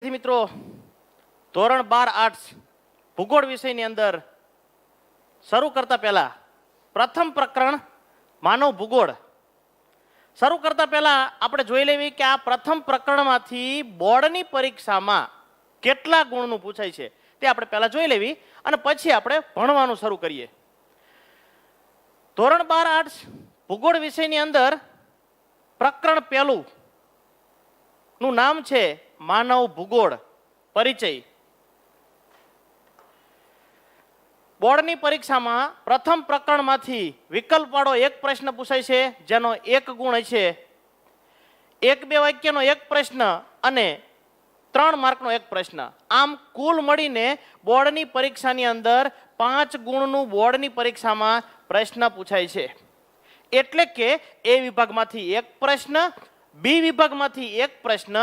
વિદ્યાર્થી મિત્રો, ધોરણ 12 આર્ટ્સ ભૂગોળ વિષયની અંદર શરૂ કરતા પહેલા પ્રથમ પ્રકરણ માનવ ભૂગોળ શરૂ કરતા પહેલા આપણે જોઈ લેવી કે આ પ્રથમ પ્રકરણમાંથી બોર્ડની પરીક્ષામાં કેટલા ગુણનું પૂછાય છે તે આપણે પહેલા જોઈ લેવી અને પછી આપણે ભણવાનું શરૂ કરીએ. ધોરણ 12 આર્ટ્સ ભૂગોળ વિષયની અંદર પ્રકરણ પહેલું નું નામ છે માનવ ભૂગોળ પરિચય. બોર્ડની પરીક્ષામાં પ્રથમ પ્રકરણમાંથી વિકલ્પવાળો એક પ્રશ્ન પૂછાય છે જેનો 1 ગુણ છે. 1-2 વાક્યનો એક પ્રશ્ન અને 3 માર્કનો એક પ્રશ્ન. આમ કુલ મળીને બોર્ડની પરીક્ષાની અંદર 5 ગુણનું બોર્ડની પરીક્ષામાં પ્રશ્ન પૂછાય છે. એટલે કે એ વિભાગમાંથી એક પ્રશ્ન, બી વિભાગમાંથી એક પ્રશ્ન,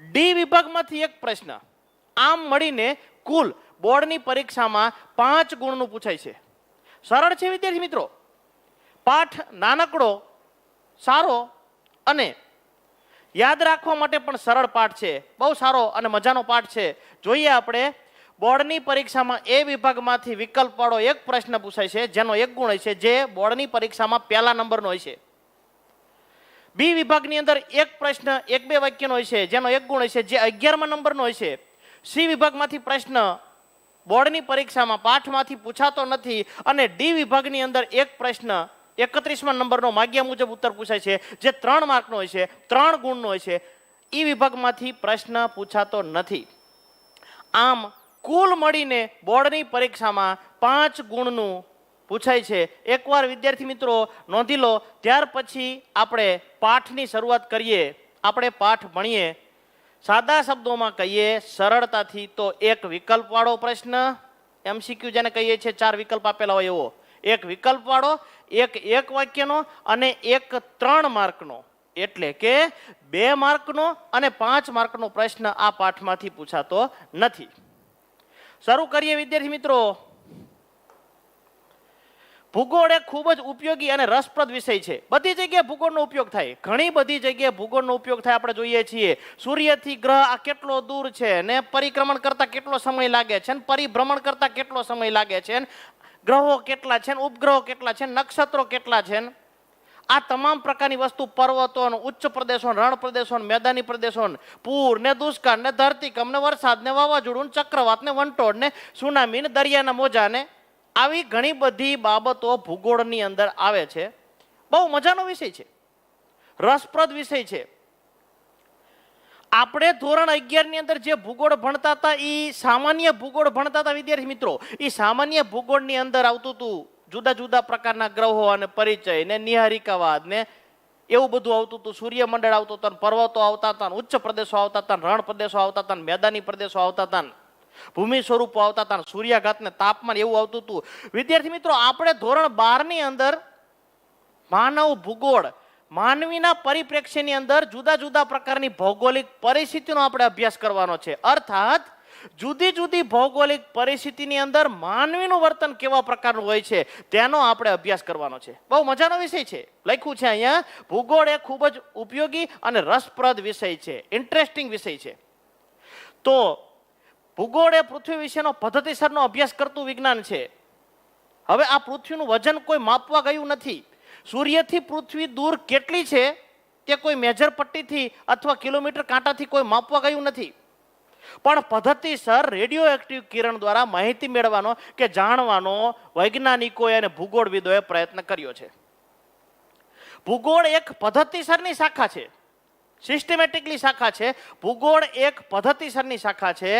ડી વિભાગમાંથી એક પ્રશ્ન. આમ મળીને કુલ બોર્ડની પરીક્ષામાં 5 ગુણનું પૂછાય છે. સરળ છે વિદ્યાર્થી મિત્રો. પાઠ નાનકડો, સારો અને યાદ રાખવા માટે પણ સરળ પાઠ છે. બહુ સારો અને મજાનો પાઠ છે. જોઈએ આપણે. બોર્ડની પરીક્ષામાં એ વિભાગમાંથી વિકલ્પવાળો એક પ્રશ્ન પૂછાય છે જેનો 1 ગુણ હોય છે, જે બોર્ડની પરીક્ષામાં પહેલા નંબરનો હોય છે. બી વિભાગની અંદર એક પ્રશ્ન 1-2 વાક્યનો હોય છે જેનો 1 ગુણ હોય છે, જે 11મા નંબરનો હોય છે. સી વિભાગમાંથી પ્રશ્ન બોર્ડની પરીક્ષામાં પાઠમાંથી પૂછાતો નથી અને ડી વિભાગની અંદર એક પ્રશ્ન 31મા નંબરનો માગ્યા મુજબ ઉત્તર પૂછાય છે, જે 3 માર્કનો હોય છે, 3 ગુણનો હોય છે. ઈ વિભાગમાંથી પ્રશ્ન પૂછાતો નથી. આમ કુલ મળીને બોર્ડની પરીક્ષામાં 5 ગુણનું પૂછાય છે. એકવાર વિદ્યાર્થી મિત્રો નોંધી લો, ત્યાર પછી આપણે પાઠની શરૂઆત કરીએ. આપણે પાઠ ભણીએ. સાદા શબ્દોમાં કહીએ સરળતાથી તો એક વિકલ્પવાળો પ્રશ્ન, MCQ જેને કહીએ છીએ 4 વિકલ્પ આપેલા હોય એવો, એક વિકલ્પવાળો, એક વાક્યનો અને એક 3 માર્કનો, એટલે કે 2 માર્કનો અને 5 માર્કનો પ્રશ્ન આ પાઠમાંથી પૂછાતો નથી. શરૂ કરીએ વિદ્યાર્થી મિત્રો. ભૂગોળ એ ખૂબ જ ઉપયોગી અને રસપ્રદ વિષય છે. બધી જગ્યાએ ભૂગોળનો ઉપયોગ થાય, ઘણી બધી જગ્યાએ ભૂગોળનો ઉપયોગ થાય. આપણે જોઈએ છીએ સૂર્યથી ગ્રહ આ કેટલો દૂર છે ને પરિક્રમણ કરતા કેટલો સમય લાગે છે ને પરિભ્રમણ કરતા કેટલો સમય લાગે છે ને ગ્રહો કેટલા છે ને ઉપગ્રહો કેટલા છે, નક્ષત્રો કેટલા છે. આ તમામ પ્રકારની વસ્તુ, પર્વતો, ઉચ્ચ પ્રદેશો, રણ પ્રદેશો, મેદાની પ્રદેશો, પૂર ને દુષ્કાળ ને ધરતીકંપ ને વરસાદ ને વાવાઝોડું ને ચક્રવાત ને વંટોળ ને સુનામી ને દરિયાના મોજા ને આવી ઘણી બધી બાબતો ભૂગોળની અંદર આવે છે. બહુ મજાનો વિષય છે, રસપ્રદ વિષય છે. આપણે ધોરણ 11 ની અંદર જે ભૂગોળ ભણતા હતા એ સામાન્ય ભૂગોળ ભણતા હતા વિદ્યાર્થી મિત્રો. એ સામાન્ય ભૂગોળની અંદર આવતું હતું જુદા જુદા પ્રકારના ગ્રહો અને પરિચય ને નિહારિકાવાદ ને એવું બધું આવતું હતું. સૂર્યમંડળ આવતું હતું, પર્વતો આવતા હતા, ઉચ્ચ પ્રદેશો આવતા હતા, રણ પ્રદેશો આવતા હતા, મેદાની પ્રદેશો આવતા હતા, ભૂમિ સ્વરૂપો આવતા હતા, સૂર્યાઘાત ને તાપમાન એવું આવતું હતું. વિદ્યાર્થી મિત્રો, આપણે ધોરણ 12 ની અંદર માનવ ભૂગોળ, માનવીના પરિપ્રેક્ષ્યની અંદર જુદા જુદા પ્રકારની ભૌગોલિક પરિસ્થિતિનો આપણે અભ્યાસ કરવાનો છે. અર્થાત જુદી જુદી ભૌગોલિક પરિસ્થિતિની અંદર માનવીનું વર્તન કેવા પ્રકારનું હોય છે તેનો આપણે અભ્યાસ કરવાનો છે. બહુ મજાનો વિષય છે. લખ્યું છે અહીંયા, ભૂગોળ એ ખૂબ જ ઉપયોગી અને રસપ્રદ વિષય છે, ઇન્ટરેસ્ટિંગ વિષય છે. તો ભૂગોળ એ પૃથ્વી વિશેનો પદ્ધતિસરનો અભ્યાસ કરતું વિજ્ઞાન છે. હવે આ પૃથ્વીનું વજન કોઈ માપવા ગયું નથી. સૂર્યથી પૃથ્વી દૂર કેટલી છે તે કોઈ મેજર પટ્ટીથી અથવા કિલોમીટર કાંટાથી કોઈ માપવા ગયું નથી. પણ પદ્ધતિસર રેડિયો એક્ટિવ કિરણ દ્વારા માહિતી મેળવવાનો કે જાણવાનો વૈજ્ઞાનિકોએ અને ભૂગોળવિદોએ પ્રયત્ન કર્યો છે. ભૂગોળ એક પદ્ધતિસરની શાખા છે, સિસ્ટમેટિકલી શાખા છે. ભૂગોળ એક પદ્ધતિસરની શાખા છે.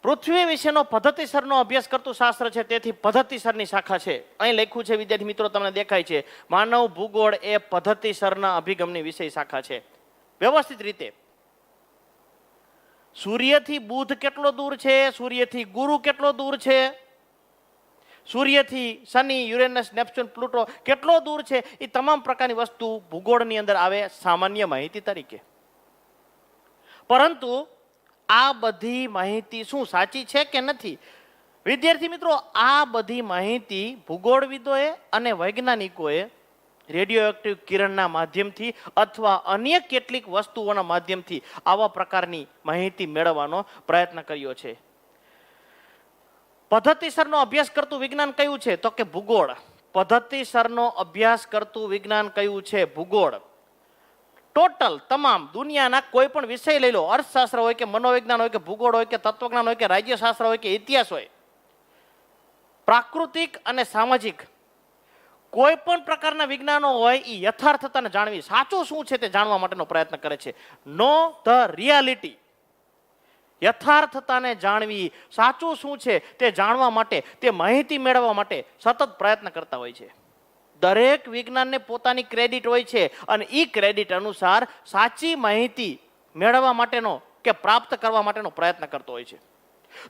પૃથ્વી વિશેનો પદ્ધતિસરનો અભ્યાસ કરતું શાસ્ત્ર છે, તેથી પદ્ધતિસરની શાખા છે. અહીં લખ્યું છે વિદ્યાર્થી મિત્રો, તમને દેખાય છે, માનવ ભૂગોળ એ પદ્ધતિસરના અભિગમની વિષય શાખા છે. વ્યવસ્થિત રીતે સૂર્યથી બુધ કેટલો દૂર છે, સૂર્યથી ગુરુ કેટલો દૂર છે, સૂર્યથી શનિ, યુરેનસ, નેપ્ચ્યુન, પ્લુટો કેટલો દૂર છે, એ તમામ પ્રકારની વસ્તુ ભૂગોળની અંદર આવે સામાન્ય માહિતી તરીકે. પરંતુ આ બધી માહિતી શું સાચી છે કે નથી? વિદ્યાર્થી મિત્રો, આ બધી માહિતી ભૂગોળવિદોએ અને વૈજ્ઞાનિકોએ રેડિયો એક્ટિવ કિરણના માધ્યમથી અથવા અન્ય કેટલીક વસ્તુઓના માધ્યમથી આવા પ્રકારની માહિતી મેળવવાનો પ્રયત્ન કર્યો છે. પદ્ધતિસરનો અભ્યાસ કરતું વિજ્ઞાન કયું છે? તો કે ભૂગોળ. પદ્ધતિસરનો અભ્યાસ કરતું વિજ્ઞાન કયું છે? ભૂગોળ. ટોટલ તમામ દુનિયાના કોઈ પણ વિષય લઈ લો, અર્થશાસ્ત્ર હોય કે મનોવિજ્ઞાન હોય કે ભૂગોળ હોય કે તત્વજ્ઞાન હોય કે રાજ્યશાસ્ત્ર હોય કે ઇતિહાસ હોય, પ્રાકૃતિક અને સામાજિક કોઈ પણ પ્રકારના વિજ્ઞાનો હોય, એ યથાર્થતાને જાણવી, સાચું શું છે તે જાણવા માટેનો પ્રયત્ન કરે છે. નો ધ રિયાલિટી, યથાર્થતાને જાણવી, સાચું શું છે તે જાણવા માટે, તે માહિતી મેળવવા માટે સતત પ્રયત્ન કરતા હોય છે. દરેક વિજ્ઞાનને પોતાની ક્રેડિટ હોય છે અને એ ક્રેડિટ અનુસાર સાચી માહિતી મેળવવા માટેનો કે પ્રાપ્ત કરવા માટેનો પ્રયત્ન કરતો હોય છે.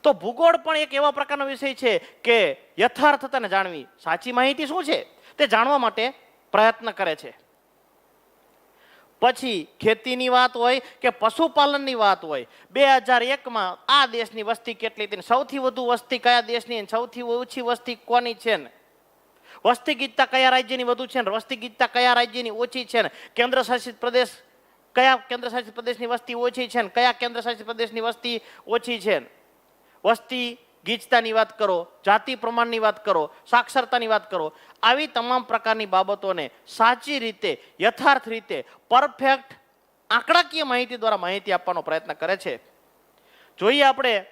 તો ભૂગોળ પણ એક એવા પ્રકારનો વિષય છે કે યથાર્થતાને જાણવી, સાચી માહિતી શું છે તે જાણવા માટે પ્રયત્ન કરે છે. પછી ખેતીની વાત હોય કે પશુપાલનની વાત હોય, 2001માં આ દેશની વસ્તી કેટલી હતી, સૌથી વધુ વસ્તી કયા દેશની, સૌથી ઓછી વસ્તી કોની છે, ને વસ્તી ગીચતા કયા રાજ્યની વધુ છે, ને વસ્તી ગીચતા કયા રાજ્યની ઓછી છે, ને કેન્દ્ર શાસિત પ્રદેશ કયા કેન્દ્ર શાસિત પ્રદેશની વસ્તી ઓછી છે, ને કયા કેન્દ્ર શાસિત પ્રદેશની વસ્તી ઓછી છે. વસ્તી ગીચતાની વાત કરો, જાતિ પ્રમાણની વાત કરો, સાક્ષરતાની વાત કરો, આવી તમામ પ્રકારની બાબતોને સાચી રીતે, યથાર્થ રીતે, પરફેક્ટ આંકડાકીય માહિતી દ્વારા માહિતી આપવાનો પ્રયત્ન કરે છે. જોઈએ આપણે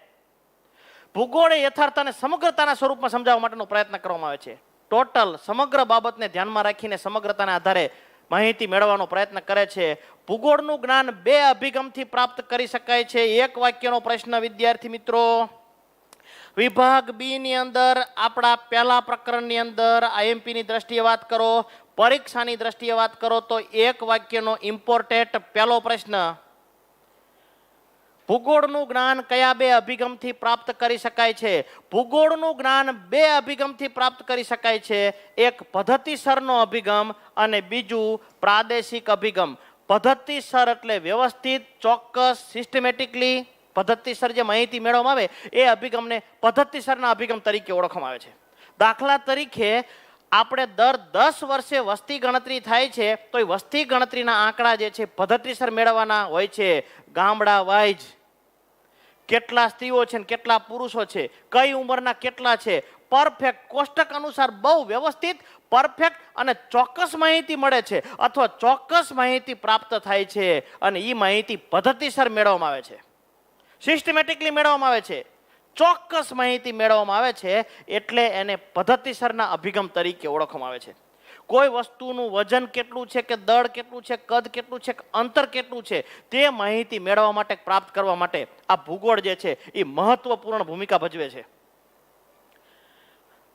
ભૂગોળ એ યથાર્થતાને સમગ્રતાના સ્વરૂપમાં સમજાવવા માટેનો પ્રયત્ન કરવામાં આવે છે. ટોટલ સમગ્ર બાબતને ધ્યાનમાં રાખીને સમગ્રતાના આધારે માહિતી મેળવવાનો પ્રયત્ન કરે છે. ભૂગોળનું જ્ઞાન 2 અભિગમથી પ્રાપ્ત કરી શકાય છે. એક વાક્યનો પ્રશ્ન વિદ્યાર્થી મિત્રો, વિભાગ બી ની અંદર આપણા પહેલા પ્રકરણની અંદર આઈએમપી ની દ્રષ્ટિએ વાત કરો, પરીક્ષાની દ્રષ્ટિએ વાત કરો તો એક વાક્યનો ઇમ્પોર્ટન્ટ પહેલો પ્રશ્ન, ભૂગોળનું જ્ઞાન કયા 2 અભિગમથી પ્રાપ્ત કરી શકાય છે? ભૂગોળનું જ્ઞાન 2 અભિગમથી પ્રાપ્ત કરી શકાય છે. એક પદ્ધતિસરનો અભિગમ અને બીજું પ્રાદેશિક અભિગમ. પદ્ધતિસર એટલે વ્યવસ્થિત, ચોક્કસ, સિસ્ટમેટિકલી પદ્ધતિસર જે માહિતી મેળવવામાં આવે એ અભિગમને પદ્ધતિસરના અભિગમ તરીકે ઓળખવામાં આવે છે. દાખલા તરીકે આપણે દર 10 વર્ષે વસ્તી ગણતરી થાય છે તો એ વસ્તી ગણતરીના આંકડા જે છે પદ્ધતિસર મેળવવાના હોય છે. ગામડા વાઇઝ કેટલા સ્ત્રીઓ છે ને કેટલા પુરુષો છે, કઈ ઉંમરના કેટલા છે, પરફેક્ટ કોષ્ટક અનુસાર બહુ વ્યવસ્થિત, પરફેક્ટ અને ચોક્કસ માહિતી મળે છે અથવા ચોક્કસ માહિતી પ્રાપ્ત થાય છે અને એ માહિતી પદ્ધતિસર મેળવવામાં આવે છે, સિસ્ટમેટિકલી મેળવવામાં આવે છે, ચોક્કસ માહિતી મેળવવામાં આવે છે. એટલે એને પદ્ધતિસરના અભિગમ તરીકે ઓળખવામાં આવે છે. કોઈ વસ્તુનું વજન કેટલું છે કે દળ કેટલું છે, કદ કેટલું છે, અંતર કેટલું છે, તે માહિતી મેળવવા માટે, પ્રાપ્ત કરવા માટે આ ભૂગોળ જે છે એ મહત્વપૂર્ણ ભૂમિકા ભજવે છે.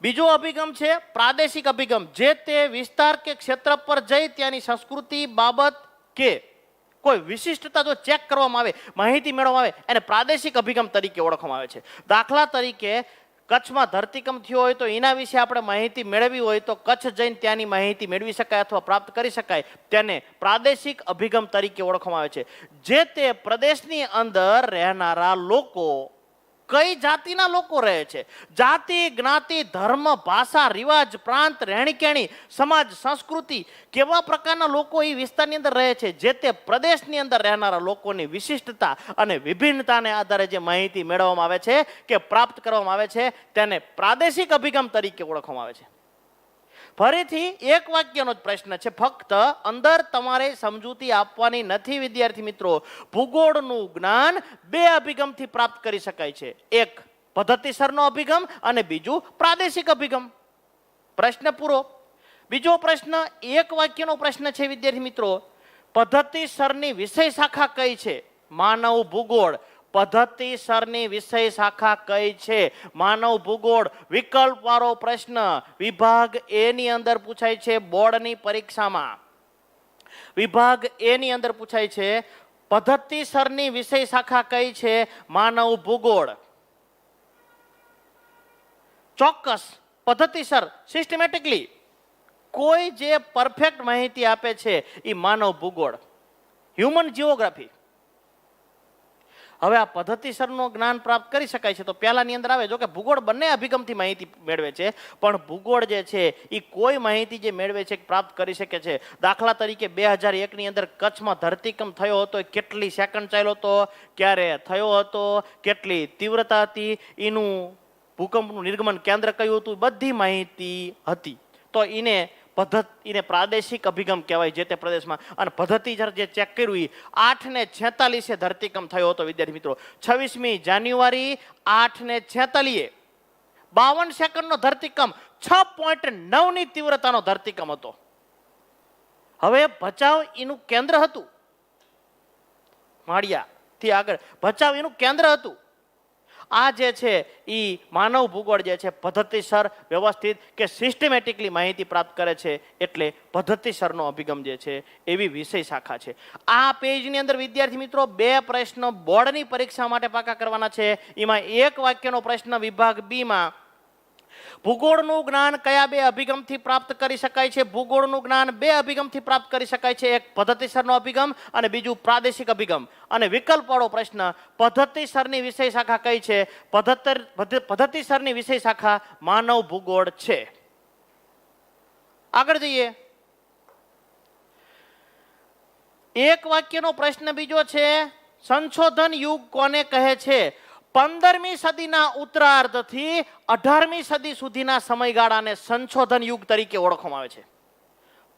બીજો અભિગમ છે પ્રાદેશિક અભિગમ. જે તે વિસ્તાર કે ક્ષેત્ર પર જઈ ત્યાંની સંસ્કૃતિ બાબત કે કોઈ વિશિષ્ટતા જો ચેક કરવામાં આવે, માહિતી મેળવવામાં આવે, એને પ્રાદેશિક અભિગમ તરીકે ઓળખવામાં આવે છે. દાખલા તરીકે કચ્છમાં ધરતીકંપ થયો હોય તો એના વિશે આપણે માહિતી મેળવવી હોય તો કચ્છ જઈને ત્યાંની માહિતી મેળવી શકાય અથવા પ્રાપ્ત કરી શકાય, તેને પ્રાદેશિક અભિગમ તરીકે ઓળખવામાં આવે છે. જે તે પ્રદેશની અંદર રહેનારા લોકો કઈ જાતિના લોકો રહે છે, જાતિ, જ્ઞાતિ, ધર્મ, ભાષા, રિવાજ, પ્રાંત, રહેણીકેણી, સમાજ, સંસ્કૃતિ, કેવા પ્રકારના લોકો એ વિસ્તારની અંદર રહે છે, જે તે પ્રદેશની અંદર રહેનારા લોકોની વિશિષ્ટતા અને વિભિન્નતાને આધારે જે માહિતી મેળવવામાં આવે છે કે પ્રાપ્ત કરવામાં આવે છે તેને પ્રાદેશિક અભિગમ તરીકે ઓળખવામાં આવે છે. ફરીથી એક વાક્યનો જ પ્રશ્ન છે, ફક્ત અંદર તમારે સમજૂતી આપવાની નથી વિદ્યાર્થી મિત્રો. ભૂગોળનું જ્ઞાન 2 અભિગમથી પ્રાપ્ત કરી શકાય છે. એક પદ્ધતિસરનો અભિગમ અને બીજું પ્રાદેશિક અભિગમ. પ્રશ્ન પૂરો. બીજો પ્રશ્ન એક વાક્યનો પ્રશ્ન છે વિદ્યાર્થી મિત્રો, પદ્ધતિસરની વિષય શાખા કઈ છે? માનવ ભૂગોળ. પદ્ધતિસરની વિષય શાખા કઈ છે? માનવ ભૂગોળ. વિકલ્પ વાળો પ્રશ્ન વિભાગ એ ની અંદર પૂછાય છે બોર્ડની પરીક્ષામાં. વિભાગ એ ની અંદર પૂછાય છે પદ્ધતિસરની વિષય શાખા કઈ છે? માનવ ભૂગોળ. ચોક્કસ, પદ્ધતિસર, સિસ્ટમેટિકલી કોઈ જે પરફેક્ટ માહિતી આપે છે એ માનવ ભૂગોળ, હ્યુમન જીઓગ્રાફી. હવે આ પદ્ધતિસરનું જ્ઞાન પ્રાપ્ત કરી શકાય છે તો પહેલાની અંદર આવે, જો કે ભૂગોળ બંને અભિગમથી માહિતી મેળવે છે, પણ ભૂગોળ જે છે એ કોઈ માહિતી જે મેળવે છે પ્રાપ્ત કરી શકે છે. દાખલા તરીકે 2001ની અંદર કચ્છમાં ધરતીકંપ થયો હતો, કેટલી સેકન્ડ ચાલ્યો હતો, ક્યારે થયો હતો, કેટલી તીવ્રતા હતી, એનું ભૂકંપનું નિર્ગમન કેન્દ્ર કયું હતું, બધી માહિતી હતી. તો એને પ્રાદેશિક અભિગમ કહેવાય જે તે પ્રદેશમાં. અને પદ્ધતિ જે ચેક કર્યું એ 8:46 ધરતીકંપ થયો હતો વિદ્યાર્થી મિત્રો. 26મી જાન્યુઆરી 8:46 52 સેકન્ડનો ધરતીકંપ, 6.9ની તીવ્રતાનો ધરતીકંપ હતો. હવે ભચાઉ એનું કેન્દ્ર હતું, માળિયાથી આગળ ભચાઉ એનું કેન્દ્ર હતું. આ જે છે એ માનવ ભૂગોળ જે છે પદ્ધતિસર, વ્યવસ્થિત કે સિસ્ટમેટિકલી માહિતી પ્રાપ્ત કરે છે, એટલે પદ્ધતિસરનો અભિગમ જે છે એવી વિષય શાખા છે. આ પેજની અંદર વિદ્યાર્થી મિત્રો 2 પ્રશ્નો બોર્ડની પરીક્ષા માટે પાકા કરવાના છે. એમાં 1 વાક્યનો પ્રશ્ન વિભાગ બી માં, ભૂગોળનું જ્ઞાન કયા 2 અભિગમથી પ્રાપ્ત કરી શકાય છે? ભૂગોળનું જ્ઞાન 2 અભિગમથી પ્રાપ્ત કરી શકાય છે, એક પદ્ધતિસરનો અભિગમ અને બીજું પ્રાદેશિક અભિગમ. અને વિકલ્પવાળો પ્રશ્ન, પદ્ધતિસરની વિષય શાખા કઈ છે? પદ્ધતિસરની વિષય શાખા માનવ ભૂગોળ છે. આગળ જઈએ. 1 વાક્યનો પ્રશ્ન બીજો છે, સંશોધન યુગ કોને કહે છે? 15મી સદીના ઉત્તરાર્ધથી 18મી સદી સુધીના સમયગાળાને સંશોધન યુગ તરીકે ઓળખવામાં આવે છે.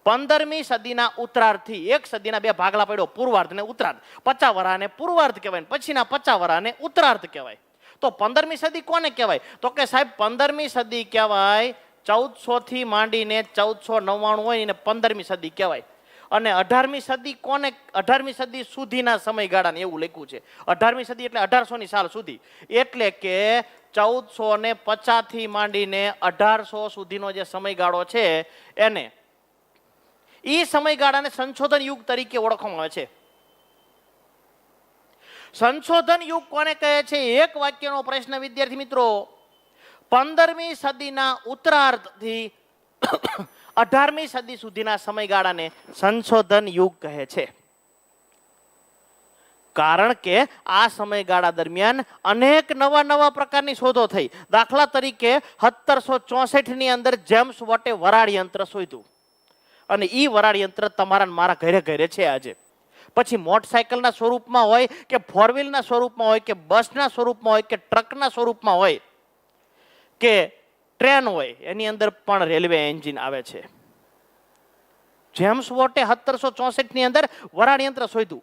15મી સદીના ઉત્તરાર્ધથી, 1 સદીના 2 ભાગલા પડ્યો, પૂર્વાર્ધ ને ઉત્તરાર્ધ. 50 વરાને પૂર્વાર્ધ કહેવાય, પછીના 50 વરાને ઉત્તરાર્ધ કહેવાય. તો 15મી સદી કોને કહેવાય? તો કે સાહેબ 15મી સદી કહેવાય 1400 થી માંડીને 1499 હોય એને 15મી સદી કહેવાય. અને 18મી સદી કોને? 18મી સદી સુધીના સમયગાળાને એવું લખ્યું છે. 18મી સદી એટલે 1800ની સાલ સુધી, એટલે કે 1450 થી માંડીને 1800 સુધીનો જે સમયગાળો છે એને, એ સમયગાળાને સંશોધન યુગ તરીકે ઓળખવામાં આવે છે. સંશોધન યુગ કોને કહે છે? 1 વાક્યનો પ્રશ્ન વિદ્યાર્થી મિત્રો, 15મી સદીના ઉત્તરાર્ધથી 18મી સદી સુધીના સમયગાળાને સંશોધન યુગ કહે છે. કારણ કે આ સમયગાળા દરમિયાન અનેક નવા પ્રકારની શોધો થઈ. દાખલા તરીકે 1764ની અંદર જેમ્સ વોટે વરાળ યંત્ર શોધ્યું, અને એ વરાળ યંત્ર તમારા મારા ઘરે ઘરે છે આજે. પછી મોટરસાયકલના સ્વરૂપમાં હોય કે 4-વ્હીલના સ્વરૂપમાં હોય કે બસના સ્વરૂપમાં હોય કે ટ્રકના સ્વરૂપમાં હોય કે ટ્રેન હોય, એની અંદર પણ રેલવે એન્જિન આવે છે. જેમ્સ વોટે 1764ની અંદર વરાળ યંત્ર શોધ્યું.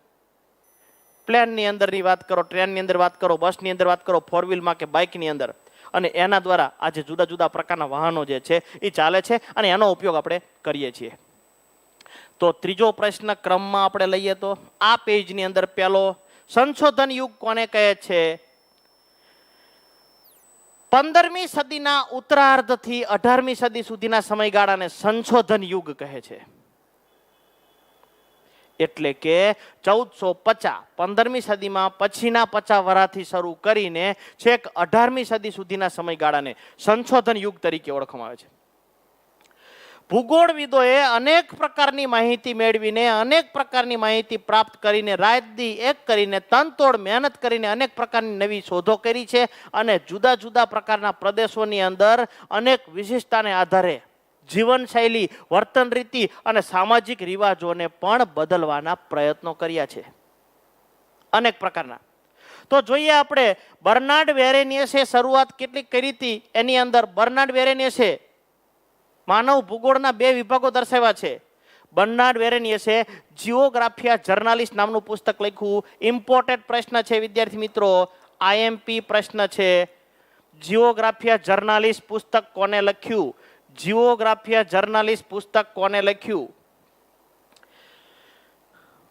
પ્લેનની અંદરની વાત કરો, ટ્રેનની અંદર વાત કરો, બસની અંદર વાત કરો, 4-વ્હીલમાં કે બાઇકની અંદર, અને એના દ્વારા આજે જુદા જુદા પ્રકારના વાહનો જે છે એ ચાલે છે અને એનો ઉપયોગ આપણે કરીએ છીએ. તો ત્રીજો પ્રશ્ન ક્રમમાં આપણે લઈએ તો આ પેજની અંદર પહેલો, સંશોધન યુગ કોને કહે છે? 15મી સદીના ઉત્તરાર્ધથી 18મી સદી સુધીના સમયગાળાને સંશોધન યુગ કહે છે. એટલે કે 1450, 15મી સદીમાં પછીના 50 વર્ષથી શરૂ કરીને છેક 18મી સદી સુધીના સમયગાળાને સંશોધન યુગ તરીકે ઓળખવામાં આવે છે. ભૂગોળવિદોએ અનેક પ્રકારની માહિતી મેળવીને, અનેક પ્રકારની માહિતી પ્રાપ્ત કરીને, રાત દી એક કરીને, તનતોડ મહેનત કરીને અનેક પ્રકારની નવી શોધો કરી છે, અને જુદા જુદા પ્રકારના પ્રદેશોની અંદર અનેક વિશિષ્ટતાને આધારે જીવનશૈલી, વર્તન રીતિ અને સામાજિક રિવાજોને પણ બદલવાના પ્રયત્નો કર્યા છે, અનેક પ્રકારના. તો જોઈએ આપણે, બર્નાર્ડ વેરેનિયસે શરૂઆત કેટલી કરી હતી. એની અંદર બર્નાર્ડ વેરેનિયસે માનવ ભૂગોળના 2 વિભાગો દર્શાવ્યા છે. બર્નાર્ડ વેરેનિયસે જીઓગ્રાફિયા જર્નાલિસ્ટ નામનું પુસ્તક લખ્યું. ઇમ્પોર્ટેન્ટ પ્રશ્ન છે વિદ્યાર્થી મિત્રો, આઈએમપી પ્રશ્ન છે. જીઓગ્રાફિયા જર્નાલિસ્ટ પુસ્તક કોને લખ્યું? જીઓગ્રાફિયા જર્નાલિસ્ટ પુસ્તક કોને લખ્યું?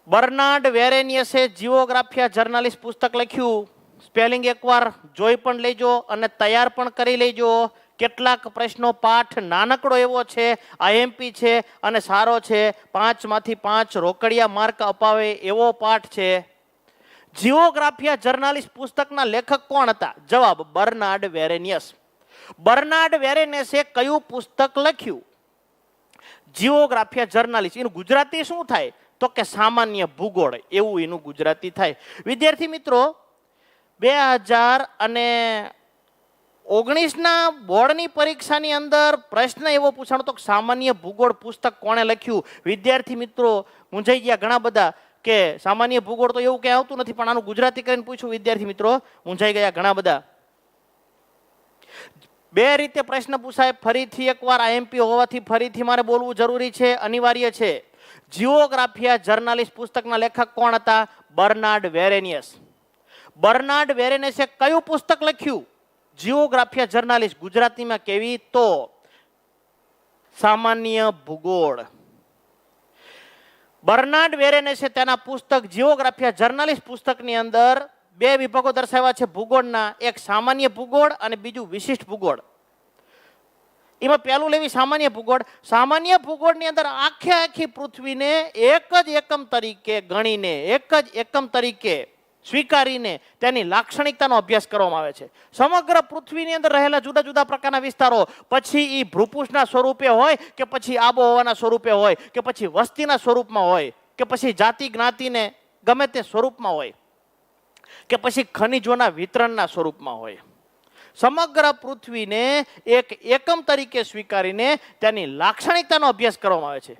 બર્નાર્ડ વેરેનિયસે જીઓગ્રાફિયા જર્નાલિસ્ટ પુસ્તક લખ્યું. સ્પેલિંગ એકવાર જોઈ પણ લેજો અને તૈયાર પણ કરી લેજો. કેટલાક પ્રશ્નો પાઠ નાનકડો એવો છે, આઈએમપી છે અને સારો છે. 5માંથી 5 રોકડિયા માર્ક અપાવે એવો પાઠ છે. જીઓગ્રાફિયા જર્નાલિસ્ટ પુસ્તકના લેખક કોણ હતા? જવાબ, બર્નાર્ડ વેરેનિયસ. બર્નાર્ડ વેરેનિયસે કયું પુસ્તક લખ્યું? જીઓગ્રાફિયા જર્નાલિસ્ટ. એનું ગુજરાતી શું થાય? તો કે સામાન્ય ભૂગોળ, એવું એનું ગુજરાતી થાય. વિદ્યાર્થી મિત્રો, 2019ના બોર્ડની પરીક્ષાની અંદર પ્રશ્ન એવો પૂછાણો તો સામાન્ય ભૂગોળ પુસ્તક કોણે લખ્યું? વિદ્યાર્થી મિત્રો મૂંઝાઈ ગયા ઘણા બધા કે સામાન્ય ભૂગોળ તો એવું કંઈ આવતું નથી, પણ આનું ગુજરાતી કરીને પૂછ્યું. વિદ્યાર્થી મિત્રો મૂંઝાઈ ગયા ઘણા બધા. બે રીતે પ્રશ્ન પૂછાય. ફરીથી એકવાર આઈએમપી હોવાથી ફરીથી મારે બોલવું જરૂરી છે, અનિવાર્ય છે. જીઓગ્રાફિયા જર્નાલિસ્ટ પુસ્તકના લેખક કોણ હતા? બર્નાર્ડ વેરેનિયસ. બર્નાર્ડ વેરેનિયસે કયું પુસ્તક લખ્યું? જીઓગ્રાફિયા જર્નાલિસ્ટ. ગુજરાતીમાં કેવી તો સામાન્ય ભૂગોળ. બર્નાર્ડ વેરેનિયસે તેના પુસ્તક જીઓગ્રાફિયા જર્નાલિસ્ટ પુસ્તકની અંદર બે વિભાગો દર્શાવ્યા છે ભૂગોળના, એક સામાન્ય ભૂગોળ અને બીજું વિશિષ્ટ ભૂગોળ. એમાં પહેલું લેવી સામાન્ય ભૂગોળ. સામાન્ય ભૂગોળની અંદર આખી પૃથ્વીને એક જ એકમ તરીકે ગણીને, એક જ એકમ તરીકે સ્વીકારીને તેની લાક્ષણિકતાનો અભ્યાસ કરવામાં આવે છે. સમગ્ર પૃથ્વીની અંદર રહેલા જુદા જુદા પ્રકારના વિસ્તારો, પછી એ ભૂપૃષ્ઠના સ્વરૂપે હોય કે પછી આબોહવાના સ્વરૂપે હોય કે પછી વસ્તીના સ્વરૂપમાં હોય કે પછી જાતિ જ્ઞાતિને ગમે તે સ્વરૂપમાં હોય કે પછી ખનિજોના વિતરણના સ્વરૂપમાં હોય, સમગ્ર પૃથ્વીને એક એકમ તરીકે સ્વીકારીને તેની લાક્ષણિકતાનો અભ્યાસ કરવામાં આવે છે.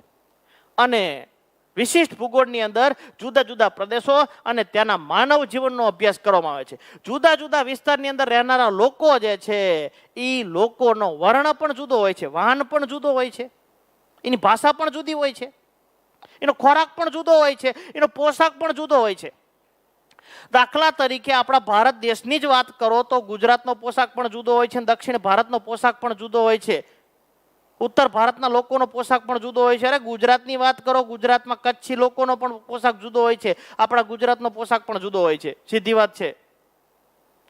અને વિશિષ્ટ ભૂગોળની અંદર જુદા જુદા પ્રદેશો અને ત્યાંના માનવ જીવનનો અભ્યાસ કરવામાં આવે છે. જુદા જુદા વિસ્તારની અંદર રહેનારા લોકો જે છે એ લોકોનો વર્ણ પણ જુદો હોય છે, વાહન પણ જુદો હોય છે, એની ભાષા પણ જુદી હોય છે, એનો ખોરાક પણ જુદો હોય છે, એનો પોશાક પણ જુદો હોય છે. દાખલા તરીકે આપણા ભારત દેશની જ વાત કરો તો ગુજરાતનો પોશાક પણ જુદો હોય છે, દક્ષિણ ભારતનો પોશાક પણ જુદો હોય છે, ઉત્તર ભારતના લોકોનો પોશાક પણ જુદો હોય છે. અરે ગુજરાતની વાત કરો, ગુજરાતમાં કચ્છી લોકોનો પણ પોશાક જુદો હોય છે, આપણા ગુજરાતનો પોશાક પણ જુદો હોય છે. સીધી વાત છે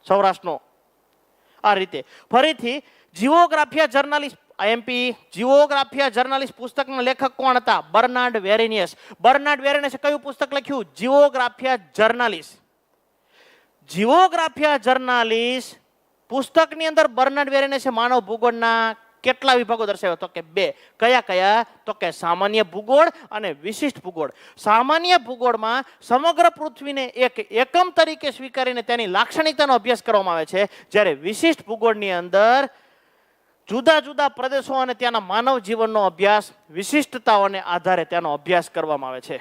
સૌરાષ્ટ્રનો. આ રીતે ફરીથી જીઓગ્રાફિયા જર્નાલિસ્ટ આઈએમપી જીઓગ્રાફિયા જર્નાલિસ્ટ પુસ્તકના લેખક કોણ હતા? બર્નાર્ડ વેરેનિયસ. બર્નાર્ડ વેરેનિયસે કયું પુસ્તક લખ્યું? જીઓગ્રાફિયા જર્નાલિસ્ટ. જીઓગ્રાફિયા જર્નાલિસ્ટ પુસ્તકની અંદર બર્નાર્ડ વેરેનિયસે માનવ ભૂગોળના કેટલા વિભાગો દર્શાવ્યા? તો કે બે. કયા કયા? તો કે સામાન્ય ભૂગોળ અને વિશિષ્ટ ભૂગોળ. સામાન્ય ભૂગોળમાં સમગ્ર પૃથ્વીને એક એકમ તરીકે સ્વીકારીને તેની લાક્ષણિકતાનો અભ્યાસ કરવામાં આવે છે, જ્યારે વિશિષ્ટ ભૂગોળની અંદર જુદા જુદા પ્રદેશો અને ત્યાંના માનવ જીવનનો અભ્યાસ, વિશિષ્ટતાઓને આધારે તેનો અભ્યાસ કરવામાં આવે છે.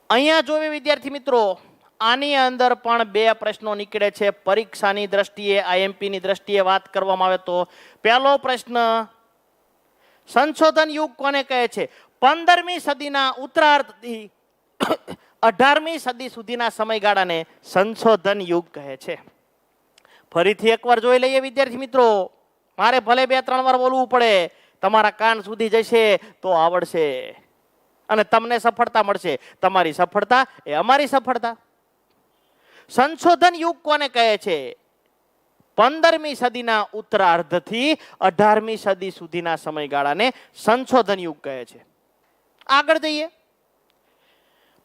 અહીંયા જોવે વિદ્યાર્થી મિત્રો, આની અંદર પણ બે પ્રશ્નો નીકળે છે પરીક્ષાની દ્રષ્ટિએ, આઈએમપીની દ્રષ્ટિએ વાત કરવામાં આવે તો. પહેલો પ્રશ્ન, સંશોધન યુગ કોને કહે છે? 15મી સદીના ઉત્તરાર્ધથી 18મી સદી સુધીના સમયગાળાને સંશોધન યુગ કહે છે. ફરીથી એકવાર જોઈ લઈએ વિદ્યાર્થી મિત્રો, મારે ભલે 2-3 વાર બોલવું પડે, તમારા કાન સુધી જશે તો આવડશે અને તમને સફળતા મળશે. તમારી સફળતા એ અમારી સફળતા. સંશોધન યુગ કોને કહે છે? 15મી સદીના ઉત્તરાર્ધથી 18મી સદી સુધીના સમયગાળાને સંશોધન યુગ કહે છે. આગળ જઈએ.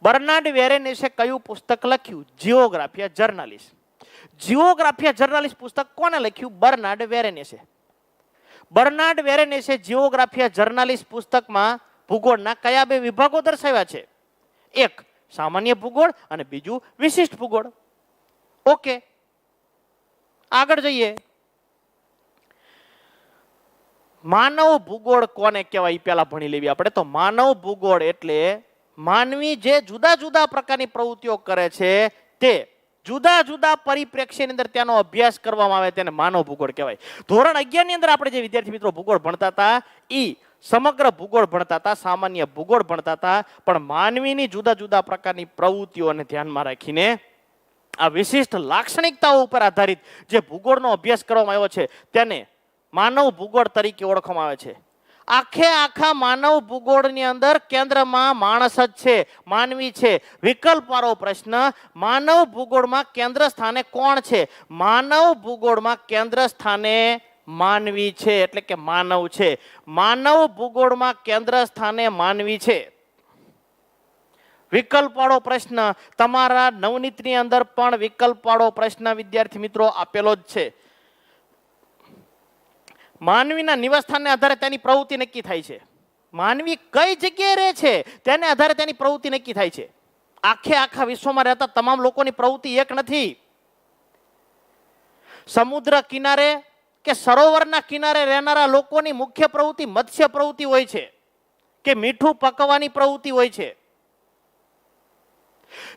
બર્નાર્ડ વેરેનિયસે કયું પુસ્તક લખ્યું? જીઓગ્રાફિયા જર્નાલિસ્ટ. જીઓગ્રાફિયા જર્નાલિસ્ટ પુસ્તક કોને લખ્યું? બર્નાર્ડ વેરેનિયસે. બર્નાર્ડ વેરેનિયસે જીઓગ્રાફિયા જર્નાલિસ્ટ પુસ્તકમાં ભૂગોળના કયા બે વિભાગો દર્શાવ્યા છે? એક સામાન્ય ભૂગોળ અને બીજું વિશિષ્ટ ભૂગોળ. ઓકે, આગળ જઈએ. માનવ ભૂગોળ કોને કહેવાય એ પહેલા ભણી લેવી આપણે. તો માનવ ભૂગોળ એટલે માનવી જે જુદા જુદા પ્રકારની પ્રવૃત્તિઓ કરે છે તે જુદા જુદા પરિપ્રેક્ષ્યની અંદર તેનો અભ્યાસ કરવામાં આવે તેને માનવ ભૂગોળ કહેવાય. ધોરણ 11 ની અંદર આપણે જે વિદ્યાર્થી મિત્રો ભૂગોળ ભણતા હતા એ સમગ્ર ભૂગોળ ભણતા હતા, સામાન્ય ભૂગોળ ભણતા હતા, પણ માનવીની જુદા જુદા પ્રકારની પ્રવૃત્તિઓને ધ્યાનમાં રાખીને આ વિશિષ્ટ લાક્ષણિકતાઓ ઉપર આધારિત જે ભૂગોળનો અભ્યાસ કરવામાં આવ્યો છે તેને માનવ ભૂગોળ તરીકે ઓળખવામાં આવે છે. આખા માનવ ભૂગોળની અંદર કેન્દ્રમાં માણસ જ છે, માનવી છે. વિકલ્પવાળો પ્રશ્ન, માનવ ભૂગોળમાં કેન્દ્ર સ્થાને કોણ છે? માનવ ભૂગોળમાં કેન્દ્ર સ્થાને માનવી છે, એટલે કે માનવ છે. માનવ ભૂગોળમાં કેન્દ્ર સ્થાને માનવી છે. વિકલ્પવાળો પ્રશ્ન, તમારા નવનીતની અંદર પણ વિકલ્પવાળો પ્રશ્ન વિદ્યાર્થી મિત્રો આપેલો જ છે. માનવીના નિવાસસ્થાનને આધારે તેની પ્રવૃત્તિ નક્કી થાય છે. માનવી કઈ જગ્યાએ રહે છે તેને આધારે તેની પ્રવૃત્તિ નક્કી થાય છે. આખા વિશ્વમાં રહેતા તમામ લોકોની પ્રવૃત્તિ એક નથી. સમુદ્ર કિનારે કે સરોવરના કિનારે રહેનારા લોકોની મુખ્ય પ્રવૃત્તિ મત્સ્ય પ્રવૃત્તિ હોય છે કે મીઠું પકવવાની પ્રવૃત્તિ હોય છે.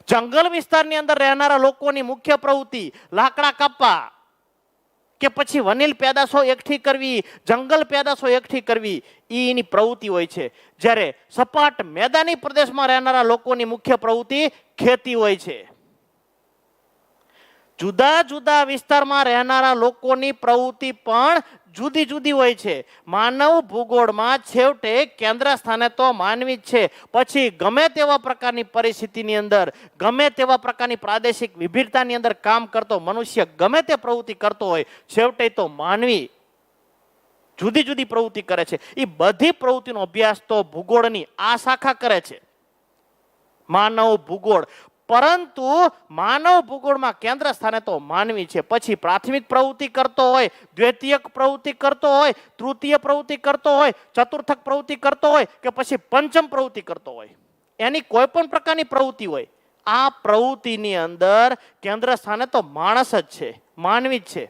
જંગલ વિસ્તારની અંદર રહેનારા લોકોની મુખ્ય પ્રવૃત્તિ લાકડા કાપવા કે પછી વનીલ પેદાશો એકઠી કરવી, જંગલ પેદાશો એકઠી કરવી, એની પ્રવૃત્તિ હોય છે. જ્યારે સપાટ મેદાની પ્રદેશમાં રહેનારા લોકોની મુખ્ય પ્રવૃત્તિ ખેતી હોય છે. જુદા જુદા વિસ્તારમાં રહેનારા લોકોની પ્રવૃત્તિ પણ જુદી જુદી હોય છે. માનવ ભૂગોળમાં છેવટે કેન્દ્ર સ્થાને તો માનવી જ છે. પછી ગમે તેવા પ્રકારની પરિસ્થિતિની અંદર, ગમે તેવા પ્રકારની પ્રાદેશિક વિભિન્નતાની અંદર કામ કરતો મનુષ્ય ગમે તે પ્રવૃત્તિ કરતો હોય, છેવટે તો માનવી જુદી જુદી પ્રવૃત્તિ કરે છે. એ બધી પ્રવૃત્તિનો અભ્યાસ તો ભૂગોળની આ શાખા કરે છે, માનવ ભૂગોળ. પરંતુ માનવ ભૂગોળમાં કેન્દ્ર સ્થાને તો માનવી છે. પછી પ્રાથમિક પ્રવૃત્તિ કરતો હોય, દ્વિતીયક પ્રવૃત્તિ કરતો હોય, તૃતીય પ્રવૃત્તિ કરતો હોય, ચતુર્થક પ્રવૃત્તિ કરતો હોય કે પછી પંચમ પ્રવૃત્તિ કરતો હોય, એની કોઈ પણ પ્રકારની પ્રવૃત્તિ હોય, આ પ્રવૃત્તિની અંદર કેન્દ્ર સ્થાને તો માણસ જ છે, માનવી જ છે.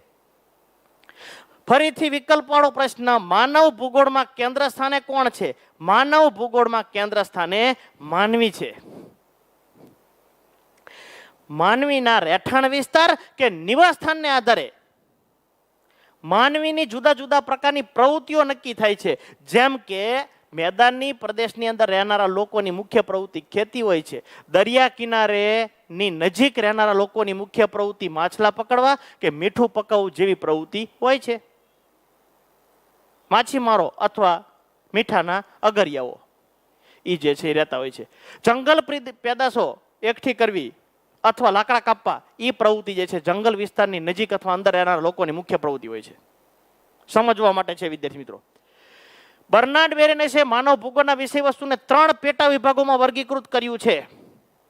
ફરીથી વિકલ્પવાળો પ્રશ્ન, માનવ ભૂગોળમાં કેન્દ્ર સ્થાને કોણ છે? માનવ ભૂગોળમાં કેન્દ્ર સ્થાને માનવી છે. માનવીના રહેઠાણ વિસ્તાર કે નિવાસસ્થાનને આધારે માનવીની જુદા જુદા પ્રકારની પ્રવૃત્તિઓ નક્કી થાય છે. જેમ કે મેદાની પ્રદેશની અંદર રહેનારા લોકોની મુખ્ય પ્રવૃત્તિ ખેતી હોય છે. દરિયા કિનારેની નજીક રહેનારા લોકોની મુખ્ય પ્રવૃત્તિ માછલા પકડવા કે મીઠું પકવવું જેવી પ્રવૃત્તિ હોય છે. માછીમારો અથવા મીઠાના અગરિયાઓ એ જે છે એ રહેતા હોય છે. જંગલ પેદાશો એકઠી કરવી અથવા લાકડા કાપવા, એ પ્રવૃત્તિ જે છે જંગલ વિસ્તારની નજીક અથવા અંદર રહેનારા લોકોની મુખ્ય પ્રવૃત્તિ હોય છે. સમજવા માટે છે વિદ્યાર્થી મિત્રો. બર્નાર્ડ વેરેનેસે માનવ ભૂગોળના વિષય વસ્તુને 3 પેટા વિભાગોમાં વર્ગીકૃત કર્યું છે.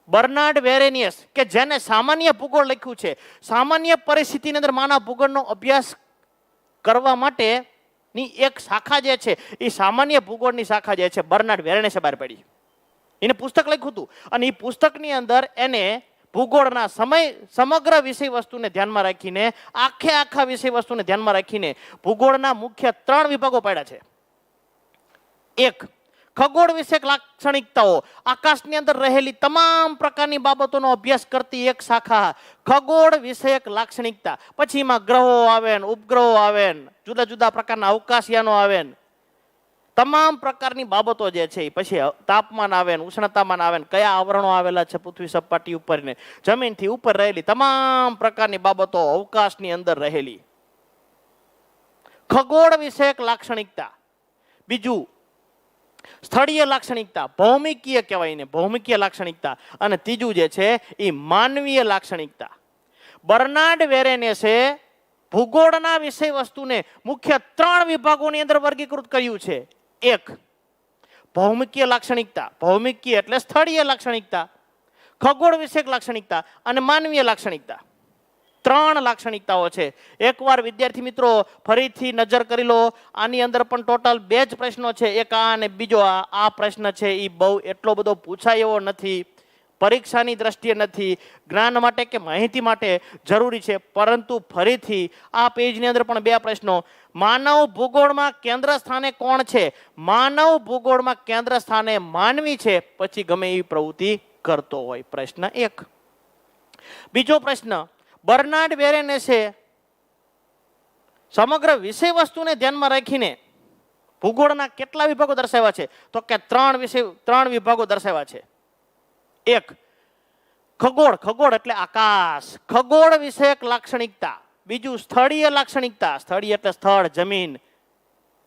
બર્નાર્ડ વેરેનિયસ કે જેને સામાન્ય ભૂગોળ લખ્યું છે, સામાન્ય પરિસ્થિતિની અંદર માનવ ભૂગોળનો અભ્યાસ કરવા માટે ની એક શાખા જે છે એ સામાન્ય ભૂગોળની શાખા જે છે બર્નાર્ડ વેરેનેસે બહાર પાડી. એને પુસ્તક લખ્યું હતું અને એ પુસ્તકની અંદર એને ભૂગોળના સમગ્ર વિષય વસ્તુને ધ્યાનમાં રાખીને, આખા વિષય વસ્તુને ધ્યાનમાં રાખીને ભૂગોળના મુખ્ય 3 વિભાગો પાડ્યા છે. એક, ખગોળ વિષયક લાક્ષણિકતાઓ, આકાશની અંદર રહેલી તમામ પ્રકારની બાબતોનો અભ્યાસ કરતી એક શાખા ખગોળ વિષયક લાક્ષણિકતા. પછી એમાં ગ્રહો આવે, ઉપગ્રહો આવે, જુદા જુદા પ્રકારના અવકાશયાનો આવે, તમામ પ્રકારની બાબતો જે છે. પછી તાપમાન આવે, ઉષ્ણતામાન આવે, કયા આવરણો આવેલા છે પૃથ્વી સપાટી ઉપર ને જમીનથી ઉપર રહેલી તમામ પ્રકારની બાબતો અવકાશની અંદર રહેલી ખગોળ વિષયક લાક્ષણિકતા. બીજું, સ્થળીય લાક્ષણિકતા, ભૌમિકીય કહેવાય ને, ભૌમિકીય લાક્ષણિકતા. અને ત્રીજું જે છે એ માનવીય લાક્ષણિકતા. બર્નાર્ડ વેરેનેસે ભૂગોળના વિષય વસ્તુને મુખ્ય 3 વિભાગોની અંદર વર્ગીકૃત કર્યું છે. એક, ભૌમિકીય લાક્ષણિકતા, ભૌમિકીય એટલે સ્થળીય લાક્ષણિકતા, ખગોળ વિષયક લાક્ષણિકતા અને માનવીય લાક્ષણિકતા. 3 લાક્ષણિકતાઓ છે. એકવાર વિદ્યાર્થી મિત્રો ફરીથી નજર કરી લો. આની અંદર પણ ટોટલ 2 જ પ્રશ્નો છે, એક આ અને બીજો આ પ્રશ્ન છે એ બહુ એટલો બધો પૂછાય એવો નથી, પરીક્ષાની દ્રષ્ટિએ નથી, જ્ઞાન માટે કે માહિતી માટે જરૂરી છે. પરંતુ ફરીથી આ પેજની અંદર પણ 2 પ્રશ્નો. માનવ ભૂગોળમાં કેન્દ્ર સ્થાને કોણ છે? માનવ ભૂગોળમાં કેન્દ્ર સ્થાને માનવી છે, પછી ગમે એવી પ્રવૃત્તિ કરતો હોય. પ્રશ્ન 1. બીજો પ્રશ્ન, બર્નાર્ડ વેરેનેસે સમગ્ર વિષય વસ્તુને ધ્યાનમાં રાખીને ભૂગોળના કેટલા વિભાગો દર્શાવ્યા છે? તો કે 3 વિભાગો દર્શાવ્યા છે. એક, ખગોળ, ખગોળ એટલે આકાશ, ખગોળ વિષયક લાક્ષણિકતા. બીજું, સ્થળીય લાક્ષણિકતા, સ્થળીય એટલે સ્થળ, જમીન,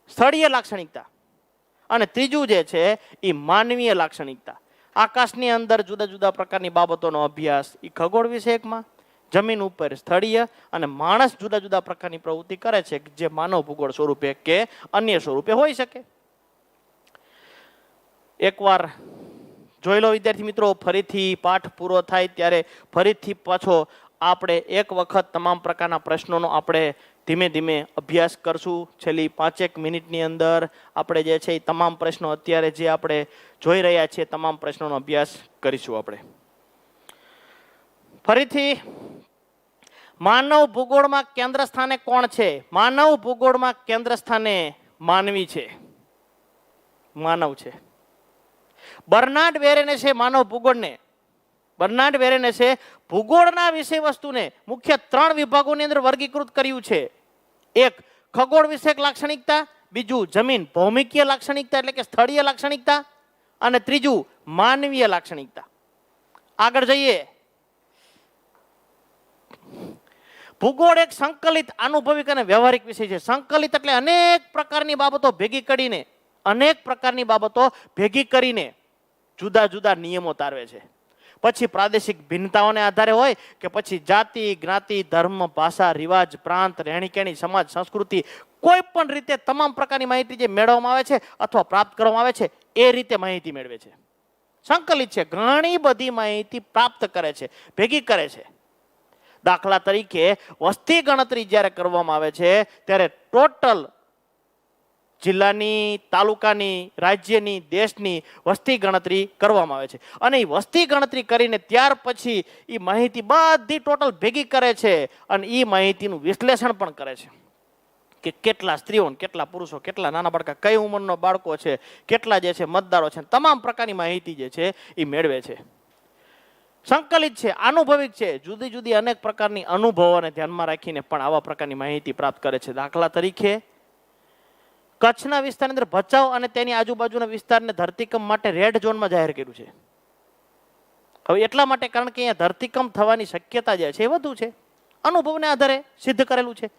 સ્થળીય લાક્ષણિકતા. અને ત્રીજું જે છે એ માનવીય લાક્ષણિકતા. આકાશની અંદર જુદા જુદા પ્રકારની બાબતોનો અભ્યાસ એ ખગોળ વિષયકમાં, જમીન ઉપર સ્થળીય, અને માણસ જુદા જુદા પ્રકારની પ્રવૃત્તિ કરે છે જે માનવ ભૂગોળ સ્વરૂપે કે અન્ય સ્વરૂપે હોઈ શકે. એકવાર જોઈ લો વિદ્યાર્થી મિત્રો, ફરીથી પાઠ પૂરો થાય ત્યારે ફરીથી પાછો આપણે એક વખત તમામ પ્રકારના પ્રશ્નોનો આપણે ધીમે ધીમે અભ્યાસ કરશું. છેલ્લી 5-1 મિનિટની અંદર આપણે જે છે એ તમામ પ્રશ્નો અત્યારે જે આપણે જોઈ રહ્યા છીએ તમામ પ્રશ્નોનો અભ્યાસ કરીશું આપણે. ફરીથી માનવ ભૂગોળમાં કેન્દ્ર સ્થાને કોણ છે? માનવ ભૂગોળમાં કેન્દ્ર સ્થાને માનવી છે, માનવ છે. બર્નાર્ડ વેરેને છે માનવ ભૂગોળને, બર્નાર્ડ વેરેને છે ભૂગોળના વિષય વસ્તુને મુખ્ય 3 વિભાગોની અંદર વર્ગીકૃત કર્યું છે. એક ખગોળ વિષયક લાક્ષણિકતા, બીજું જમીન ભૌમિકીય લાક્ષણિકતા એટલે કે સ્થળીય લાક્ષણિકતા, અને ત્રીજું માનવીય લાક્ષણિકતા. આગળ જઈએ. ભૂગોળ એક સંકલિત આનુભવિક અને વ્યવહારિક વિષય છે. સંકલિત એટલે અનેક પ્રકારની બાબતો ભેગી કરીને, અનેક પ્રકારની બાબતો ભેગી કરીને જુદા જુદા નિયમો તારવે છે. પછી પ્રાદેશિક ભિન્નતાઓને આધારે હોય કે પછી જાતિ, જ્ઞાતિ, ધર્મ, ભાષા, રિવાજ, પ્રાંત, રહેણીકેણી, સમાજ, સંસ્કૃતિ, કોઈ પણ રીતે તમામ પ્રકારની માહિતી જે મેળવવામાં આવે છે અથવા પ્રાપ્ત કરવામાં આવે છે એ રીતે માહિતી મેળવે છે. સંકલિત છે, ઘણી બધી માહિતી પ્રાપ્ત કરે છે, ભેગી કરે છે. દાખલા તરીકે વસ્તી ગણતરી જ્યારે કરવામાં આવે છે ત્યારે ટોટલ જિલ્લાની, તાલુકાની, રાજ્યની, દેશની વસ્તી ગણતરી કરવામાં આવે છે. અને એ વસ્તી ગણતરી કરીને ત્યાર પછી એ માહિતી બધી ટોટલ ભેગી કરે છે અને એ માહિતીનું વિશ્લેષણ પણ કરે છે કે કેટલા સ્ત્રીઓ, કેટલા પુરુષો, કેટલા નાના બાળકા, કઈ ઉંમરનો બાળકો છે, કેટલા જે છે મતદારો છે, તમામ પ્રકારની માહિતી જે છે એ મેળવે છે. સંકલિત છે, આનુભવિક છે, જુદી જુદી અનેક પ્રકારની અનુભવોને ધ્યાનમાં રાખીને પણ આવા પ્રકારની માહિતી પ્રાપ્ત કરે છે. દાખલા તરીકે કચ્છના વિસ્તારની અંદર ભચાઉ અને તેની આજુબાજુના વિસ્તારને ધરતીકંપ માટે રેડ ઝોનમાં જાહેર કર્યું છે. હવે એટલા માટે કારણ કે અહીંયા ધરતીકંપ થવાની શક્યતા જે છે એ વધુ છે. અનુભવને આધારે સિદ્ધ કરેલું છે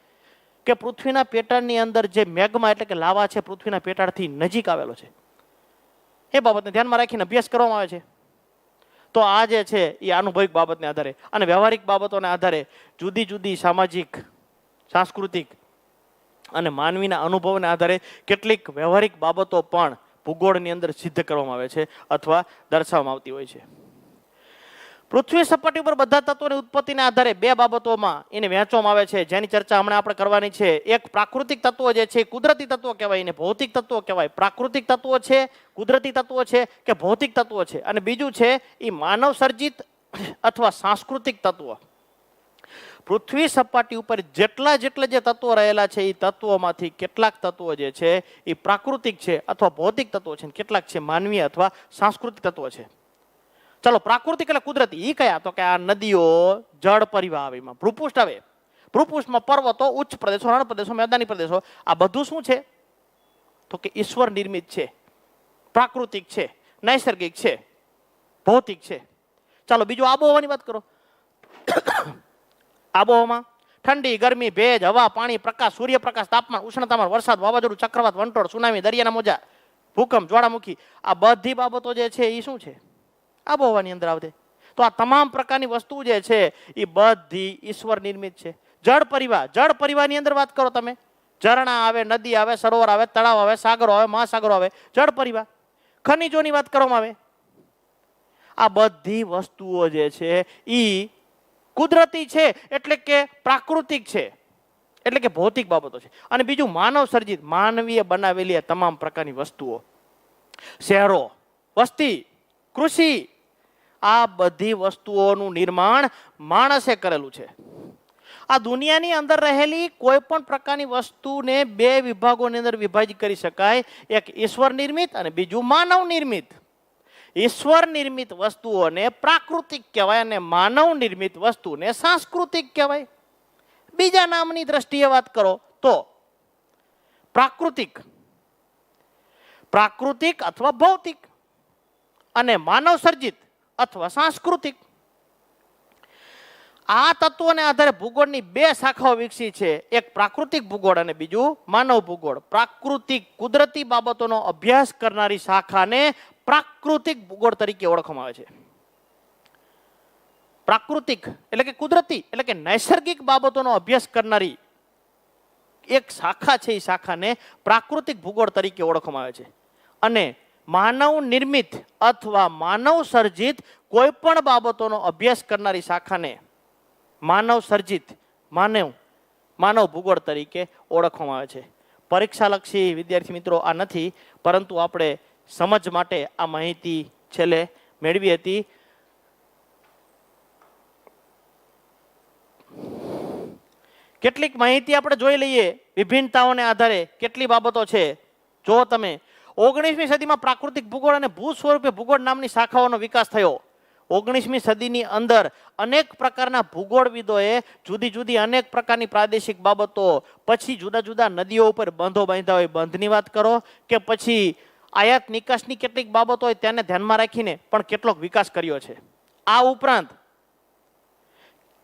કે પૃથ્વીના પેટાળની અંદર જે મેગ્મા એટલે કે લાવા છે પૃથ્વીના પેટાળથી નજીક આવેલો છે. એ બાબતને ધ્યાનમાં રાખીને અભ્યાસ કરવામાં આવે છે. તો આ જે છે એ અનુભવિક બાબતને આધારે અને વ્યવહારિક બાબતોને આધારે જુદી જુદી સામાજિક, સાંસ્કૃતિક અને માનવીના અનુભવને આધારે કેટલીક વ્યવહારિક બાબતો પણ ભૂગોળની અંદર સિદ્ધ કરવામાં આવે છે અથવા દર્શાવવામાં આવતી હોય છે. પૃથ્વી સપાટી ઉપર બધા તત્વોની ઉત્પત્તિના આધારે 2 બાબતોમાં એને વહેંચવામાં આવે છે, જેની ચર્ચા હમણાં આપણે કરવાની છે. એક પ્રાકૃતિક તત્વો જે છે કુદરતી તત્વો કહેવાય, એને ભૌતિક તત્વો કહેવાય. પ્રાકૃતિક તત્વો છે, કુદરતી તત્વો છે કે ભૌતિક તત્વો છે. અને બીજું છે એ માનવ સર્જિત અથવા સાંસ્કૃતિક તત્વો. પૃથ્વી સપાટી ઉપર જેટલા જે તત્વો રહેલા છે એ તત્વોમાંથી કેટલાક તત્વો જે છે એ પ્રાકૃતિક છે અથવા ભૌતિક તત્વો છે, કેટલાક છે માનવીય અથવા સાંસ્કૃતિક તત્વો છે. ચલો, પ્રાકૃતિક એટલે કુદરતી. એ કયા? તો કે આ નદીઓ, જળ પરિવાહ આવે, એમાં ભૂપૃષ્ઠ આવે. ભૂપૃષ્ઠમાં પર્વતો, ઉચ્ચ પ્રદેશો, રણ પ્રદેશો, મેદાની પ્રદેશો, આ બધું શું છે? તો કે ઈશ્વર નિર્મિત છે, પ્રાકૃતિક છે, નૈસર્ગિક છે, ભૌતિક છે. ચાલો બીજું આબોહવાની વાત કરો. આબોહવામાં ઠંડી, ગરમી, ભેજ, હવા, પાણી, પ્રકાશ, સૂર્યપ્રકાશ, તાપમાન, ઉષ્ણતામાન, વરસાદ, વાવાઝોડું, ચક્રવાત, વંટોળ, સુનામી, દરિયાના મોજા, ભૂકંપ, જ્વાળામુખી, આ બધી બાબતો જે છે એ શું છે? આબોહવાની અંદર આવશે. તો આ તમામ પ્રકારની વસ્તુ જે છે એ બધી ઈશ્વર નિર્મિત છે. જળ પરિવાહ, જળ પરિવાહની અંદર વાત કરો તમે, ઝરણા આવે, નદી આવે, સરોવર આવે, તળાવ આવે, સાગરો આવે, મહાસાગરો આવે, જળ પરિવાહ. ખનિજોની વાત કરવામાં આવે. આ બધી વસ્તુઓ જે છે એ કુદરતી છે એટલે કે પ્રાકૃતિક છે, એટલે કે ભૌતિક બાબતો છે. અને બીજું માનવ સર્જિત, માનવીય બનાવેલી તમામ પ્રકારની વસ્તુઓ, શહેરો, વસ્તી, કૃષિ, આ બધી વસ્તુઓનું નિર્માણ માણસે કરેલું છે. આ દુનિયાની અંદર રહેલી કોઈ પણ પ્રકારની વસ્તુને 2 વિભાગોની અંદર વિભાજિત કરી શકાય. એક ઈશ્વર નિર્મિત અને બીજું માનવ નિર્મિત. ઈશ્વર નિર્મિત વસ્તુઓને પ્રાકૃતિક કહેવાય અને માનવ નિર્મિત વસ્તુને સાંસ્કૃતિક કહેવાય. બીજા નામની દ્રષ્ટિએ વાત કરો તો પ્રાકૃતિક, પ્રાકૃતિક અથવા ભૌતિક, અને માનવ સર્જિત અથવા સાંસ્કૃતિક. આ તત્વોને આધારે ભૂગોળની 2 શાખાઓ વિકસી છે, એક પ્રાકૃતિક ભૂગોળ અને બીજું માનવ ભૂગોળ. પ્રાકૃતિક કુદરતી બાબતોનો અભ્યાસ કરનારી શાખાને પ્રાકૃતિક ભૂગોળ તરીકે ઓળખવામાં આવે છે. પ્રાકૃતિક એટલે કે કુદરતી એટલે કે નૈસર્ગિક બાબતોનો અભ્યાસ કરનારી એક શાખા છે, એ શાખાને પ્રાકૃતિક ભૂગોળ તરીકે ઓળખવામાં આવે છે. અને માનવ નિર્મિત અથવા માનવ સર્જિત કોઈ પણ બાબતોનો અભ્યાસ કરનારી શાખાને માનવ સર્જિત માનવ ભૂગોળ તરીકે ઓળખવામાં આવે છે. પરીક્ષાલક્ષી વિદ્યાર્થી મિત્રો આ નથી, પરંતુ આપણે સમજ માટે આ માહિતી છેલ્લે મેળવી હતી. કેટલીક માહિતી આપણે જોઈ લઈએ વિભિન્નતાઓને આધારે કેટલી બાબતો છે. જો તમે 19મી સદીમાં પ્રાકૃતિક ભૂગોળ અને ભૂ સ્વરૂપે ભૂગોળ નામની શાખાઓનો વિકાસ થયો. 19મી સદીની અંદર અનેક પ્રકારના ભૂગોળવિદોએ જુદી જુદી અનેક પ્રકારની પ્રાદેશિક બાબતો, પછી જુદા જુદા નદીઓ ઉપર બંધો બાંધ્યા હોય, બંધની વાત કરો કે પછી આયાત નિકાસની કેટલીક બાબતો હોય તેને ધ્યાનમાં રાખીને પણ કેટલોક વિકાસ કર્યો છે. આ ઉપરાંત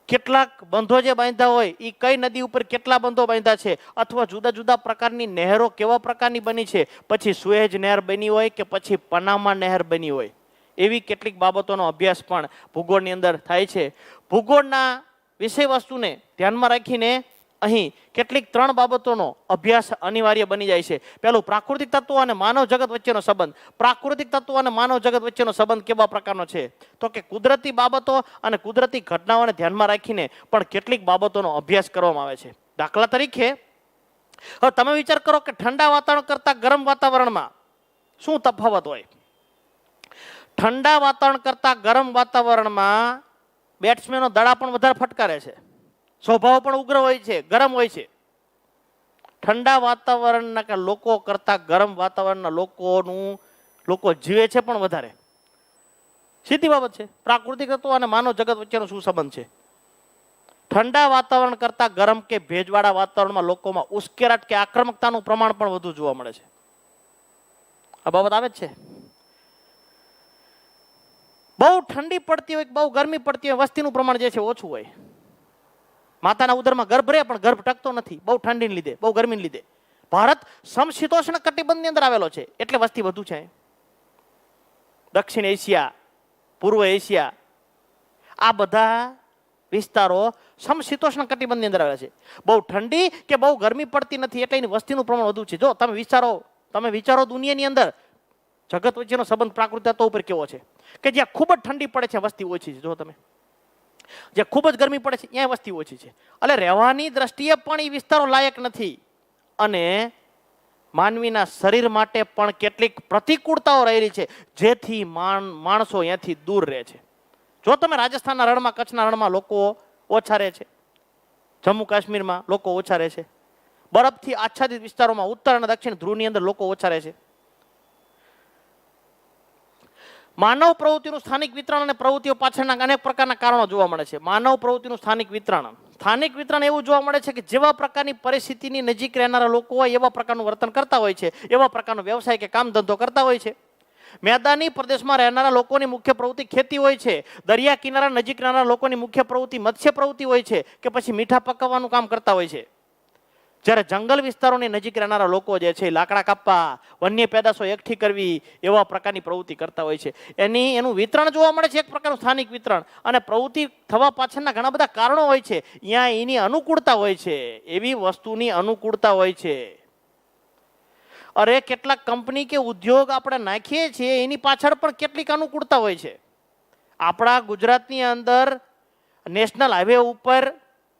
કેટલાક બંધો જે બાંધ્યા હોય એ કઈ નદી ઉપર કેટલા બંધો બાંધ્યા છે, અથવા જુદા જુદા પ્રકારની નહેરો કેવા પ્રકારની બની છે, પછી સુએજ નહેર બની હોય કે પછી પનામા નહેર બની હોય, એવી કેટલીક બાબતોનો અભ્યાસ પણ ભૂગોળની અંદર થાય છે. ભૂગોળના વિષય વસ્તુને ધ્યાનમાં રાખીને અહીં કેટલીક 3 બાબતોનો અભ્યાસ અનિવાર્ય બની જાય છે. પહેલું, પ્રાકૃતિક તત્વો અને માનવ જગત વચ્ચેનો સંબંધ. પ્રાકૃતિક તત્વો અને માનવ જગત વચ્ચેનો સંબંધ કેવા પ્રકારનો છે? તો કે કુદરતી બાબતો અને કુદરતી ઘટનાઓને ધ્યાનમાં રાખીને પણ કેટલીક બાબતોનો અભ્યાસ કરવામાં આવે છે. દાખલા તરીકે હવે તમે વિચાર કરો કે ઠંડા વાતાવરણ કરતાં ગરમ વાતાવરણમાં શું તફાવત હોય? ઠંડા વાતાવરણ કરતાં ગરમ વાતાવરણમાં બેટ્સમેનો દડા પણ વધારે ફટકારે છે, સ્વભાવ પણ ઉગ્ર હોય છે, ગરમ હોય છે. ઠંડા વાતાવરણના લોકો કરતા ગરમ વાતાવરણના લોકો જીવે છે પણ વધારે. સીધી બાબત છે. પ્રાકૃતિક તત્વો અને માનવ જગત વચ્ચેનો શું સંબંધ છે? ઠંડા વાતાવરણ કરતા ગરમ કે ભેજવાળા વાતાવરણમાં લોકોમાં ઉશ્કેરાટ કે આક્રમકતાનું પ્રમાણ પણ વધુ જોવા મળે છે. આ બાબત આવે જ છે. બહુ ઠંડી પડતી હોય, બહુ ગરમી પડતી હોય, વસ્તીનું પ્રમાણ જે છે ઓછું હોય. માતાના ઉદરમાં ગર્ભ રહે પણ ગર્ભ ટકતો નથી, બહુ ઠંડીને લીધે, બહુ ગરમીને લીધે. ભારત સમશીતોષ્ણ કટિબંધની અંદર આવેલો છે એટલે વસ્તી વધુ છે. દક્ષિણ એશિયા, પૂર્વ એશિયા, આ બધા વિસ્તારો સમશીતોષ્ણ કટિબંધની અંદર આવેલા છે. બહુ ઠંડી કે બહુ ગરમી પડતી નથી એટલે એની વસ્તીનું પ્રમાણ વધુ છે. જો તમે વિચારો દુનિયાની અંદર જગત વચ્ચેનો સંબંધ પ્રાકૃતિક તત્વો ઉપર કેવો છે કે જ્યાં ખૂબ જ ઠંડી પડે છે વસ્તી ઓછી છે. જો તમે જ્યાં ખૂબ જ ગરમી પડે છે ત્યાં વસ્તી ઓછી છે. એટલે રહેવાની દ્રષ્ટિએ પણ એ વિસ્તારો લાયક નથી અને માનવીના શરીર માટે પણ કેટલીક પ્રતિકૂળતાઓ રહેલી છે જેથી માણસો અહીંયાથી દૂર રહે છે. જો તમે રાજસ્થાનના રણમાં, કચ્છના રણમાં લોકો ઓછા રહે છે, જમ્મુ કાશ્મીરમાં લોકો ઓછા રહે છે, બરફથી આચ્છાદિત વિસ્તારોમાં ઉત્તર અને દક્ષિણ ધ્રુવની અંદર લોકો ઓછા રહે છે. માનવ પ્રવૃત્તિનું સ્થાનિક વિતરણ અને પ્રવૃત્તિઓ પાછળના અનેક પ્રકારના કારણો જોવા મળે છે. માનવ પ્રવૃત્તિનું સ્થાનિક વિતરણ એવું જોવા મળે છે કે જેવા પ્રકારની પરિસ્થિતિની નજીક રહેનારા લોકો હોય એવા પ્રકારનું વર્તન કરતા હોય છે, એવા પ્રકારનો વ્યવસાય કે કામ ધંધો કરતા હોય છે. મેદાની પ્રદેશમાં રહેનારા લોકોની મુખ્ય પ્રવૃત્તિ ખેતી હોય છે. દરિયા કિનારા નજીક રહેનારા લોકોની મુખ્ય પ્રવૃત્તિ મત્સ્ય પ્રવૃત્તિ હોય છે કે પછી મીઠા પકવવાનું કામ કરતા હોય છે. જ્યારે જંગલ વિસ્તારોની નજીક રહેનારા લોકો જે છે લાકડા કાપવા, વન્ય પેદાશો એકઠી કરવી એવા પ્રકારની પ્રવૃત્તિ કરતા હોય છે. એનું વિતરણ જોવા મળે છે, એક પ્રકારનું સ્થાનિક વિતરણ. અને પ્રવૃત્તિ થવા પાછળના ઘણા બધા કારણો હોય છે. અહીંયા એની અનુકૂળતા હોય છે, એવી વસ્તુની અનુકૂળતા હોય છે. અરે કેટલાક કંપની કે ઉદ્યોગ આપણે નાખીએ છીએ એની પાછળ પણ કેટલીક અનુકૂળતા હોય છે. આપણા ગુજરાતની અંદર નેશનલ હાઈવે ઉપર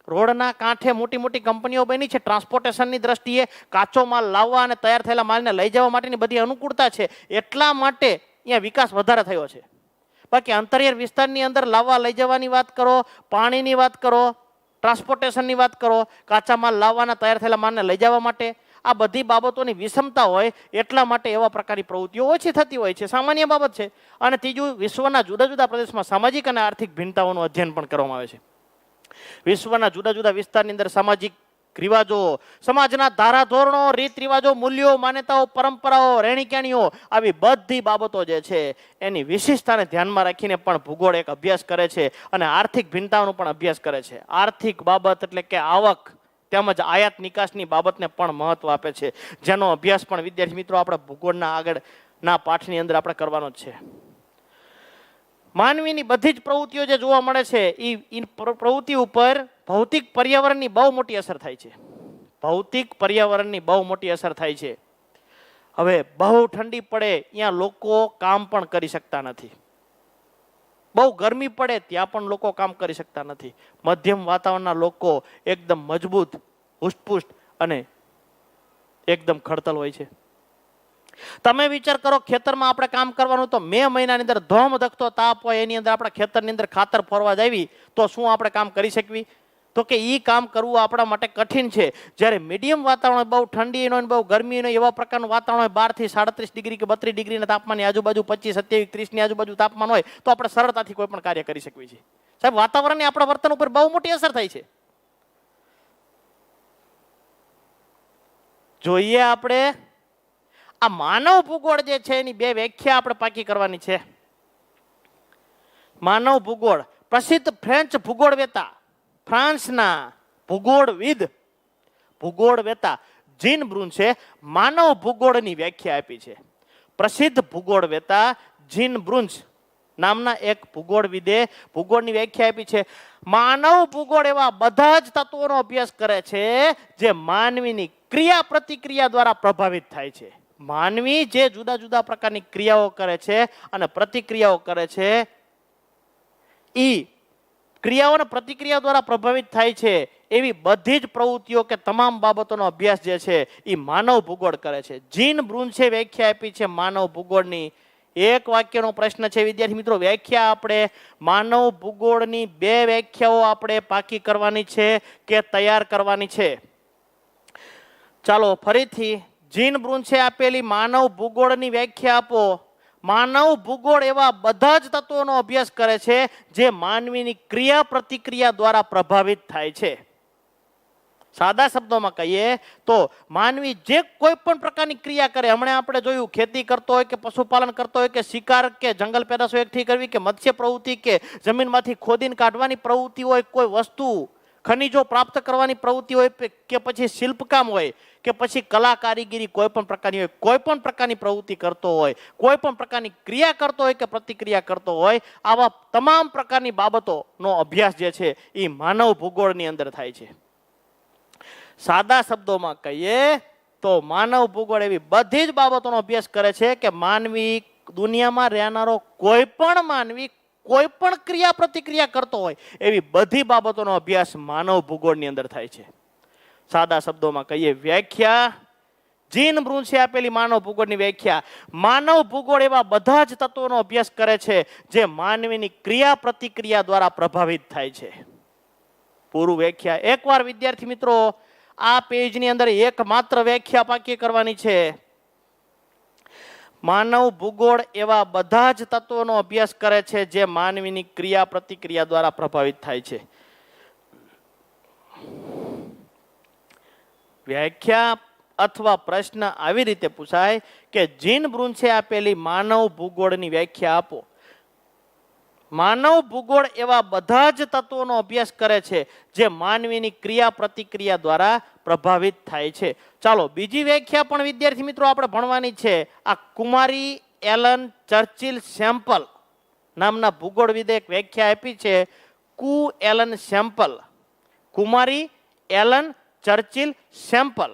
રોડના કાંઠે મોટી મોટી કંપનીઓ બની છે. ટ્રાન્સપોર્ટેશનની દ્રષ્ટિએ કાચો માલ લાવવા અને તૈયાર થયેલા માલને લઈ જવા માટેની બધી અનુકૂળતા છે. એટલા માટે અહીંયા વિકાસ વધારે થયો છે. બાકી અંતરિયાળ વિસ્તારની અંદર લાવવા લઈ જવાની વાત કરો, પાણીની વાત કરો, ટ્રાન્સપોર્ટેશનની વાત કરો, કાચા માલ લાવવાના તૈયાર થયેલા માલને લઈ જવા માટે આ બધી બાબતોની વિષમતા હોય એટલા માટે એવા પ્રકારની પ્રવૃત્તિઓ ઓછી થતી હોય છે. સામાન્ય બાબત છે. અને ત્રીજું, વિશ્વના જુદા જુદા પ્રદેશમાં સામાજિક અને આર્થિક ભિન્નતાઓનું અધ્યયન પણ કરવામાં આવે છે. વિશ્વના જુદા જુદા વિસ્તારની અંદર સામાજિક રિવાજો, સમાજના ધારાધોરણો, રીત રિવાજો, મૂલ્યો, માન્યતાઓ, પરંપરાઓ, રહેણીકહેણીઓ, આવી બધી બાબતો જે છે એની વિશિષ્ટતાને ધ્યાનમાં રાખીને પણ ભૂગોળ એક અભ્યાસ કરે છે અને આર્થિક ભિન્નતાઓનો પણ અભ્યાસ કરે છે. આર્થિક બાબત એટલે કે આવક તેમજ આયાત નિકાસની બાબતને પણ મહત્વ આપે છે, જેનો અભ્યાસ પણ વિદ્યાર્થી મિત્રો આપણે ભૂગોળના આગળના પાઠની અંદર આપણે કરવાનો જ છે. માનવીની બધી જ પ્રવૃત્તિઓ જે જોવા મળે છે એ પ્રવૃત્તિ ઉપર ભૌતિક પર્યાવરણની બહુ મોટી અસર થાય છે. ભૌતિક પર્યાવરણની બહુ મોટી અસર થાય છે. હવે બહુ ઠંડી પડે ત્યાં લોકો કામ પણ કરી શકતા નથી. બહુ ગરમી પડે ત્યાં પણ લોકો કામ કરી શકતા નથી. મધ્યમ વાતાવરણના લોકો એકદમ મજબૂત, હુષ્ટપુષ્ટ અને એકદમ ખડતલ હોય છે. તમે વિચાર કરો, ખેતરમાં આપણે કામ કરવાનું તો મે મહિનાની અંદર ધોમ ધખતો તાપ હોય, એની અંદર આપણા ખેતરની અંદર ખાતર ફરવા જાવી તો શું આપણે કામ કરી શકવી? તો કે ઈ કામ કરવું આપણા માટે કઠિન છે. જ્યારે મીડિયમ વાતાવરણ હોય, બહુ ઠંડી ન હોય, બહુ ગરમી ન હોય, એવા પ્રકારનું વાતાવરણ હોય, 12 થી 37 ડિગ્રી કે 32 ડિગ્રીના તાપમાનની આજુબાજુ, 25, 27, 30 ની આજુબાજુ તાપમાન હોય, તો આપણે સરળતાથી કોઈ પણ કાર્ય કરી શકીએ છીએ. સાહેબ, વાતાવરણની આપણા વર્તન ઉપર બહુ મોટી અસર થાય છે. જોઈએ આપણે આ માનવ ભૂગોળ જે છે એની બે વ્યાખ્યા આપણે પાકી કરવાની છે. માનવ ભૂગોળ, પ્રસિદ્ધ ફ્રેન્ચ ભૂગોળવેતા, ફ્રાન્સના ભૂગોળવેતા જીન બ્રુન્સે માનવ ભૂગોળની વ્યાખ્યા આપી છે. પ્રસિદ્ધ ભૂગોળવેતા જીન બ્રુન્સ નામના એક ભૂગોળવિદે ભૂગોળની વ્યાખ્યા આપી છે. માનવ ભૂગોળ એવા બધા જ તત્વોનો અભ્યાસ કરે છે જે માનવીની ક્રિયા પ્રતિક્રિયા દ્વારા પ્રભાવિત થાય છે. માનવી જે જુદા જુદા પ્રકારની ક્રિયાઓ કરે છે અને પ્રતિક્રિયાઓ કરે છે, ઈ ક્રિયાઓ અને પ્રતિક્રિયા દ્વારા પ્રભાવિત થાય છે એવી બધી જ પ્રવૃત્તિઓ કે તમામ બાબતોનો અભ્યાસ જે છે એ માનવ ભૂગોળ કરે છે. જીન બ્રુન્સે વ્યાખ્યા આપી છે માનવ ભૂગોળની. એક વાક્યનો પ્રશ્ન છે વિદ્યાર્થી મિત્રો, વ્યાખ્યા આપણે માનવ ભૂગોળની બે વ્યાખ્યાઓ આપણે પાકી કરવાની છે કે તૈયાર કરવાની છે. ચાલો ફરીથી, જીન બ્રુન્સે આપેલી માનવ ભૂગોળની વ્યાખ્યા આપો. માનવ ભૂગોળ એવા બધા જ તત્વોનો અભ્યાસ કરે છે જે માનવીની ક્રિયા પ્રતિક્રિયા દ્વારા પ્રભાવિત થાય છે. સાદા શબ્દોમાં કહીએ તો માનવી જે કોઈ પણ પ્રકારની ક્રિયા કરે, હમણાં આપણે જોયું ખેતી કરતો હોય કે પશુપાલન કરતો હોય કે શિકાર કે જંગલ પેદાશો એકઠી કરવી કે મત્સ્ય પ્રવૃત્તિ કે જમીનમાંથી ખોદીને કાઢવાની પ્રવૃત્તિ હોય, કોઈ વસ્તુ ખનિજો પ્રાપ્ત કરવાની પ્રવૃત્તિ હોય કે પછી શિલ્પકામ હોય કે પછી કલા કારીગીરી કોઈ પણ પ્રકારની હોય, કોઈ પણ પ્રકારની પ્રવૃત્તિ કરતો હોય, કોઈ પણ પ્રકારની ક્રિયા કરતો હોય કે પ્રતિક્રિયા કરતો હોય, આવા તમામ પ્રકારની બાબતોનો અભ્યાસ જે છે એ માનવ ભૂગોળની અંદર થાય છે. સાદા શબ્દોમાં કહીએ તો માનવ ભૂગોળ એવી બધી જ બાબતોનો અભ્યાસ કરે છે કે માનવી, દુનિયામાં રહેનારો કોઈ પણ માનવી કોઈ પણ ક્રિયા પ્રતિક્રિયા કરતો હોય એવી બધી બાબતોનો અભ્યાસ માનવ ભૂગોળની અંદર થાય છે. સાદા શબ્દોમાં કહીએ વ્યાખ્યા, જીન બ્રુન્સે આપેલી માનવ ભૂગોળની વ્યાખ્યા, માનવ ભૂગોળ એવા બધા જ તત્વોનો અભ્યાસ કરે છે જે માનવીની ક્રિયા પ્રતિક્રિયા દ્વારા પ્રભાવિત થાય છે. પૂરું વ્યાખ્યા એકવાર વિદ્યાર્થી મિત્રો આ પેજની અંદર એકમાત્ર વ્યાખ્યા પાકી કરવાની છે. માનવ ભૂગોળ એવા બધા જ તત્વોનો અભ્યાસ કરે છે જે માનવીની ક્રિયા પ્રતિક્રિયા દ્વારા પ્રભાવિત થાય છે. વ્યાખ્યા અથવા પ્રશ્ન આવી રીતે પૂછાય કે જીન બ્રુન્સે આપેલી માનવ ભૂગોળની વ્યાખ્યા આપો. માનવ ભૂગોળ એવા બધા જ તત્વોનો અભ્યાસ કરે છે જે માનવીની ક્રિયા પ્રતિક્રિયા દ્વારા પ્રભાવિત થાય છે. ચાલો બીજી વ્યાખ્યા પણ વિદ્યાર્થી મિત્રો આપણે ભણવાની છે. આ કુમારી એલન ચર્ચિલ સેમ્પલ નામના ભૂગોળવિદે એક વ્યાખ્યા આપી છે. કુ એલન સેમ્પલ, કુમારી એલન ચર્ચિલ સેમ્પલ.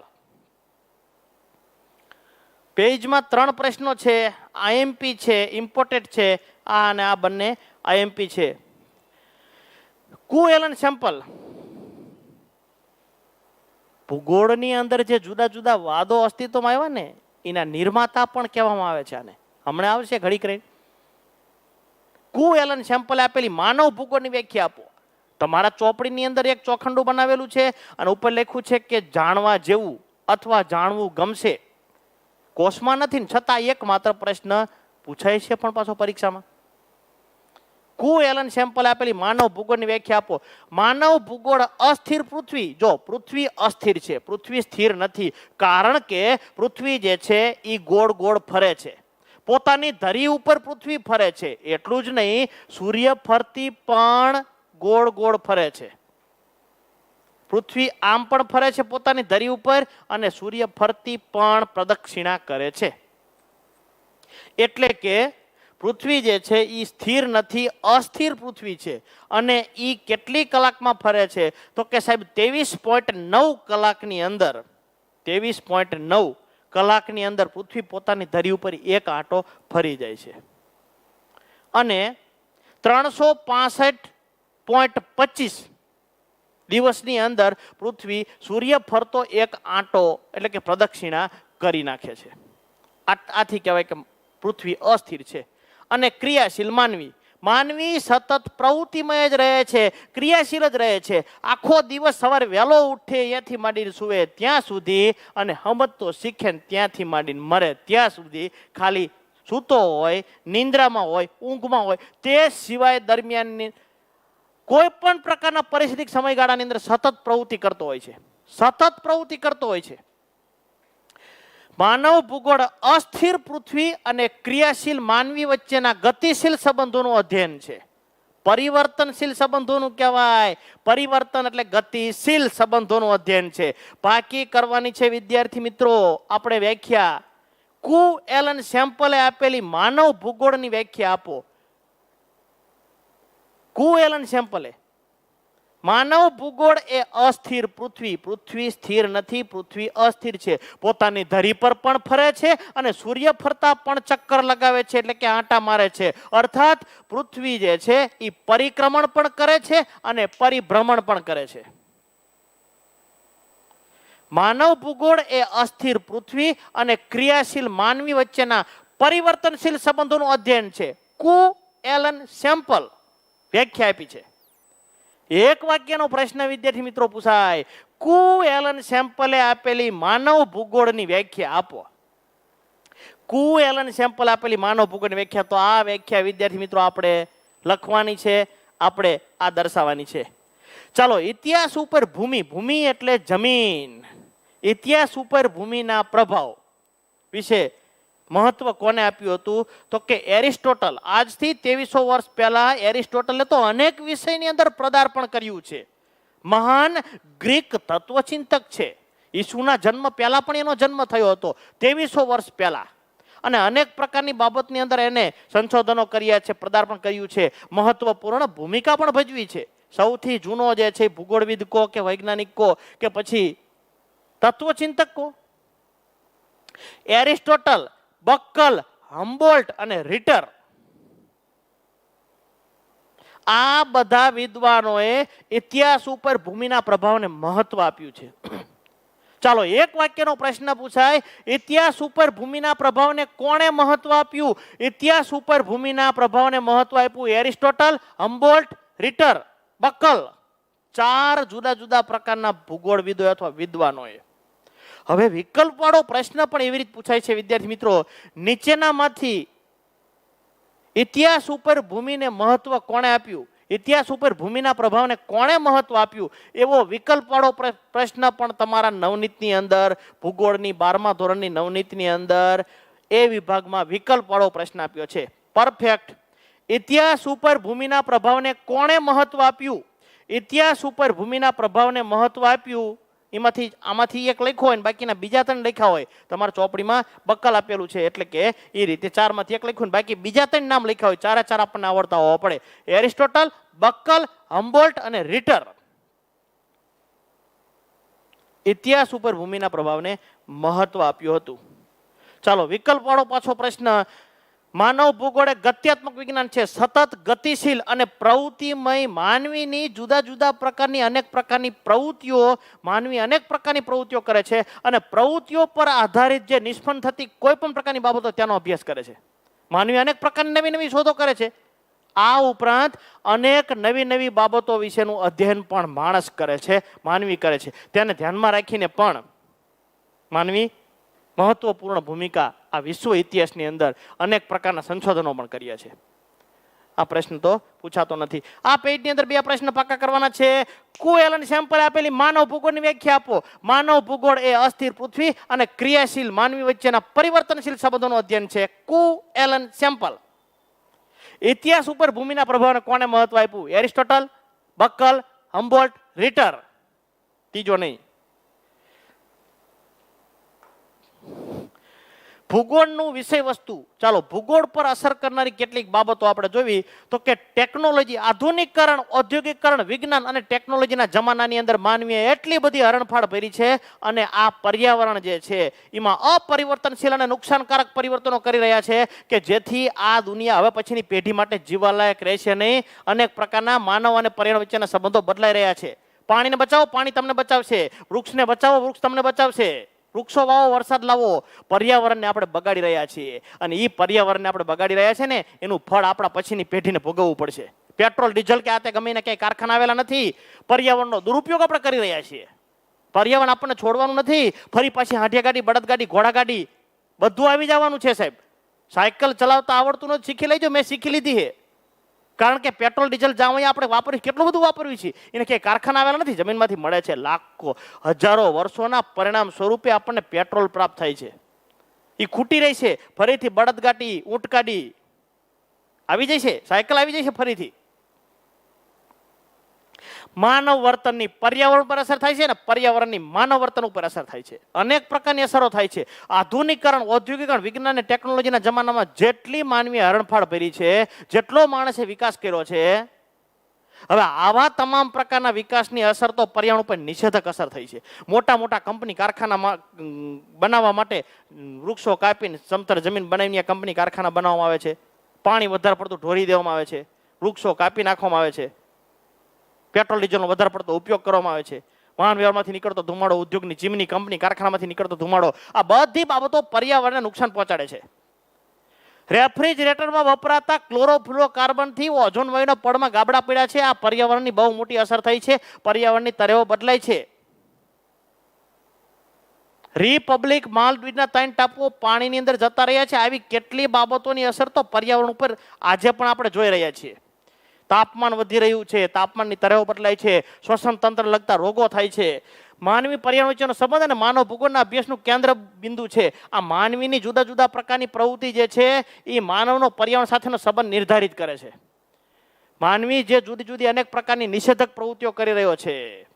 પેજમાં 3 પ્રશ્નો છે. આઈએમપી છે, ઇમ્પોર્ટેન્ટ છે, આ અને આ બંને આઈએમપી છે. કુ એલન સેમ્પલ ભૂગોળની અંદર જે જુદા જુદા વાદો અસ્તિત્વમાં આવ્યા ને એના નિર્માતા પણ કહેવામાં આવે છે. આને હમણાં આવશે ઘડી કરીને. કુ એલન સેમ્પલે આપેલી માનવ ભૂગોળની વ્યાખ્યા આપો. તમારા ચોપડીની અંદર એક ચોખંડું બનાવેલું છે અને ઉપર લખ્યું છે કે જાણવા જેવું અથવા જાણવું ગમશે. કોષમાં નથી છતાં એકમાત્ર પ્રશ્ન પૂછાય છે પણ પાછો પરીક્ષામાં. કુ એલન સેમ્પલ આપેલી માનવ ભૂગોળની વ્યાખ્યા આપો. માનવ ભૂગોળ અસ્થિર પૃથ્વી, જો પૃથ્વી અસ્થિર છે, પૃથ્વી સ્થિર નથી, કારણ કે પૃથ્વી જે છે એ ગોળ ગોળ ફરે છે. પોતાની ધરી ઉપર પૃથ્વી ફરે છે. એટલું જ નહીં, સૂર્ય ફરતી પણ ગોળ ગોળ ફરે છે. પૃથ્વી આમ પણ ફરે છે પોતાની ધરી ઉપર અને સૂર્ય ફરતી પણ પ્રદક્ષિણા કરે છે. એટલે કે પૃથ્વી જે છે એ સ્થિર નથી, અસ્થિર પૃથ્વી છે. અને એ કેટલી કલાકમાં ફરે છે તો કે સાહેબ 23.9 કલાકની અંદર, 23.9 કલાકની અંદર પૃથ્વી પોતાની ધરી ઉપર એક આંટો ફરી જાય છે. અને 365.25 દિવસની અંદર પૃથ્વી સૂર્ય ફરતો એક આંટો એટલે કે પ્રદક્ષિણા કરી નાખે છે. આથી કહેવાય કે પૃથ્વી અસ્થિર છે. અને ક્રિયાશીલ માનવી માનવી સતત પ્રવૃત્તિમય જ રહે છે, ક્રિયાશીલ જ રહે છે. આખો દિવસ સવારે વહેલો ઉઠે ત્યાંથી માંડીને સુવે ત્યાં સુધી અને સમજતો શીખે ને ત્યાંથી માંડીને મરે ત્યાં સુધી ખાલી સૂતો હોય, નિંદ્રામાં હોય, ઊંઘમાં હોય, તે સિવાય દરમિયાનની કોઈ પણ પ્રકારના પરિસ્થિતિક સમયગાળાની અંદર સતત પ્રવૃત્તિ કરતો હોય છે, સતત પ્રવૃત્તિ કરતો હોય છે. માનવ ભૂગોળ અસ્થિર પૃથ્વી અને ક્રિયાશીલ માનવી વચ્ચેના ગતિશીલ સંબંધોનું અધ્યયન છે. પરિવર્તનશીલ સંબંધોનું કહેવાય. પરિવર્તન એટલે ગતિશીલ સંબંધોનું અધ્યયન છે. બાકી કરવાની છે વિદ્યાર્થી મિત્રો આપણે વ્યાખ્યા. કુ એલન સેમ્પલે આપેલી માનવ ભૂગોળની વ્યાખ્યા આપો. કુ એલન સેમ્પલે માનવ ભૂગોળ એ અસ્થિર પૃથ્વી, પૃથ્વી સ્થિર નથી, પૃથ્વી અસ્થિર છે. પોતાની ધરી પર પણ ફરે છે અને સૂર્ય ફરતા પણ ચક્કર લગાવે છે, એટલે કે આંટા મારે છે. અર્થાત પૃથ્વી જે છે એ પરિક્રમણ પણ કરે છે અને પરિભ્રમણ પણ કરે છે. માનવ ભૂગોળ એ અસ્થિર પૃથ્વી અને ક્રિયાશીલ માનવી વચ્ચેના પરિવર્તનશીલ સંબંધોનું અધ્યયન છે. કુ એલન સેમ્પલ વ્યાખ્યા આપી છે. એક વાક્યનો પ્રશ્ન વિદ્યાર્થી મિત્રો પૂછાય, કુ એલન સેમ્પલે આપેલી માનવ ભૂગોળની વ્યાખ્યા આપો. કુ એલન સેમ્પલ આપેલી માનવ ભૂગોળની વ્યાખ્યા. તો આ વ્યાખ્યા વિદ્યાર્થી મિત્રો આપણે લખવાની છે, આપણે આ દર્શાવવાની છે. ચાલો, ઇતિહાસ ઉપર ભૂમિ, ભૂમિ એટલે જમીન, ઇતિહાસ ઉપર ભૂમિના પ્રભાવ વિશે મહત્વ કોને આપ્યું હતું? તો કે એરિસ્ટોટલ. આજથી 2300 વર્ષ પહેલા એરિસ્ટોટલે તો અનેક વિષયની અંદર પદાર્પણ કર્યું છે. મહાન ગ્રીક તત્વચિંતક છે. ઈસુના જન્મ પહેલા પણ એનો જન્મ થયો હતો 2300 વર્ષ પહેલા, અને અનેક પ્રકારની બાબતની અંદર એને સંશોધનો કર્યા છે, પદાર્પણ કર્યું છે, મહત્વપૂર્ણ ભૂમિકા પણ ભજવી છે. સૌથી જૂનો જે છે ભૂગોળવિદ કો કે વૈજ્ઞાનિક કો કે પછી તત્વચિંતક કો, એરિસ્ટોટલ, બક્કલ, હમ્બોલ્ટ અને રિટર, આ બધા વિદ્વાનોએ ઇતિહાસ ઉપર ભૂમિના પ્રભાવને મહત્વ આપ્યું છે. ચાલો, એક વાક્યનો પ્રશ્ન પૂછાય, ઇતિહાસ ઉપર ભૂમિના પ્રભાવને કોણે મહત્વ આપ્યું? ઇતિહાસ ઉપર ભૂમિના પ્રભાવને મહત્વ આપ્યું એરિસ્ટોટલ, હમ્બોલ્ટ, રિટર, બક્કલ, 4 જુદા જુદા પ્રકારના ભૂગોળવિદો અથવા વિદ્વાનોએ. હવે વિકલ્પ વાળો પ્રશ્ન પણ એવી રીતે પૂછાય છે વિદ્યાર્થી મિત્રો, નીચેનામાંથી ઇતિહાસ ઉપર ભૂમિને મહત્વ કોણે આપ્યું? ઇતિહાસ ઉપર ભૂમિના પ્રભાવને કોણે મહત્વ આપ્યું? એવો વિકલ્પ વાળો પ્રશ્ન પણ તમારા નવનીતની અંદર, ભૂગોળની 12મા ધોરણની નવનીતની અંદર એ વિભાગમાં વિકલ્પ વાળો પ્રશ્ન આપ્યો છે. પરફેક્ટ. ઇતિહાસ ઉપર ભૂમિના પ્રભાવને કોણે મહત્વ આપ્યું? ઇતિહાસ ઉપર ભૂમિના પ્રભાવને મહત્વ આપ્યું આમાંથી એક લખ્યો હોય ને બાકીના બીજા 3 લખ્યા હોય. તમારા ચોપડીમાં બક્કલ આપેલું છે, એટલે કે એ રીતે 4 માંથી એક લખ્યું ને બાકી બીજા 3 નામ લખ્યા હોય. 4 આપણને આવડતા હોવા પડે. એરિસ્ટોટલ, બક્કલ, હમ્બોલ્ટ અને રિટર ઇતિહાસ ઉપર ભૂમિના પ્રભાવને મહત્વ આપ્યું હતું. ચાલો, વિકલ્પ વાળો પાછો પ્રશ્ન. માનવ ભૂગોળ એ ગત્યાત્મક વિજ્ઞાન છે. સતત ગતિશીલ અને પ્રવૃત્તિમય માનવીની જુદા જુદા પ્રકારની અનેક પ્રકારની પ્રવૃત્તિઓ, માનવી અનેક પ્રકારની પ્રવૃત્તિઓ કરે છે અને પ્રવૃત્તિઓ પર આધારિત જે નિષ્ફળ થતી કોઈ પણ પ્રકારની બાબતો ત્યાંનો અભ્યાસ કરે છે. માનવી અનેક પ્રકારની નવી નવી શોધો કરે છે. આ ઉપરાંત અનેક નવી નવી બાબતો વિશેનું અધ્યયન પણ માણસ કરે છે, માનવી કરે છે. તેને ધ્યાનમાં રાખીને પણ માનવી મહત્વપૂર્ણ ભૂમિકા આ વિશ્વ ઇતિહાસની અંદર અનેક પ્રકારના સંશોધનો પણ કર્યા છે. આ પ્રશ્ન તો પૂછાતો નથી. આ પેજની અંદર 2 પ્રશ્ન પાકા કરવાના છે. કુ એલન સેમ્પલે આપેલી માનવ ભૂગોળની વ્યાખ્યા આપો. માનવ ભૂગોળ એ અસ્થિર પૃથ્વી અને ક્રિયાશીલ માનવી વચ્ચેના પરિવર્તનશીલ સંબંધોનું અધ્યયન છે. કુ એલન સેમ્પલ. ઇતિહાસ ઉપર ભૂમિના પ્રભાવને કોને મહત્વ આપ્યું? એરિસ્ટોટલ, બક્કલ, હમ્બોલ્ટ, રિટર. ત્રીજો નહીં. ભૂગોળનું વિષય વસ્તુ. ચાલો, ભૂગોળ પર અસર કરનારી કેટલીક બાબતો આપણે જોવી તો કે ટેકનોલોજી, આધુનિકીકરણ, ઔદ્યોગિકરણ, વિજ્ઞાન અને ટેકનોલોજીના જમાનાની અંદર માનવીએ એટલી બધી હરણફાળ ભરી છે અને આ પર્યાવરણ જે છે એમાં અપરિવર્તનશીલ અને નુકસાનકારક પરિવર્તનો કરી રહ્યા છે કે જેથી આ દુનિયા હવે પછીની પેઢી માટે જીવવાલાયક રહેશે નહીં. અનેક પ્રકારના માનવ અને પર્યાવરણ વચ્ચેના સંબંધો બદલાઈ રહ્યા છે. પાણીને બચાવો, પાણી તમને બચાવશે. વૃક્ષને બચાવો, વૃક્ષ તમને બચાવશે. વૃક્ષો વાવો, વરસાદ લાવો. પર્યાવરણને આપણે બગાડી રહ્યા છીએ અને એ પર્યાવરણને આપણે બગાડી રહ્યા છે ને એનું ફળ આપણા પછીની પેઢીને ભોગવવું પડશે. પેટ્રોલ ડીઝલ કે આ તે ગમે ને ક્યાંય કારખાના આવેલા નથી. પર્યાવરણનો દુરુપયોગ આપણે કરી રહ્યા છીએ. પર્યાવરણ આપણને છોડવાનું નથી. ફરી પાછી હાંડિયા ગાડી, બળદગાડી, ઘોડાગાડી બધું આવી જવાનું છે સાહેબ. સાયકલ ચલાવતા આવડતું નથી, શીખી લેજો. મેં શીખી લીધી છે. કારણ કે પેટ્રોલ ડીઝલ જ્યાં હોય આપણે વાપરી કેટલું બધું વાપરવી છે. એને ક્યાંય કારખાના આવેલા નથી, જમીનમાંથી મળે છે. લાખો હજારો વર્ષોના પરિણામ સ્વરૂપે આપણને પેટ્રોલ પ્રાપ્ત થાય છે. એ ખૂટી રહી છે. ફરીથી બળદગાડી, ઊંટગાડી આવી જાય છે, સાયકલ આવી જાય છે ફરીથી. માનવ વર્તનની પર્યાવરણ પર અસર થાય છે ને પર્યાવરણની માનવ વર્તન ઉપર અસર થાય છે. અનેક પ્રકારની અસરો થાય છે. આધુનિકરણ, ઔદ્યોગિકરણ, વિજ્ઞાન અને ટેકનોલોજીના જમાનામાં જેટલી માનવીએ હરણફાળ ભરી છે, જેટલો માણસે વિકાસ કર્યો છે, હવે આવા તમામ પ્રકારના વિકાસની અસર તો પર્યાવરણ ઉપર નિષેધક અસર થઈ છે. મોટા મોટા કંપની કારખાના બનાવવા માટે વૃક્ષો કાપીને સમતળ જમીન બનાવીને કંપની કારખાના બનાવવામાં આવે છે. પાણી વધારે પડતું ઢોરી દેવામાં આવે છે. વૃક્ષો કાપી નાખવામાં આવે છે. પેટ્રોલ ડીઝલનો વધારે પડતો ઉપયોગ કરવામાં આવે છે. વાહન વ્યવહારમાંથી નીકળતો ધુમાડો, ઉદ્યોગની ચીમની, કંપની કારખાનામાંથી નીકળતો ધુમાડો, આ બધી બાબતો પર્યાવરણને નુકસાન પહોંચાડે છે. રેફ્રિજરેટરમાં વપરાતા ક્લોરોફ્લોરોકાર્બનથી ઓઝોન વાયુના પડમાં ગાબડા પડ્યા છે. આ પર્યાવરણની બહુ મોટી અસર થઈ છે. પર્યાવરણની તરેઓ બદલાય છે. રિપબ્લિક, માલદીવના 3 ટાપુઓ પાણીની અંદર જતા રહ્યા છે. આવી કેટલી બાબતોની અસર તો પર્યાવરણ ઉપર આજે પણ આપણે જોઈ રહ્યા છીએ. તાપમાન વધી રહ્યું છે, તાપમાનની તરેઓ બદલાય છે, શ્વસન તંત્ર લગતા રોગો થાય છે. માનવી પર્યાવરણ વચ્ચેનો સંબંધ અને માનવ ભૂગોળના અભ્યાસનું કેન્દ્ર બિંદુ છે. આ માનવીની જુદા જુદા પ્રકારની પ્રવૃત્તિ જે છે એ માનવનો પર્યાવરણ સાથેનો સંબંધ નિર્ધારિત કરે છે. માનવી જે જુદી જુદી અનેક પ્રકારની નિષેધક પ્રવૃત્તિઓ કરી રહ્યો છે.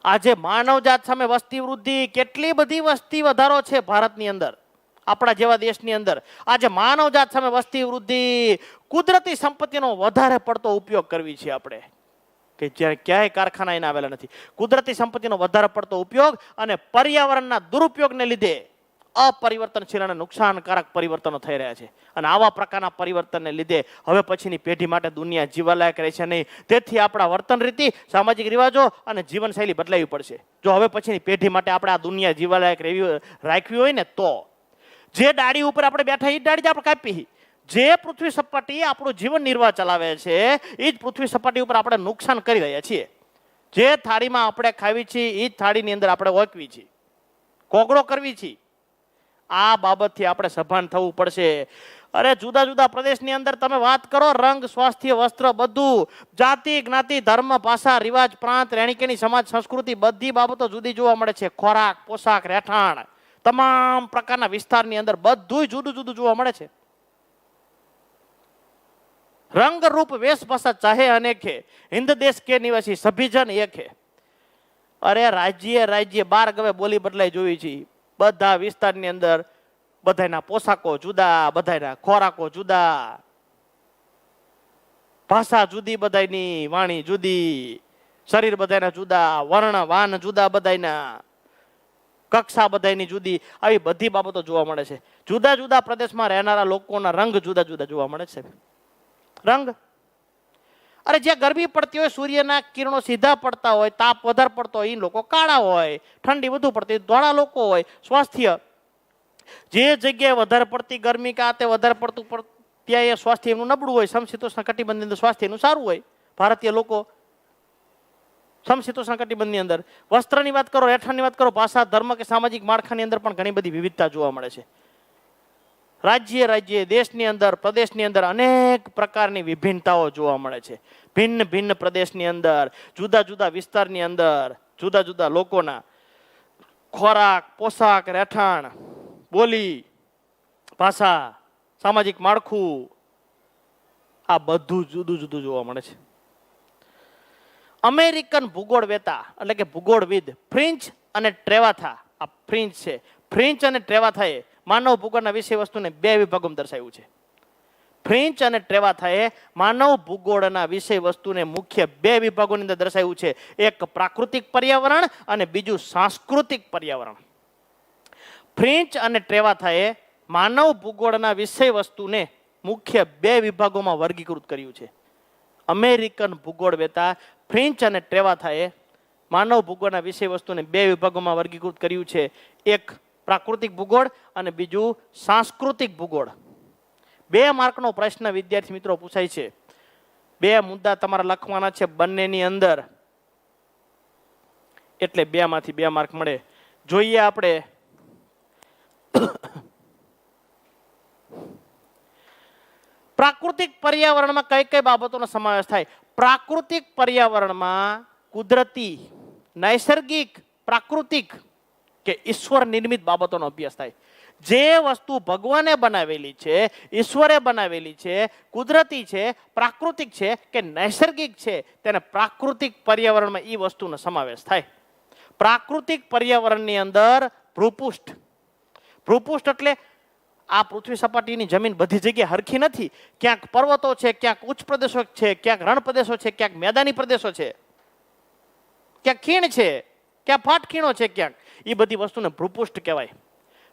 આજે માનવજાત સામે વસ્તી વૃદ્ધિ, કેટલી બધી વસ્તી વધારો છે ભારતની અંદર, આપણા જેવા દેશની અંદર. આજે માનવજાત સામે વસ્તી વૃદ્ધિ, કુદરતી સંપત્તિનો વધારે પડતો ઉપયોગ કરવી છે આપણે, કે જ્યાં ક્યાંય કારખાના એને આવેલા નથી. કુદરતી સંપત્તિનો વધારે પડતો ઉપયોગ અને પર્યાવરણના દુરુપયોગને લીધે અપરિવર્તનશીલ અને નુકસાનકારક પરિવર્તનો થઈ રહ્યા છે. અને આવા પ્રકારના પરિવર્તનને લીધે હવે પછીની પેઢી માટે દુનિયા જીવવાલાયક રહેશે નહીં. તેથી આપણા વર્તન રીતિ, સામાજિક રિવાજો અને જીવનશૈલી બદલાવી પડશે. જો હવે પછીની પેઢી માટે આપણે આ દુનિયા જીવવાલાયક રાખવી હોય ને તો જે ડાળી ઉપર આપણે બેઠા એ ડાળી આપણે કાપી, જે પૃથ્વી સપાટી આપણું જીવન નિર્વાહ ચલાવે છે એ જ પૃથ્વી સપાટી ઉપર આપણે નુકસાન કરી રહ્યા છીએ. જે થાળીમાં આપણે ખાવી છીએ એ જ થાળીની અંદર આપણે ઓકવી છીએ, કોગળો કરવી છીએ. આ બાબતથી આપણે સભાન થવું પડશે. અરે જુદા જુદા પ્રદેશની અંદર તમે વાત કરો, રંગ, સ્વાસ્થ્ય, વસ્ત્ર, બધું, જાતિ, જ્ઞાતિ, ધર્મ, ભાષા, રિવાજ, પ્રાંત, રહેણીકેણી, સમાજ, સંસ્કૃતિ, બધી બાબતો જુદી જોવા મળે છે. ખોરાક, પોશાક, રહેઠાણ, તમામ પ્રકારના વિસ્તારની અંદર બધું જુદું જુદું જોવા મળે છે. रंग रूप वेशभूषा चाहे अनेक है, हिंद देश के निवासी सभी जन एक है. अरे राज्य राज्य 12 गवे बोली बदलाई જોઈ છે. બધા વિસ્તારની અંદર બધાના પોશાકો જુદા, બધાના ખોરાકો જુદા, ભાષા જુદી, બધાની વાણી જુદી, શરીર બધાના જુદા, વર્ણ વાન જુદા, બધાના કક્ષા બધાની જુદી. આવી બધી બાબતો જોવા મળે છે. જુદા જુદા પ્રદેશમાં રહેનારા લોકોના રંગ જુદા જુદા જોવા મળે છે. રંગ, અરે જ્યાં ગરમી પડતી હોય, સૂર્યના કિરણો સીધા પડતા હોય, તાપ વધારે પડતો હોય, એ લોકો કાળા હોય, ઠંડી વધુ પડતી ધોળા લોકો હોય. સ્વાસ્થ્ય, જે જગ્યાએ વધારે પડતી ગરમી કે આ તે વધારે પડતું ત્યાં એ સ્વાસ્થ્ય એમનું નબળું હોય. સમશીતોષ્ણ કટિબંધની અંદર સ્વાસ્થ્ય એનું સારું હોય. ભારતીય લોકો સમશીતોષ્ણ કટિબંધની અંદર. વસ્ત્રની વાત કરો, રહેઠાણની વાત કરો, ભાષા, ધર્મ કે સામાજિક માળખાની અંદર પણ ઘણી બધી વિવિધતા જોવા મળે છે. રાજ્ય રાજ્ય, દેશની અંદર, પ્રદેશની અંદર અનેક પ્રકારની વિભિન્નતાઓ જોવા મળે છે. ભિન્ન ભિન્ન પ્રદેશની અંદર, જુદા જુદા વિસ્તારની અંદર, જુદા જુદા લોકોના ખોરાક, પોશાક, રહેઠાણ, બોલી, ભાષા, સામાજિક માળખું, આ બધું જુદું જુદું જોવા મળે છે. અમેરિકન ભૂગોળવેતા એટલે કે ભૂગોળવિદ ફ્રિન્ચ અને ટ્રેવાથા, આ ફ્રિન્ચ છે, ફ્રિન્ચ અને ટ્રેવાથાએ માનવ ભૂગોળના વિષય વસ્તુને 2 વિભાગોમાં દર્શાવ્યું છે. ફ્રિન્ચ અને ટ્રેવાથાએ માનવ ભૂગોળના વિષય વસ્તુને મુખ્ય 2 વિભાગોની અંદર દર્શાવ્યું છે. એક પ્રાકૃતિક પર્યાવરણ અને બીજું સાંસ્કૃતિક પર્યાવરણ. ફ્રિન્ચ અને ટ્રેવાથાએ માનવ ભૂગોળના વિષય વસ્તુને મુખ્ય 2 વિભાગોમાં વર્ગીકૃત કર્યું છે. અમેરિકન ભૂગોળવેતા ફ્રિન્ચ અને ટ્રેવાથાએ માનવ ભૂગોળના વિષય વસ્તુને બે વિભાગોમાં વર્ગીકૃત કર્યું છે, એક પ્રાકૃતિક ભૂગોળ અને બીજું સાંસ્કૃતિક ભૂગોળ. 2 માર્કનો પ્રશ્ન વિદ્યાર્થી મિત્રો પૂછાય છે. 2 મુદ્દા તમારે લખવાના છે બંનેની અંદર, એટલે 2 માંથી 2 માર્ક મળે. જોઈએ આપણે પ્રાકૃતિક પર્યાવરણમાં કઈ કઈ બાબતોનો સમાવેશ થાય. પ્રાકૃતિક પર્યાવરણમાં કુદરતી, નૈસર્ગિક, પ્રાકૃતિક કે ઈશ્વર નિર્મિત બાબતોનો અભ્યાસ થાય. જે વસ્તુ ભગવાને બનાવેલી છે, ઈશ્વરે બનાવેલી છે, કુદરતી છે, પ્રાકૃતિક છે કે નૈસર્ગિક છે, તેને પ્રાકૃતિક પર્યાવરણમાં એ વસ્તુનો સમાવેશ થાય. પ્રાકૃતિક પર્યાવરણની અંદર ભૂપૃષ્ઠ, ભૂપૃષ્ઠ એટલે આ પૃથ્વી સપાટીની જમીન બધી જગ્યાએ હરખી નથી. ક્યાંક પર્વતો છે, ક્યાંક ઉચ્ચ પ્રદેશો છે, ક્યાંક રણ પ્રદેશો છે, ક્યાંક મેદાની પ્રદેશો છે, ક્યાંક ખીણ છે, ક્યાંક ફાટખીણો છે, ક્યાંક એ બધી વસ્તુને ભૂપૃષ્ઠ કહેવાય.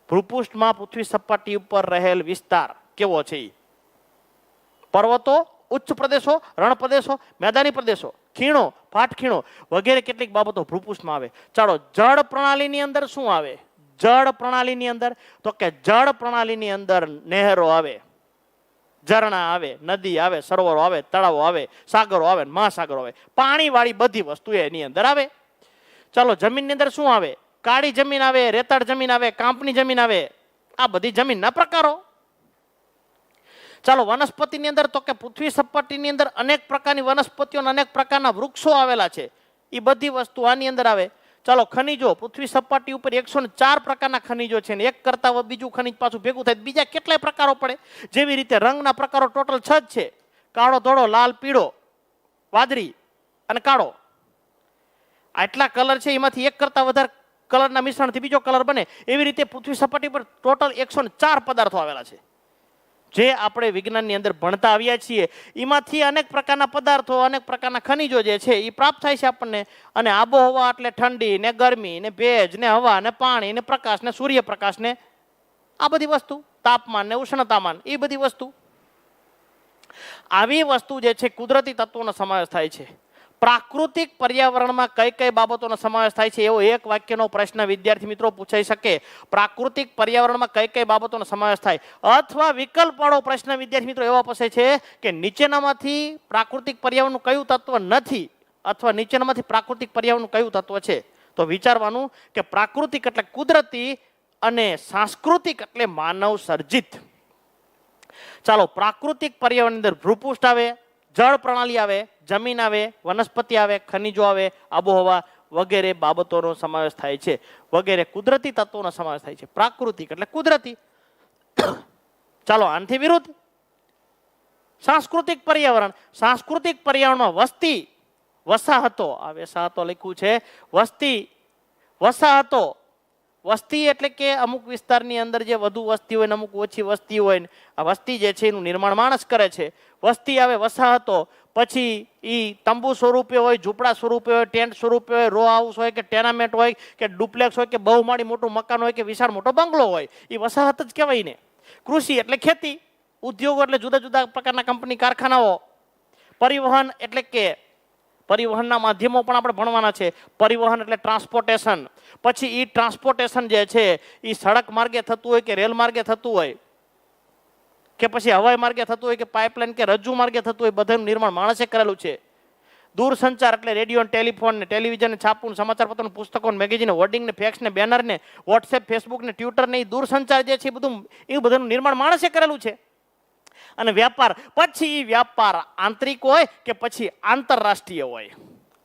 ભૂપૃષ્ઠમાં પૃથ્વી સપાટી ઉપર રહેલ વિસ્તાર કેવો છે? પર્વતો, ઉચ્ચ પ્રદેશો, રણ પ્રદેશો, મેદાની પ્રદેશો, ખીણો, ફાટખીણો વગેરે કેટલીક બાબતો ભૂપૃષ્ઠમાં આવે. ચાલો, જળ પ્રણાલીની અંદર શું આવે? જળ પ્રણાલીની અંદર તો કે જળ પ્રણાલીની અંદર નહેરો આવે, ઝરણા આવે, નદી આવે, સરોવરો આવે, તળાવો આવે, સાગરો આવે, મહાસાગરો આવે, પાણીવાળી બધી વસ્તુ એની અંદર આવે. ચાલો, જમીનની અંદર શું આવે? કાળી જમીન આવે, રેતાળ જમીન આવે, કાંપની જમીન આવે, આ બધી જમીનના પ્રકારો. ચાલો, વનસ્પતિની અંદર તો કે પૃથ્વી સપાટીની અંદર અનેક પ્રકારની વનસ્પતિઓ, અનેક પ્રકારના વૃક્ષો આવેલા છે, એ બધી વસ્તુ આની અંદર આવે. ચાલો, ખનિજો, પૃથ્વી સપાટી ઉપર 104 પ્રકારના ખનિજો છે, ને એક કરતા બીજું ખનિજ પાછું ભેગું થાય બીજા કેટલાય પ્રકારો પડે. જેવી રીતે રંગના પ્રકારો ટોટલ 6 જ છે: કાળો, ધોળો, લાલ, પીળો, વાદળી અને કાળો. આટલા કલર છે, એમાંથી એક કરતા વધારે કલરના મિશ્રણથી બીજો કલર બને. એવી રીતે પૃથ્વી સપાટી પર ટોટલ 104 પદાર્થો આવેલા છે, જે આપણે વિજ્ઞાનની અંદર ભણતા આવ્યા છીએ. એમાંથી અનેક પ્રકારના પદાર્થો, અનેક પ્રકારના ખનિજો જે છે એ પ્રાપ્ત થાય છે આપણને. અને આબોહવા એટલે ઠંડી ને ગરમી ને ભેજ ને હવા ને પાણી ને પ્રકાશ ને સૂર્યપ્રકાશ ને આ બધી વસ્તુ, તાપમાન ને ઉષ્ણતામાન, એ બધી વસ્તુ. આવી વસ્તુ જે છે કુદરતી તત્વોનો સમાવેશ થાય છે. પ્રાકૃતિક પર્યાવરણમાં કઈ કઈ બાબતોનો સમાવેશ થાય છે એવો એક વાક્યનો પ્રશ્ન વિદ્યાર્થી મિત્રો પૂછાઈ શકે. પ્રાકૃતિક પર્યાવરણમાં કઈ કઈ બાબતોનો સમાવેશ થાય, અથવા વિકલ્પવાળો પ્રશ્ન વિદ્યાર્થી મિત્રો એવો પૂછે છે કે નીચેનામાંથી પ્રાકૃતિક પર્યાવરણનું કયું તત્વ નથી, અથવા નીચેનામાંથી પ્રાકૃતિક પર્યાવરણનું કયું તત્વ છે. તો વિચારવાનું કે પ્રાકૃતિક એટલે કુદરતી અને સાંસ્કૃતિક એટલે માનવ સર્જિત. ચાલો, પ્રાકૃતિક પર્યાવરણની અંદર ભૂપૃષ્ઠ આવે, જળ પ્રણાલી આવે, જમીન આવે, વનસ્પતિ આવે, ખનિજો આવે, આબોહવા વગેરે બાબતોનો સમાવેશ થાય છે. વગેરે કુદરતી તત્વોનો સમાવેશ થાય છે. પ્રાકૃતિક એટલે કુદરતી. ચાલો, આનાથી વિરુદ્ધ સાંસ્કૃતિક પર્યાવરણ. સાંસ્કૃતિક પર્યાવરણમાં વસ્તી, વસાહતો, આ વસાહતો લખ્યું છે, વસ્તી, વસાહતો. વસ્તી એટલે કે અમુક વિસ્તારની અંદર જે વધુ વસ્તી હોય ને અમુક ઓછી વસ્તી હોય ને, આ વસ્તી જે છે એનું નિર્માણ માણસ કરે છે. વસ્તી આવે, વસાહતો, પછી ઈ તંબુ સ્વરૂપે હોય, ઝૂંપડા સ્વરૂપે હોય, ટેન્ટ સ્વરૂપે હોય, રો હાઉસ હોય કે ટેનામેન્ટ હોય કે ડુપ્લેક્સ હોય કે બહુમાળી મોટું મકાન હોય કે વિશાળ મોટો બંગલો હોય, એ વસાહત જ કહેવાય ને. કૃષિ એટલે ખેતી, ઉદ્યોગો એટલે જુદા જુદા પ્રકારના કંપની, કારખાનાઓ. પરિવહન એટલે કે પરિવહનના માધ્યમો પણ આપણે ભણવાના છે. પરિવહન એટલે ટ્રાન્સપોર્ટેશન. પછી ઈ ટ્રાન્સપોર્ટેશન જે છે એ સડક માર્ગે થતું હોય કે રેલ માર્ગે થતું હોય કે પછી હવાઈ માર્ગે થતું હોય કે પાઇપલાઇન કે રજ્જુ માર્ગે થતું હોય, બધાનું નિર્માણ માણસે કરેલું છે. દૂરસંચાર એટલે રેડિયો, ટેલિફોન ને ટેલિવિઝન ને છાપું, સમાચારપત્રો, પુસ્તકો, મેગેઝીન, હોર્ડિંગ ને ફેક્સ ને બેનર ને વોટ્સએપ, ફેસબુક ને ટ્વિટર ને દૂરસંચાર જે છે બધું, એ બધાનું નિર્માણ માણસે કરેલું છે. અને વ્યાપાર, પછી વ્યાપાર આંતરિક હોય કે પછી આંતરરાષ્ટ્રીય હોય,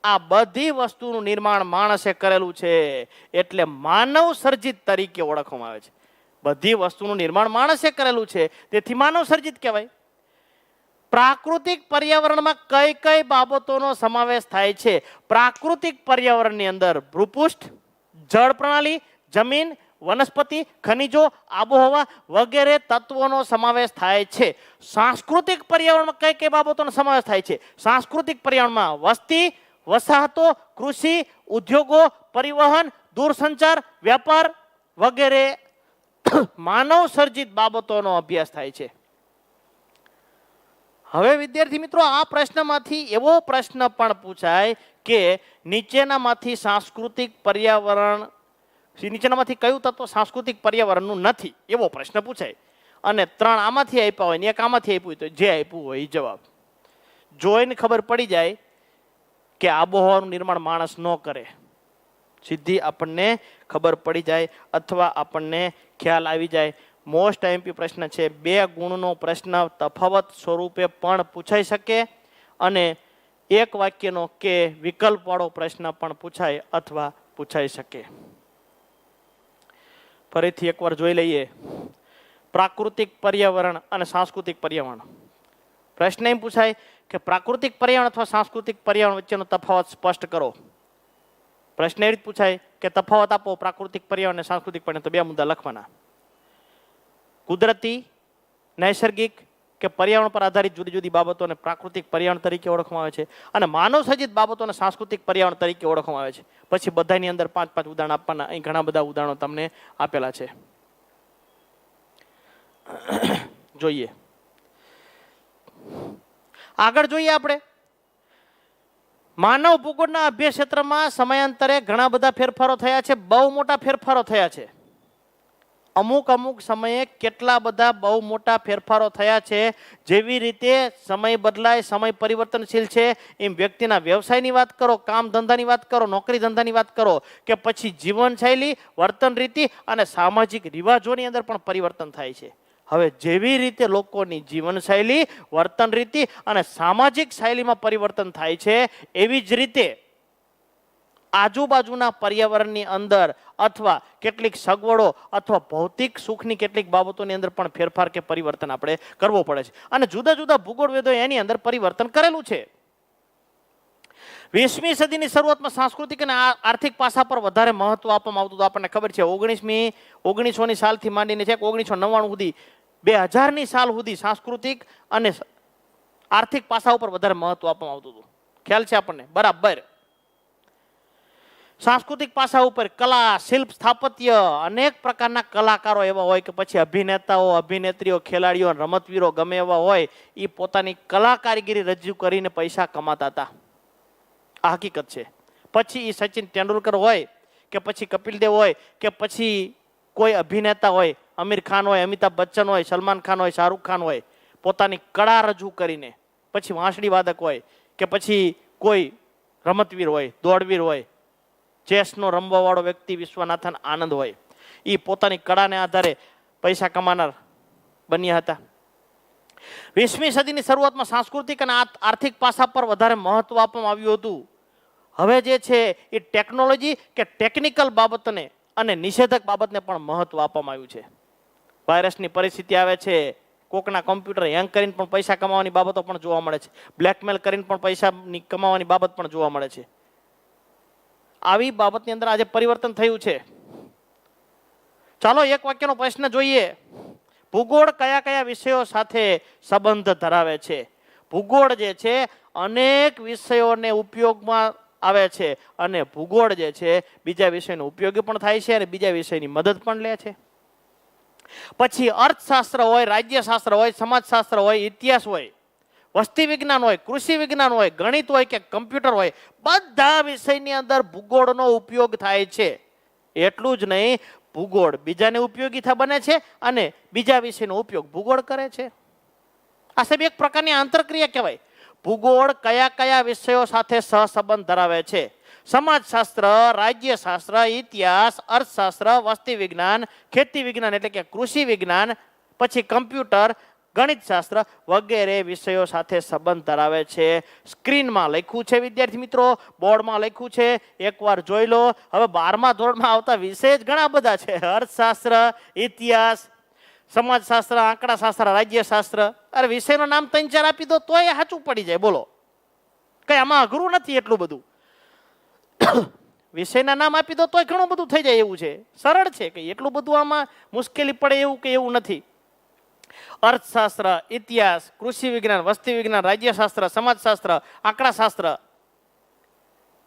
આ બધી વસ્તુનું નિર્માણ માણસે કરેલું છે. એટલે માનવ સર્જિત તરીકે ઓળખવામાં આવે છે. બધી વસ્તુનું નિર્માણ માણસે કરેલું છે, તેથી માનવ સર્જિત કહેવાય. પ્રાકૃતિક પર્યાવરણમાં કઈ કઈ બાબતોનો સમાવેશ થાય છે? પ્રાકૃતિક પર્યાવરણની અંદર ભૂપૃષ્ઠ, જળ પ્રણાલી, જમીન, વનસ્પતિ, ખનિજો, આબોહવા વગેરે તત્વોનો સમાવેશ થાય છે. સાંસ્કૃતિક પર્યાવરણમાં કઈ કઈ બાબતોનો સમાવેશ થાય છે? સાંસ્કૃતિક પર્યાવરણમાં વસ્તી, વસાહતો, કૃષિ, ઉદ્યોગો, પરિવહન, દૂરસંચાર, વ્યાપાર વગેરે માનવ સર્જિત બાબતોનો અભ્યાસ થાય છે. હવે વિદ્યાર્થી મિત્રો, આ પ્રશ્નમાંથી એવો પ્રશ્ન પણ પૂછાય કે નીચેનામાંથી સાંસ્કૃતિક પર્યાવરણ, નીચેનામાંથી કયું તત્વ સાંસ્કૃતિક પર્યાવરણનું નથી, એવો પ્રશ્ન પૂછાય. અને 3 આમાંથી આપ્યા હોય ને 1 આમાંથી આપ્યું હોય તો જે આપ્યું હોય એ જવાબ. જોઈને ખબર પડી જાય કે આબોહવાનું નિર્માણ માણસ ન કરે, સીધી આપણને ખબર પડી જાય અથવા આપણને ખ્યાલ આવી જાય. મોસ્ટ આઈએમપી પ્રશ્ન છે. 2 ગુણનો પ્રશ્ન તફાવત સ્વરૂપે પણ પૂછાઈ શકે અને 1 વાક્યનો કે વિકલ્પવાળો પ્રશ્ન પણ પૂછાય અથવા પૂછાઈ શકે. ફરીથી એકવાર જોઈ લઈએ. પ્રાકૃતિક પર્યાવરણ અને સાંસ્કૃતિક પર્યાવરણ. પ્રશ્ન એમ પૂછાય કે પ્રાકૃતિક પર્યાવરણ અથવા સાંસ્કૃતિક પર્યાવરણ વચ્ચેનો તફાવત સ્પષ્ટ કરો. પ્રશ્ન એ રીતે પૂછાય કે તફાવત આપો પ્રાકૃતિક પર્યાવરણ અને સાંસ્કૃતિક પર્યાવરણ, તો 2 મુદ્દા લખવાના. કુદરતી, નૈસર્ગિક કે પર્યાવરણ પર આધારિત જુદી જુદી બાબતોને પ્રાકૃતિક પર્યાવરણ તરીકે ઓળખવામાં આવે છે અને માનવ સર્જિત બાબતોને સાંસ્કૃતિક પર્યાવરણ તરીકે ઓળખવામાં આવે છે. પછી બધાની અંદર 5-5 ઉદાહરણ આપવાના. અહીં ઘણા બધા ઉદાહરણો તમને આપેલા છે. જોઈએ, આગળ જોઈએ આપણે. માનવ ભૂગોળના અભ્યાસ ક્ષેત્રમાં સમયાંતરે ઘણા બધા ફેરફારો થયા છે, બહુ મોટા ફેરફારો થયા છે. અમુક સમયે કેટલા બધા બહુ મોટા ફેરફારો થયા છે. જેવી રીતે સમય બદલાય, સમય પરિવર્તનશીલ છે, એમ વ્યક્તિના વ્યવસાયની વાત કરો, કામ ધંધાની વાત કરો, નોકરી ધંધાની વાત કરો કે પછી જીવનશૈલી, વર્તન રીતિ અને સામાજિક રિવાજોની અંદર પણ પરિવર્તન થાય છે. હવે જેવી રીતે લોકોની જીવનશૈલી, વર્તન રીતિ અને સામાજિક શૈલીમાં પરિવર્તન થાય છે, એવી જ રીતે આજુબાજુના પર્યાવરણની અંદર અથવા કેટલીક સગવડો અથવા ભૌતિક સુખની કેટલીક બાબતોની અંદર પણ ફેરફાર કે પરિવર્તન આપણે કરવો પડે છે. અને જુદા જુદા ભૂગોળવેદોએ એની અંદર પરિવર્તન કરેલું છે. 20મી સદીની શરૂઆતમાં સાંસ્કૃતિક અને આર્થિક પાસા પર વધારે મહત્વ આપવામાં આવતું હતું. આપણને ખબર છે 1900ની સાલથી માંડીને છે 1999 સુધી, 2000ની સાલ સુધી સાંસ્કૃતિક અને આર્થિક પાસા ઉપર વધારે મહત્વ આપવામાં આવતું હતું. ખ્યાલ છે આપણને? બરાબર. સાંસ્કૃતિક પાસા ઉપર કલા, શિલ્પ, સ્થાપત્ય, અનેક પ્રકારના કલાકારો એવા હોય કે પછી અભિનેતાઓ, અભિનેત્રીઓ, ખેલાડીઓ, રમતવીરો ગમે એવા હોય, એ પોતાની કલા કારીગરી રજૂ કરીને પૈસા કમાતા હતા. આ હકીકત છે. પછી એ સચિન તેંડુલકર હોય કે પછી કપિલ દેવ હોય કે પછી કોઈ અભિનેતા હોય, આમિર ખાન હોય, અમિતાભ બચ્ચન હોય, સલમાન ખાન હોય, શાહરૂખ ખાન હોય, પોતાની કળા રજૂ કરીને, પછી વાંસળી વાદક હોય કે પછી કોઈ રમતવીર હોય, દોડવીર હોય, ચેસનો રમવાવાળો વ્યક્તિ વિશ્વનાથન આનંદ હોય, એ પોતાની કળાને આધારે પૈસા કમાનાર બન્યા હતા. 20મી સદીની શરૂઆતમાં સાંસ્કૃતિક અને આર્થિક પાસા પર વધારે મહત્વ આપવામાં આવ્યું હતું. હવે જે છે એ ટેકનોલોજી કે ટેકનિકલ બાબતને અને નિષેધક બાબતને પણ મહત્વ આપવામાં આવ્યું છે. વાયરસની પરિસ્થિતિ આવે છે, કોકના કોમ્પ્યુટર હેંગ કરીને પણ પૈસા કમાવાની બાબતો પણ જોવા મળે છે, બ્લેકમેલ કરીને પણ પૈસા કમાવાની બાબત પણ જોવા મળે છે. આવી બાબતની અંદર આજે પરિવર્તન થયું છે. ચાલો એક વાક્યનો પ્રશ્ન જોઈએ. ભૂગોળ કયા કયા વિષયો સાથે સંબંધ ધરાવે છે? ભૂગોળ જે છે અનેક વિષયોને ઉપયોગમાં આવે છે અને ભૂગોળ જે છે બીજા વિષયનો ઉપયોગી પણ થાય છે અને બીજા વિષયની મદદ પણ લે છે. પછી અર્થશાસ્ત્ર હોય, રાજ્યશાસ્ત્ર હોય, સમાજશાસ્ત્ર હોય, ઇતિહાસ હોય, વસ્તી વિજ્ઞાન હોય, કૃષિ વિજ્ઞાન હોય, ગણિત હોય કે કમ્પ્યુટર હોય, બધા વિષયની અંદર ભૂગોળનો ઉપયોગ થાય છે. એટલું જ નહીં, ભૂગોળ બીજાને ઉપયોગી બને છે અને બીજા વિષયનો ઉપયોગ ભૂગોળ કરે છે. આ સબ એક પ્રકારની આંતરક્રિયા કહેવાય. ભૂગોળ કયા કયા વિષયો સાથે સહસંબંધ ધરાવે છે? સમાજશાસ્ત્ર, રાજ્યશાસ્ત્ર, ઇતિહાસ, અર્થશાસ્ત્ર, વસ્તી વિજ્ઞાન, ખેતી વિજ્ઞાન એટલે કે કૃષિ વિજ્ઞાન, પછી કમ્પ્યુટર, ગણિતશાસ્ત્ર વગેરે વિષયો સાથે સંબંધ ધરાવે છે. સ્ક્રીનમાં લખ્યું છે વિદ્યાર્થી મિત્રો, બોર્ડમાં લખ્યું છે, એકવાર જોઈ લો. હવે 12મા ધોરણમાં આવતા વિષય જ ઘણા બધા છે. અર્થશાસ્ત્ર, ઇતિહાસ, સમાજશાસ્ત્ર, આંકડાશાસ્ત્ર, રાજ્યશાસ્ત્ર. અરે વિષયનું નામ 3-4 આપી દો તોય સાચું પડી જાય. બોલો, કઈ આમાં અઘરું નથી એટલું બધું. વિષયના નામ આપી દો તોય ઘણું બધું થઈ જાય એવું છે. સરળ છે, કે એટલું બધું આમાં મુશ્કેલી પડે એવું કે એવું નથી. અર્થશાસ્ત્ર, ઇતિહાસ, કૃષિ વિજ્ઞાન, વસ્તી વિજ્ઞાન, રાજ્યશાસ્ત્ર, સમાજશાસ્ત્ર, આંકડાશાસ્ત્ર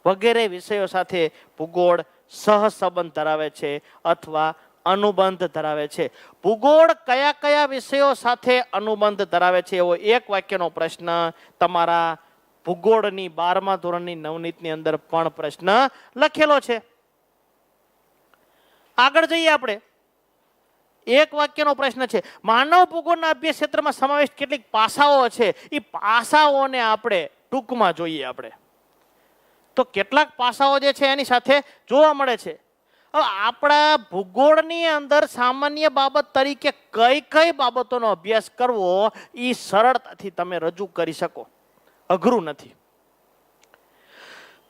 વગેરે વિષયો સાથે ભૂગોળ સહસંબંધ ધરાવે છે અથવા અનુબંધ ધરાવે છે. ભૂગોળ કયા કયા વિષયો સાથે અનુબંધ ધરાવે છે એવો એક વાક્યનો પ્રશ્ન તમારા ભૂગોળની 12મા ધોરણની નવનીતની અંદર પણ પ્રશ્ન લખેલો છે. આગળ જઈએ આપણે. એક વાક્યનો પ્રશ્ન છે, માનવ ભૂગોળના અભ્યાસ ક્ષેત્રમાં સમાવિષ્ટ કેટલીક પાસાઓ છે, એ પાસાઓને આપણે ટૂંકમાં જોઈએ. આપણે તો કેટલાક પાસાઓ જે છે એની સાથે જોવા મળે છે. હવે આપણા ભૂગોળની અંદર સામાન્ય બાબત તરીકે કઈ કઈ બાબતોનો અભ્યાસ કરવો એ સરળતાથી તમે રજૂ કરી શકો, અઘરું નથી.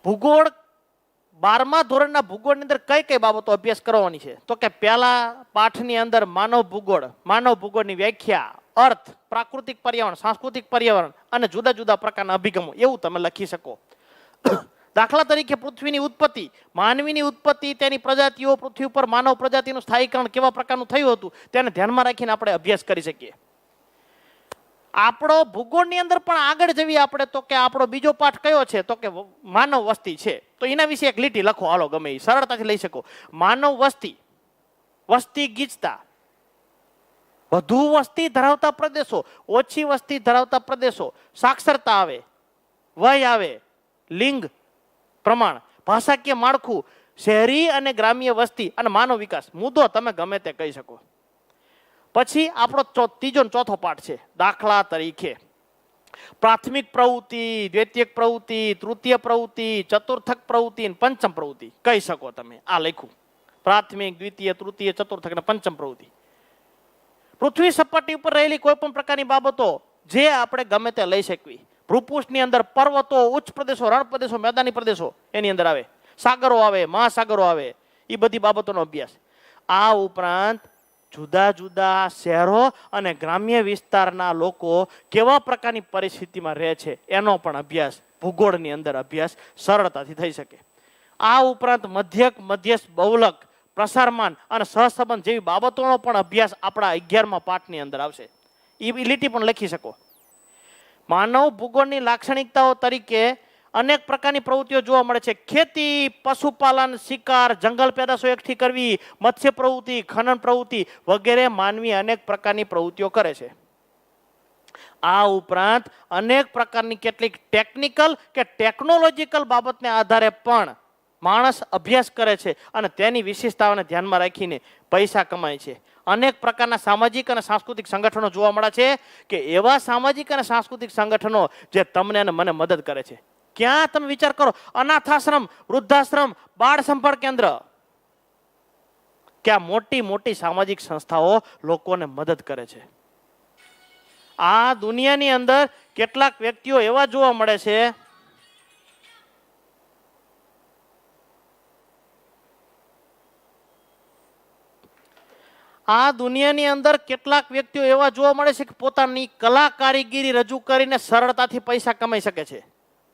ભૂગોળ 12મા ધોરણના ભૂગોળની અંદર કઈ કઈ બાબતો અભ્યાસ કરવાની છે? તો કે પહેલા પાઠની અંદર માનવ ભૂગોળની વ્યાખ્યા, અર્થ, પ્રાકૃતિક પર્યાવરણ, સાંસ્કૃતિક પર્યાવરણ અને જુદા જુદા પ્રકારના અભિગમો એવું તમે લખી શકો. દાખલા તરીકે પૃથ્વીની ઉત્પત્તિ, માનવીની ઉત્પત્તિ, તેની પ્રજાતિઓ, પૃથ્વી ઉપર માનવ પ્રજાતિનું સ્થાયીકરણ કેવા પ્રકારનું થયું હતું તેને ધ્યાનમાં રાખીને આપણે અભ્યાસ કરી શકીએ. આપણો ભૂગોળની અંદર પણ આગળ જઈએ આપણે તો કે આપણો બીજો પાઠ કયો છે? તો કે માનવ વસ્તી છે. તો એના વિશે એક લીટી લખો, હાલો ગમે એ સરળતાથી લઈ શકો. માનવ વસ્તી ગીચતા, વધુ વસ્તી ધરાવતા પ્રદેશો, ઓછી વસ્તી ધરાવતા પ્રદેશો, સાક્ષરતા આવે, વય આવે, લિંગ પ્રમાણ, ભાષાકીય માળખું, શહેરી અને ગ્રામ્ય વસ્તી અને માનવ વિકાસ. મુદ્દો તમે ગમે તે કહી શકો. પછી આપણો ત્રીજો ને ચોથો પાઠ છે, દાખલા તરીકે પ્રાથમિક પ્રવૃત્તિ, દ્વિતીયક પ્રવૃત્તિ, તૃતીય પ્રવૃત્તિ, ચતુર્થક પ્રવૃત્તિ અને પંચમ પ્રવૃત્તિ કહી શકો તમે. આ લખ્યું, પ્રાથમિક, દ્વિતીય, તૃતીય, ચતુર્થક અને પંચમ પ્રવૃત્તિ. પૃથ્વી સપાટી ઉપર રહેલી કોઈ પણ પ્રકારની બાબતો જે આપણે ગમે તે લઈ શકવી. ભૂપૃષ્ઠની અંદર પર્વતો, ઉચ્ચ પ્રદેશો, રણ પ્રદેશો, મેદાની પ્રદેશો એની અંદર આવે, સાગરો આવે, મહાસાગરો આવે, એ બધી બાબતોનો અભ્યાસ. આ ઉપરાંત જુદા જુદા શહેરો અને ગ્રામ્ય વિસ્તારના લોકો કેવા પ્રકારની પરિસ્થિતિમાં રહે છે એનો પણ અભ્યાસ ભૂગોળની અંદર અભ્યાસ સરળતાથી થઈ શકે. આ ઉપરાંત મધ્યક, મધ્યસ્થ, બહુલક, પ્રસારમાન અને સહસંબંધ જેવી બાબતોનો પણ અભ્યાસ આપણા 11મા પાઠની અંદર આવશે. એ લીટી પણ લખી શકો. માનવ ભૂગોળની લાક્ષણિકતાઓ તરીકે અનેક પ્રકારની પ્રવૃત્તિઓ જોવા મળે છે. ખેતી, પશુપાલન, શિકાર, જંગલ પેદાશો એકઠી કરવી, મત્સ્ય પ્રવૃત્તિ, ખનન પ્રવૃત્તિ વગેરે માનવી અનેક પ્રકારની પ્રવૃત્તિઓ કરે છે. આ ઉપરાંત અનેક પ્રકારની કેટલીક ટેકનિકલ કે ટેકનોલોજીકલ બાબતને આધારે પણ માણસ અભ્યાસ કરે છે અને તેની વિશેષતાઓને ધ્યાનમાં રાખીને પૈસા કમાય છે. અનેક પ્રકારના સામાજિક અને સાંસ્કૃતિક સંગઠનો જોવા મળે છે કે એવા સામાજિક અને સાંસ્કૃતિક સંગઠનો જે તમને અને મને મદદ કરે છે. ક્યાં તમે વિચાર કરો, અનાથાશ્રમ, વૃદ્ધાશ્રમ, બાળ સંભાળ કેન્દ્ર, ક્યાં મોટી મોટી સામાજિક સંસ્થાઓ લોકોને મદદ કરે છે. આ દુનિયાની અંદર કેટલાક વ્યક્તિઓ એવા જોવા મળે છે કે પોતાની કલા કારીગીરી રજૂ કરીને સરળતાથી પૈસા કમાઈ શકે છે.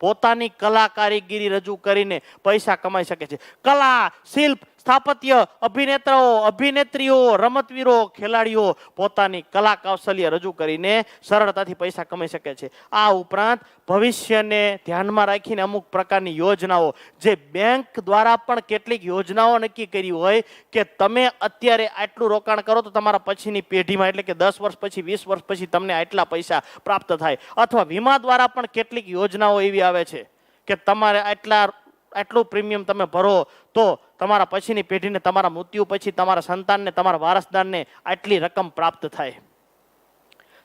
પોતાની કલા કારીગીરી રજૂ કરીને પૈસા કમાઈ શકે છે. કલા, શિલ્પ, સ્થાપત્ય, અભિનેતાઓ, અભિનેત્રીઓ, રમતવીરો, ખેલાડીઓ પોતાની કલા કૌશલ્ય રજૂ કરીને સરળતાથી પૈસા કમાઈ શકે છે. આ ઉપરાંત ભવિષ્યને ધ્યાનમાં રાખીને અમુક પ્રકારની યોજનાઓ, જે બેંક દ્વારા પણ કેટલીક યોજનાઓ નક્કી કરી હોય કે તમે અત્યારે આટલું રોકાણ કરો તો તમારા પછીની પેઢીમાં, એટલે કે 10 વર્ષ પછી, 20 વર્ષ પછી તમને આટલા પૈસા પ્રાપ્ત થાય. અથવા વીમા દ્વારા પણ કેટલીક યોજનાઓ એવી આવે છે કે તમારે આટલું પ્રીમિયમ તમે ભરો તો તમારા પછીની પેઢીને, તમારા મૃત્યુ પછી તમારા સંતાનને, તમારા વારસદારને આટલી રકમ પ્રાપ્ત થાય.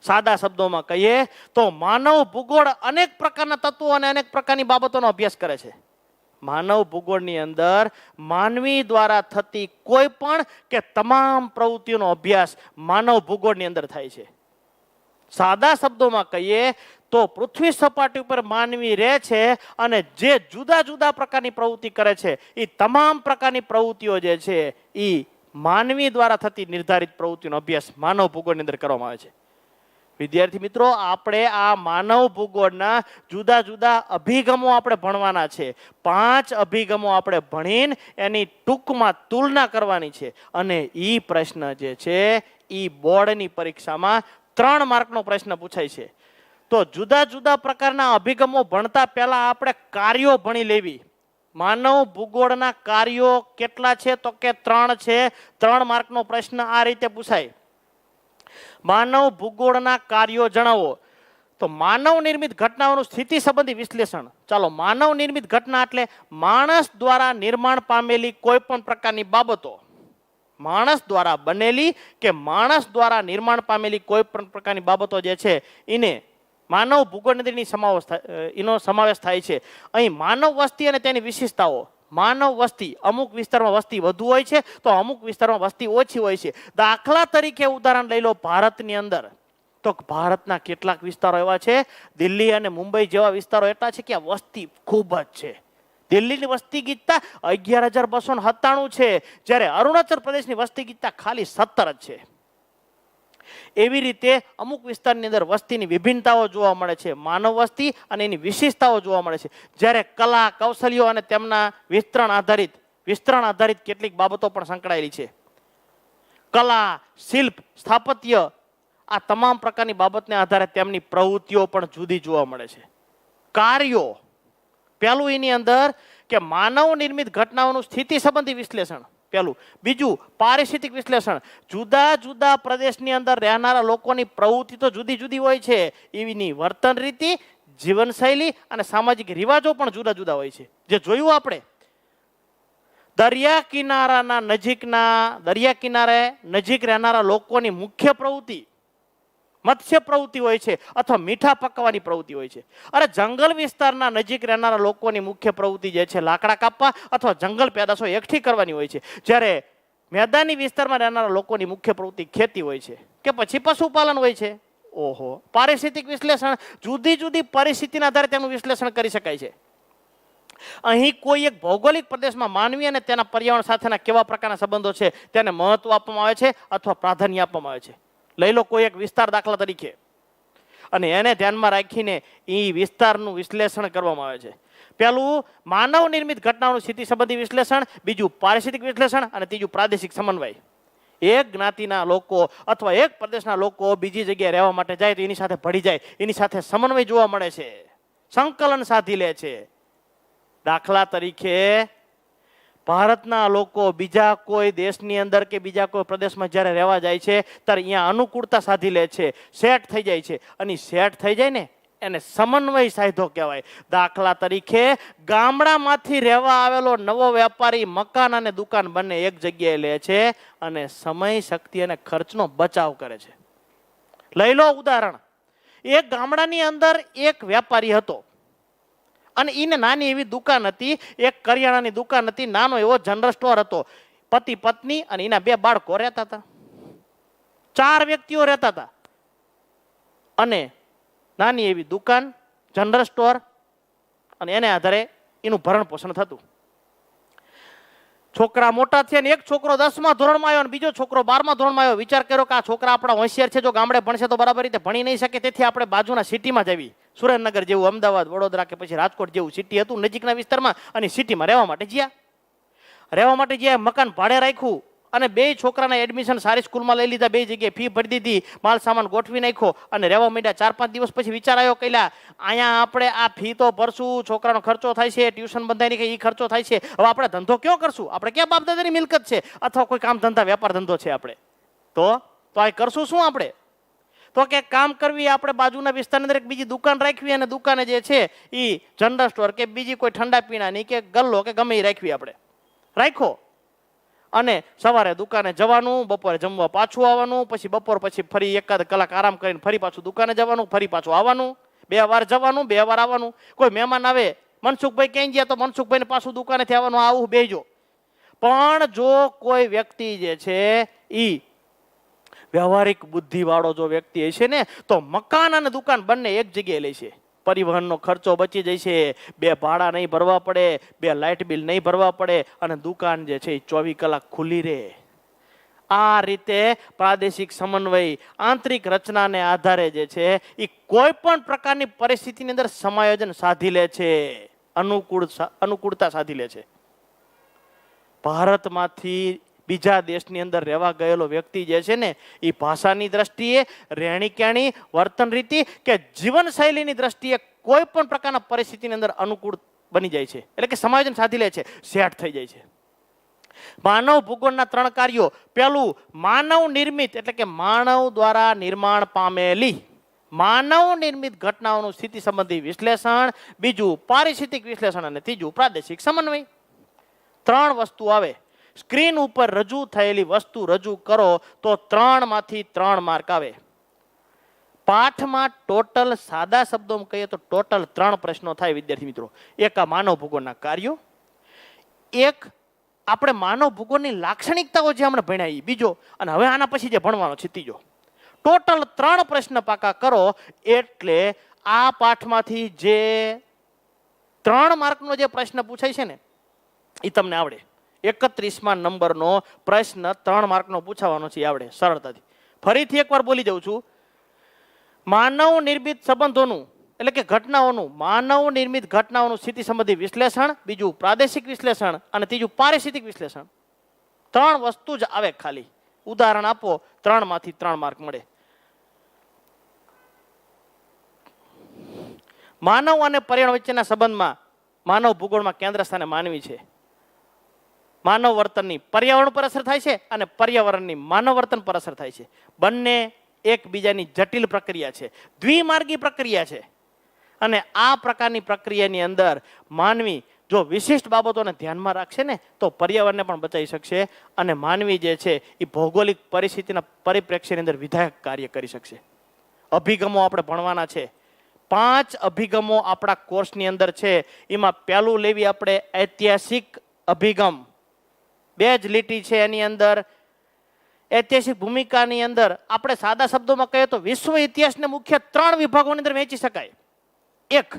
સાદા શબ્દોમાં કહીએ તો માનવ ભૂગોળ અનેક પ્રકારના તત્વો અને અનેક પ્રકારની બાબતોનો અભ્યાસ કરે છે. માનવ ભૂગોળની અંદર માનવી દ્વારા થતી કોઈ પણ કે તમામ પ્રવૃત્તિઓનો અભ્યાસ માનવ ભૂગોળની અંદર થાય છે. સાદા શબ્દોમાં કહીએ તો પૃથ્વી સપાટી ઉપર માનવી રહે છે અને જે જુદા જુદા પ્રકારની પ્રવૃત્તિ કરે છે એ તમામ પ્રકારની પ્રવૃત્તિઓ જે છે એ માનવી દ્વારા થતી નિર્ધારિત પ્રવૃત્તિનો અભ્યાસ માનવ ભૂગોળની અંદર કરવામાં આવે છે. વિદ્યાર્થી મિત્રો, આપણે આ માનવ ભૂગોળના જુદા જુદા અભિગમો આપણે ભણવાના છે. 5 અભિગમો આપણે ભણીને એની ટૂંકમાં તુલના કરવાની છે અને એ પ્રશ્ન જે છે એ બોર્ડની પરીક્ષામાં 3 માર્કનો પ્રશ્ન પૂછાય છે. તો જુદા જુદા પ્રકારના અભિગમો ભણતા પહેલા આપણે કાર્યો ભણી લેવી. માનવ ભૂગોળના કાર્યો કેટલા છે? તો કે 3 છે. 3 માર્કનો પ્રશ્ન આ રીતે પૂછાય. માનવ ભૂગોળના કાર્યો જણાવો. તો માનવ નિર્મિત ઘટનાઓનું સ્થિતિ સંબંધી વિશ્લેષણ. ચાલો, માનવ નિર્મિત ઘટના એટલે માણસ દ્વારા નિર્માણ પામેલી કોઈ પણ પ્રકારની બાબતો, માણસ દ્વારા બનેલી કે માણસ દ્વારા નિર્માણ પામેલી કોઈ પણ પ્રકારની બાબતો જે છે એને માનવ ભૂગોળની એનો સમાવેશ થાય છે. અહીં માનવ વસ્તી અને તેની વિશેષતાઓ. માનવ વસ્તી, અમુક વિસ્તારમાં વસ્તી વધુ હોય છે તો અમુક વિસ્તારમાં વસ્તી ઓછી હોય છે. દાખલા તરીકે ઉદાહરણ લઈ લો, ભારતની અંદર તો ભારતના કેટલાક વિસ્તારો એવા છે, દિલ્હી અને મુંબઈ જેવા વિસ્તારો એટલા છે કે આ વસ્તી ખૂબ જ છે. દિલ્હીની વસ્તી ગીતતા 11,297 છે, જ્યારે અરુણાચલ પ્રદેશની વસ્તી ગીતતા ખાલી 17 જ છે. એવી રીતે અમુક વિસ્તારની અંદર વસ્તીની વિભિન્નતાઓ જોવા મળે છે, માનવ વસ્તી અને એની વિશેષતાઓ જોવા મળે છે. જ્યારે કલા, કૌશલ્યો અને તેમના વિસ્તરણ આધારિત કેટલીક બાબતો પણ સંકળાયેલી છે. કલા, શિલ્પ, સ્થાપત્ય, આ તમામ પ્રકારની બાબતને આધારે તેમની પ્રવૃત્તિઓ પણ જુદી જોવા મળે છે. કાર્યો, પહેલું એની અંદર કે માનવ નિર્મિત ઘટનાઓનું સ્થિતિ સંબંધી વિશ્લેષણ પહેલું. બીજું, પારિસ્થિતિક વિશ્લેષણ. જુદા જુદા પ્રદેશની અંદર રહેનારા લોકોની પ્રવૃત્તિ તો જુદી જુદી હોય છે, એની વર્તન રીતિ, જીવનશૈલી અને સામાજિક રિવાજો પણ જુદા જુદા હોય છે. જે જોયું આપણે, દરિયા કિનારે નજીક રહેનારા લોકોની મુખ્ય પ્રવૃત્તિ મત્સ્ય પ્રવૃત્તિ હોય છે અથવા મીઠા પકવવાની પ્રવૃત્તિ હોય છે. અરે જંગલ વિસ્તારના નજીક રહેનારા લોકોની મુખ્ય પ્રવૃત્તિ જે છે લાકડા કાપવા અથવા જંગલ પેદાશો એકઠી કરવાની હોય છે. જ્યારે મેદાની વિસ્તારમાં રહેનારા લોકોની મુખ્ય પ્રવૃત્તિ ખેતી હોય છે કે પછી પશુપાલન હોય છે. ઓહો, પારિસ્થિતિક વિશ્લેષણ, જુદી જુદી પરિસ્થિતિના આધારે તેનું વિશ્લેષણ કરી શકાય છે. અહીં કોઈ એક ભૌગોલિક પ્રદેશમાં માનવી અને તેના પર્યાવરણ સાથેના કેવા પ્રકારના સંબંધો છે તેને મહત્વ આપવામાં આવે છે અથવા પ્રાધાન્ય આપવામાં આવે છે. લઈ લો કોઈ એક વિસ્તાર દાખલા તરીકે, અને એને ધ્યાનમાં રાખીને એ વિસ્તારનું વિશ્લેષણ કરવામાં આવે છે. પહેલું માનવ નિર્મિત ઘટનાઓનું સ્થિતિ સંબંધી વિશ્લેષણ, બીજું પારિસ્થિતિક વિશ્લેષણ અને ત્રીજું પ્રાદેશિક સમન્વય. એક જ્ઞાતિના લોકો અથવા એક પ્રદેશના લોકો બીજી જગ્યાએ રહેવા માટે જાય તો એની સાથે ભળી જાય, એની સાથે સમન્વય જોવા મળે છે, સંકલન સાધી લે છે. દાખલા તરીકે ભારતના લોકો બીજા કોઈ દેશની અંદર કે બીજા કોઈ પ્રદેશમાં જ્યારે રહેવા જાય છે ત્યારે અહીંયા અનુકૂળતા સાધી લે છે, સેટ થઈ જાય છે. અને સેટ થઈ જાય ને એને સમન્વય સાધ્યો કહેવાય. દાખલા તરીકે ગામડામાંથી રહેવા આવેલો નવો વેપારી મકાન અને દુકાન બંને એક જગ્યાએ લે છે અને સમય, શક્તિ અને ખર્ચનો બચાવ કરે છે. લઈ લો ઉદાહરણ, એક ગામડાની અંદર એક વેપારી હતો અને એને નાની એવી દુકાન હતી, એક કરિયાણાની દુકાન હતી, નાનો એવો જનરલ સ્ટોર હતો. પતિ, પત્ની અને એના 2 બાળકો રહેતા હતા. 4 વ્યક્તિઓ રહેતા હતા અને નાની એવી દુકાન, જનરલ સ્ટોર, અને એને આધારે એનું ભરણ પોષણ થતું. છોકરા મોટા થયા ને એક છોકરો 10મા ધોરણમાં આવ્યો અને બીજો છોકરો 12મા ધોરણમાં આવ્યો. વિચાર કર્યો કે આ છોકરા આપણા હોશિયાર છે, જો ગામડે ભણશે તો બરાબર રીતે ભણી નહીં શકે, તેથી આપણે બાજુના સિટીમાં જવી, સુરેન્દ્રનગર જેવું, અમદાવાદ, વડોદરા કે પછી રાજકોટ જેવું સિટી હતું નજીકના વિસ્તારમાં, અને સિટીમાં રહેવા માટે જ્યાં મકાન ભાડે રાખ્યું અને 2 છોકરાના એડમિશન સારી સ્કૂલમાં લઈ લીધા, 2 જગ્યાએ ફી ભરી દીધી, માલ સામાન ગોઠવી નાખ્યો અને રહેવા માંડ્યા. 4-5 દિવસ પછી વિચાર આવ્યો કે અહીંયા આપણે આ ફી તો ભરશું, છોકરાનો ખર્ચો થાય છે, ટ્યુશન બંધાય કે એ ખર્ચો થાય છે, હવે આપણે ધંધો કયો કરશું? આપણે ક્યાં બાપ દાદાની મિલકત છે અથવા કોઈ કામ ધંધા વેપાર ધંધો છે આપણે તો આ કરશું શું આપણે? તો કે કામ કરવી, આપણે બાજુના વિસ્તારની અંદર એક બીજી દુકાન રાખવી અને દુકાને જે છે એ જનરલ સ્ટોર કે બીજી કોઈ ઠંડા પીણાની કે ગલ્લો કે ગમે એ રાખવી. આપણે રાખ્યો અને સવારે દુકાને જવાનું, બપોરે જમવા પાછું આવવાનું, પછી બપોર પછી ફરી 1 કલાક આરામ કરીને ફરી પાછું દુકાને જવાનું, ફરી પાછું આવવાનું, 2 વાર જવાનું, 2 વાર આવવાનું. કોઈ મહેમાન આવે, મનસુખભાઈ ક્યાંય ગયા તો મનસુખભાઈને પાછું દુકાનેથી આવવાનું, આવું બેજો. પણ જો કોઈ વ્યક્તિ જે છે એ વ્યવહારિક બુદ્ધિવાળો જો વ્યક્તિ હશે ને તો મકાન અને દુકાન બંને એક જગ્યાએ લે છે. પરિવહનનો ખર્ચો બચી જશે, 2 ભાડા નહીં ભરવા પડે, 2 લાઇટ બિલ નહીં ભરવા પડે અને દુકાન જે છે એ 24 કલાક ખુલ્લી રહે. આ રીતે પ્રાદેશિક સમન્વય, આંતરિક રચનાને આધારે જે છે એ કોઈ પણ પ્રકારની પરિસ્થિતિની અંદર સમાયોજન સાધી લે છે, અનુકૂળતા સાધી લે છે. ભારતમાંથી બીજા દેશની અંદર રહેવા ગયેલો વ્યક્તિ જે છે ને એ ભાષાની દ્રષ્ટિએ, રહેણી કહેણી, વર્તન રીતિ કે જીવનશૈલીની દ્રષ્ટિએ કોઈ પણ પ્રકારના પરિસ્થિતિની અંદર બની જાય છે, એટલે કે સમાયોજન સાધી લે છે, સેટ થઈ જાય છે. માનવ ભૂગોળના 3 કાર્યો. પહેલું માનવ નિર્મિત એટલે કે માનવ દ્વારા નિર્માણ પામેલી માનવ નિર્મિત ઘટનાઓનું સ્થિતિ સંબંધી વિશ્લેષણ, બીજું પારિસ્થિતિક વિશ્લેષણ અને ત્રીજું પ્રાદેશિક સમન્વય. 3 વસ્તુ આવે. સ્ક્રીન ઉપર રજૂ થયેલી વસ્તુ રજૂ કરો તો 3 માંથી 3 માર્ક આવે. પાઠમાં ટોટલ સાદા શબ્દોમાં કહીએ તો ટોટલ 3 પ્રશ્નો થાય વિદ્યાર્થી મિત્રો. એક આ માનવ ભૂગોળના કાર્યો, એક આપણે માનવ ભૂગોળની લાક્ષણિકતાઓ જે આપણે ભણ્યા એ બીજો, અને હવે આના પછી જે ભણવાનો છે ત્રીજો. ટોટલ 3 પ્રશ્ન પાકા કરો એટલે આ પાઠમાંથી જે 3 માર્કનો જે પ્રશ્ન પૂછાય છે ને એ તમને આવડે. 31મા નંબરનો પ્રશ્ન 3 માર્કનો પૂછાવાનો છે, આવડે સરળતાથી. ફરીથી એકવાર બોલી દઉં છું. માનવ નિર્મિત સંબંધોનું એટલે કે ઘટનાઓનું, માનવ નિર્મિત ઘટનાઓનું સ્થિતિ સંબંધી વિશ્લેષણ, બીજું પ્રાદેશિક વિશ્લેષણ અને ત્રીજું પારિસ્થિતિક વિશ્લેષણ. 3 વસ્તુ જ આવે ખાલી. ઉદાહરણ આપો, 3 માંથી 3 માર્ક મળે. માનવ અને પર્યાવરણ વચ્ચેના સંબંધમાં માનવ ભૂગોળમાં કેન્દ્ર સ્થાને માનવી છે. માનવ વર્તનની પર્યાવરણ પર અસર થાય છે અને પર્યાવરણની માનવ વર્તન પર અસર થાય છે. બંને એકબીજાની જટિલ પ્રક્રિયા છે, દ્વિમાર્ગી પ્રક્રિયા છે. અને આ પ્રકારની પ્રક્રિયાની અંદર માનવી જો વિશિષ્ટ બાબતોને ધ્યાનમાં રાખશે ને તો પર્યાવરણને પણ બચાવી શકશે, અને માનવી જે છે એ ભૌગોલિક પરિસ્થિતિના પરિપ્રેક્ષ્યની અંદર વિધાયક કાર્ય કરી શકશે. અભિગમો આપણે ભણવાના છે. 5 અભિગમો આપણા કોર્સની અંદર છે. એમાં પહેલું લેવી આપણે ઐતિહાસિક અભિગમ. 2 જ લીટી છે એની અંદર. ઐતિહાસિક ભૂમિકાની અંદર આપણે સાદા શબ્દોમાં કહીએ તો વિશ્વ ઇતિહાસને મુખ્ય 3 વિભાગોની અંદર વહેંચી શકાય. એક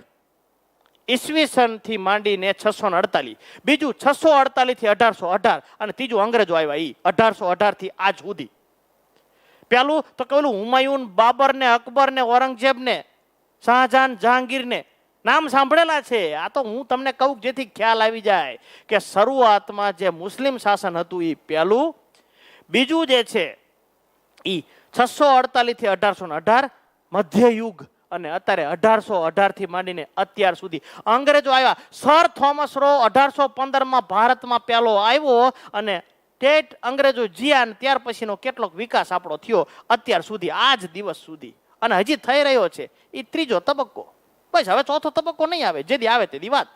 ઈસવીસન થી માંડીને 648, બીજું 648 થી 1818 અને ત્રીજું અંગ્રેજો આવ્યા ઈ 1818 થી આજ સુધી. પેલું તો કેલું હુમાયુન, બાબર ને અકબર ને ઔરંગઝેબ ને શાહજહાન, જહાંગીર ને નામ સાંભળેલા છે. આ તો હું તમને કહું જેથી ખ્યાલ આવી જાય કે શરૂઆતમાં જે મુસ્લિમ શાસન હતું એ પહેલું. બીજું જે છે એ 648 થી 1818 મધ્યયુગ, અને અત્યારે 1818 થી માંડીને અત્યાર સુધી અંગ્રેજો આવ્યા. સર થોમસ રો 1815માં ભારતમાં પહેલો આવ્યો, અને ટેટ અંગ્રેજો જીયા, અને ત્યાર પછીનો કેટલોક વિકાસ આપણો થયો અત્યાર સુધી, આજ દિવસ સુધી, અને હજી થઈ રહ્યો છે. એ 3જો તબક્કો. બસ હવે 4થો તબક્કો નહીં આવે, જેથી આવે તેની વાત.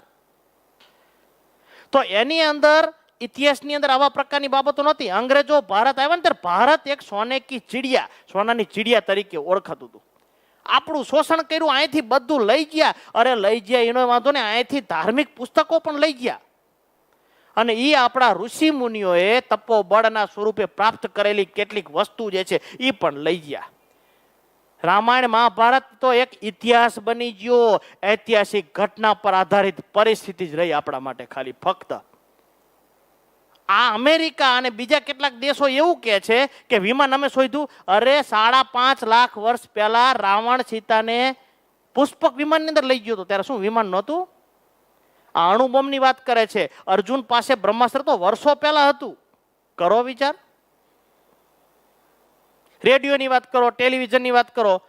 તો એની અંદર ઇતિહાસની અંદર આવા પ્રકારની બાબતો નહોતી. અંગ્રેજો ભારત આવ્યા ને ત્યારે ભારત એક સોને કી ચીડિયા, સોનાની ચીડિયા તરીકે ઓળખાતું હતું. આપણું શોષણ કર્યું, અહીંથી બધું લઈ ગયા. અરે લઈ ગયા એનો વાંધો ને, અહીંથી ધાર્મિક પુસ્તકો પણ લઈ ગયા. અને એ આપણા ઋષિ મુનિઓએ તપોબળના સ્વરૂપે પ્રાપ્ત કરેલી કેટલીક વસ્તુ જે છે એ પણ લઈ ગયા. રામાયણ મહાભારત તો એક ઇતિહાસ બની ગયો, ઐતિહાસિક ઘટના પર આધારિત પરિસ્થિતિ જ રહી આપણા માટે ખાલી ફક્ત. આ અમેરિકા અને બીજા કેટલાક દેશો એવું કહે છે કે વિમાન અમે શોધ્યું. અરે 5.5 લાખ વર્ષ પહેલા રાવણ સીતાને પુષ્પક વિમાનની અંદર લઈ ગયો હતો, ત્યારે શું વિમાન નહોતું? આ અણુબોમ્બની વાત કરે છે. અર્જુન પાસે બ્રહ્માસ્ત્ર તો વર્ષો પહેલા હતું. કરો વિચાર. રેડિયોની વાત કરો, ટેલિવિઝનની વાત કરો.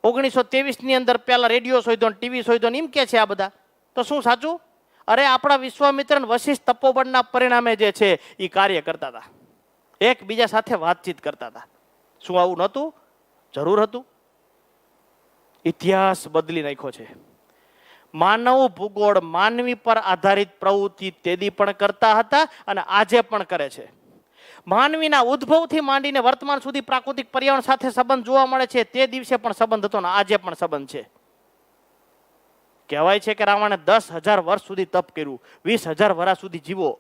1923 ની અંદર પહેલા રેડિયો શોધ્યો, ટીવી શોધ્યો, એમ કે છે આ બધા. તો શું સાચું? અરે આપણા વિશ્વામિત્ર વશિષ્ઠ તપોબળના પરિણામે જે છે એ કાર્ય કરતા હતા, એકબીજા સાથે વાતચીત કરતા હતા. શું આવું નહોતું? જરૂર હતું. ઇતિહાસ બદલી નાખ્યો છે. માનવ ભૂગોળ માનવી પર આધારિત પ્રવૃત્તિ તેદી પણ કરતા હતા અને આજે પણ કરે છે. માનવીના ઉદ્ભવથી માંડીને વર્તમાન સુધી પ્રાકૃતિક પર્યાવરણ સાથે સંબંધ જોવા મળે છે. તે દિવસે પણ સંબંધ હતો ને આજે પણ સંબંધ છે. કહેવાય છે કે રાવણે 10,000 વર્ષ સુધી તપ કર્યું, 20,000 વર્ષ સુધી જીવો.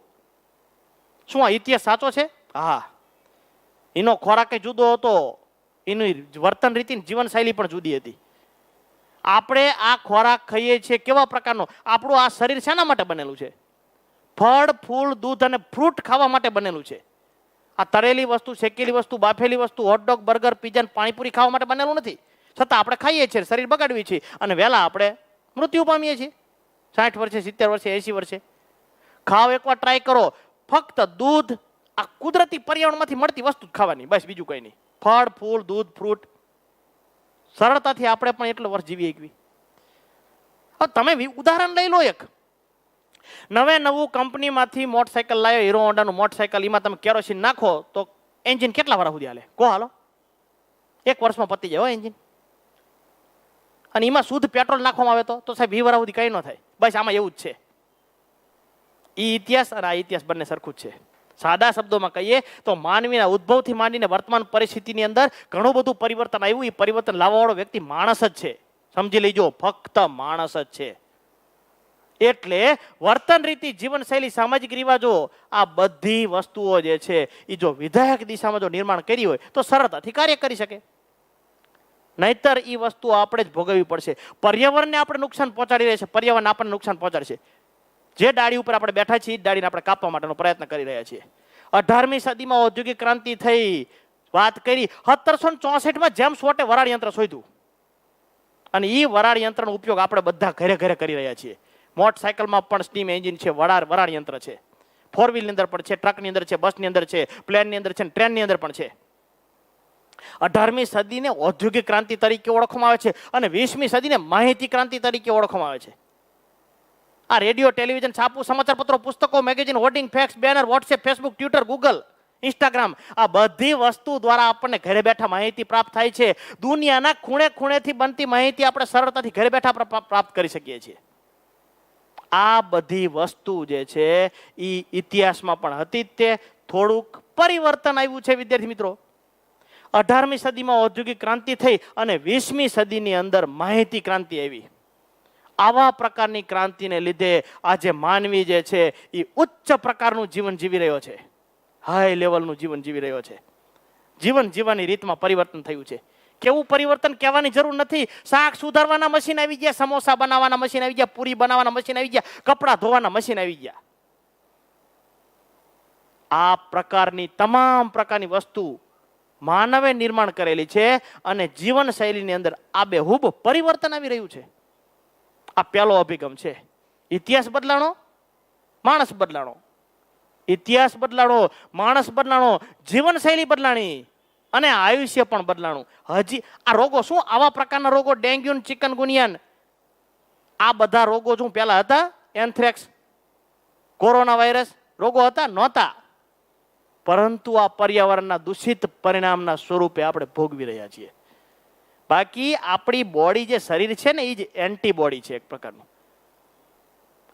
શું આ ઇતિહાસ સાચો છે? હા. એનો ખોરાક જુદો હતો, એની વર્તન રીતિ, જીવનશૈલી પણ જુદી હતી. આપણે આ ખોરાક ખાઈએ છીએ કેવા પ્રકારનો? આપણું આ શરીર શેના માટે બનેલું છે? ફળ, ફૂલ, દૂધ અને ફ્રૂટ ખાવા માટે બનેલું છે. આ તળેલી વસ્તુ, શેકેલી વસ્તુ, બાફેલી વસ્તુ, હોટડોગ, બર્ગર, પીઝા, પાણીપુરી ખાવા માટે બનેલું નથી. છતાં આપણે ખાઈએ છીએ, શરીર બગાડવી છીએ, અને વહેલા આપણે મૃત્યુ પામીએ છીએ. 60 વર્ષે, 70 વર્ષે, 80 વર્ષે. ખાવ એકવાર ટ્રાય કરો. ફક્ત દૂધ, આ કુદરતી પર્યાવરણમાંથી મળતી વસ્તુ જ ખાવાની, બસ બીજું કંઈ નહીં. ફળ, ફૂલ, દૂધ, ફ્રૂટ, સરળતાથી આપણે પણ એટલો વર્ષ જીવી શકવી. હવે તમે ઉદાહરણ લઈ લો એક. નવું કંપનીમાંથી મોટરસાયકલ લાવ્યો, હીરો હોન્ડાનું મોટરસાયકલ, એમાં તમે કેરોસીન નાખો તો એન્જિન કેટલા વાર સુધી હાલે? કહો હાલો. 1 વર્ષમાં પતી જાય એન્જિન. અને એમાં શુદ્ધ પેટ્રોલ નાખવામાં આવે તો સાહેબ 20 વર્ષ સુધી કંઈ ન થાય. બસ આમાં એવું જ છે. એ ઇતિહાસ અને આ ઇતિહાસ બંને સરખું જ છે. સાદા શબ્દોમાં કહીએ તો માનવીના ઉદ્ભવથી માંડીને વર્તમાન પરિસ્થિતિની અંદર ઘણું બધું પરિવર્તન આવ્યું. એ પરિવર્તન લાવવાવાળો વ્યક્તિ માણસ જ છે. સમજી લેજો, ફક્ત માણસ જ છે. એટલે વર્તન રીતિ, જીવનશૈલી, સામાજિક રિવાજો, આ બધી વસ્તુઓ જે છે એ જો વિધાયક દિશામાં જો નિર્માણ કરી હોય તો સરળતાથી કાર્ય કરી શકે. નહીતર એ વસ્તુઓ આપણે જ ભોગવવી પડશે. પર્યાવરણને આપણે નુકસાન પહોંચાડી રહ્યા છે, પર્યાવરણ આપણને નુકસાન પહોંચાડશે. જે ડાળી ઉપર આપણે બેઠા છીએ એ ડાળીને આપણે કાપવા માટેનો પ્રયત્ન કરી રહ્યા છીએ. 18મી સદીમાં ઔદ્યોગિક ક્રાંતિ થઈ, વાત કરી. 1764માં જેમ્સ વોટે વરાળ યંત્ર શોધ્યું અને એ વરાળ યંત્રનો ઉપયોગ આપણે બધા ઘરે ઘરે કરી રહ્યા છીએ. મોટરસાયકલમાં પણ સ્ટીમ એન્જિન છે, વરાળ યંત્ર છે. 4 વ્હીલની અંદર પણ છે, ટ્રકની અંદર છે, બસની અંદર છે, પ્લેનની અંદર છે, ટ્રેનની અંદર પણ છે. 18મી સદીને ઔદ્યોગિક ક્રાંતિ તરીકે ઓળખવામાં આવે છે અને 20મી સદીને માહિતી ક્રાંતિ તરીકે ઓળખવામાં આવે છે. આ રેડિયો, ટેલિવિઝન, છાપું, સમાચાર પત્રો, પુસ્તકો, magazine, hoarding, fax, banner, WhatsApp, Facebook, Twitter, Google, Instagram, આ બધી વસ્તુ દ્વારા આપણને ઘરે બેઠા માહિતી પ્રાપ્ત થાય છે. દુનિયાના ખૂણે ખૂણેથી બનતી માહિતી આપણે સરળતાથી ઘરે બેઠા પ્રાપ્ત કરી શકીએ છીએ. આ બધી વસ્તુ જે છે એ ઇતિહાસમાં પણ હતી જ. તે થોડુંક પરિવર્તન આવ્યું છે વિદ્યાર્થી મિત્રો. 18મી સદીમાં ઔદ્યોગિક ક્રાંતિ થઈ અને 20મી સદીની અંદર માહિતી ક્રાંતિ આવી. આવા પ્રકારની ક્રાંતિને લીધે આજે માનવી જે છે એ ઉચ્ચ પ્રકારનું જીવન જીવી રહ્યો છે, હાઈ લેવલનું જીવન જીવી રહ્યો છે. જીવન જીવવાની રીતમાં પરિવર્તન થયું છે. કેવું પરિવર્તન કહેવાની જરૂર નથી. શાક સુધારવાના મશીન આવી ગયા, સમોસા બનાવવાના મશીન આવી ગયા, પૂરી બનાવવાના મશીન આવી ગયા, કપડાં ધોવાના મશીન આવી ગયા. આ પ્રકારની તમામ પ્રકારની વસ્તુ માનવે નિર્માણ કરેલી છે અને જીવનશૈલીની અંદર આબેહૂબ પરિવર્તન આવી રહ્યું છે. આ પહેલો અભિગમ છે. ઇતિહાસ બદલાણો, માણસ બદલાણો. ઇતિહાસ બદલાણો, માણસ બદલાણો, જીવનશૈલી બદલાણી અને આયુષ્ય પણ બદલાણું. હજી આ રોગો શું, આવા પ્રકારના રોગો, ડેન્ગ્યુ, ચિકનગુનિયા, આ બધા રોગો શું પહેલા હતા? એન્થ્રેક્સ, કોરોના વાયરસ રોગો હતા? નહોતા. પરંતુ આ પર્યાવરણના દૂષિત પરિણામના સ્વરૂપે આપણે ભોગવી રહ્યા છીએ. બાકી આપણી બોડી જે શરીર છે ને એ જ એન્ટીબોડી છે એક પ્રકારનું.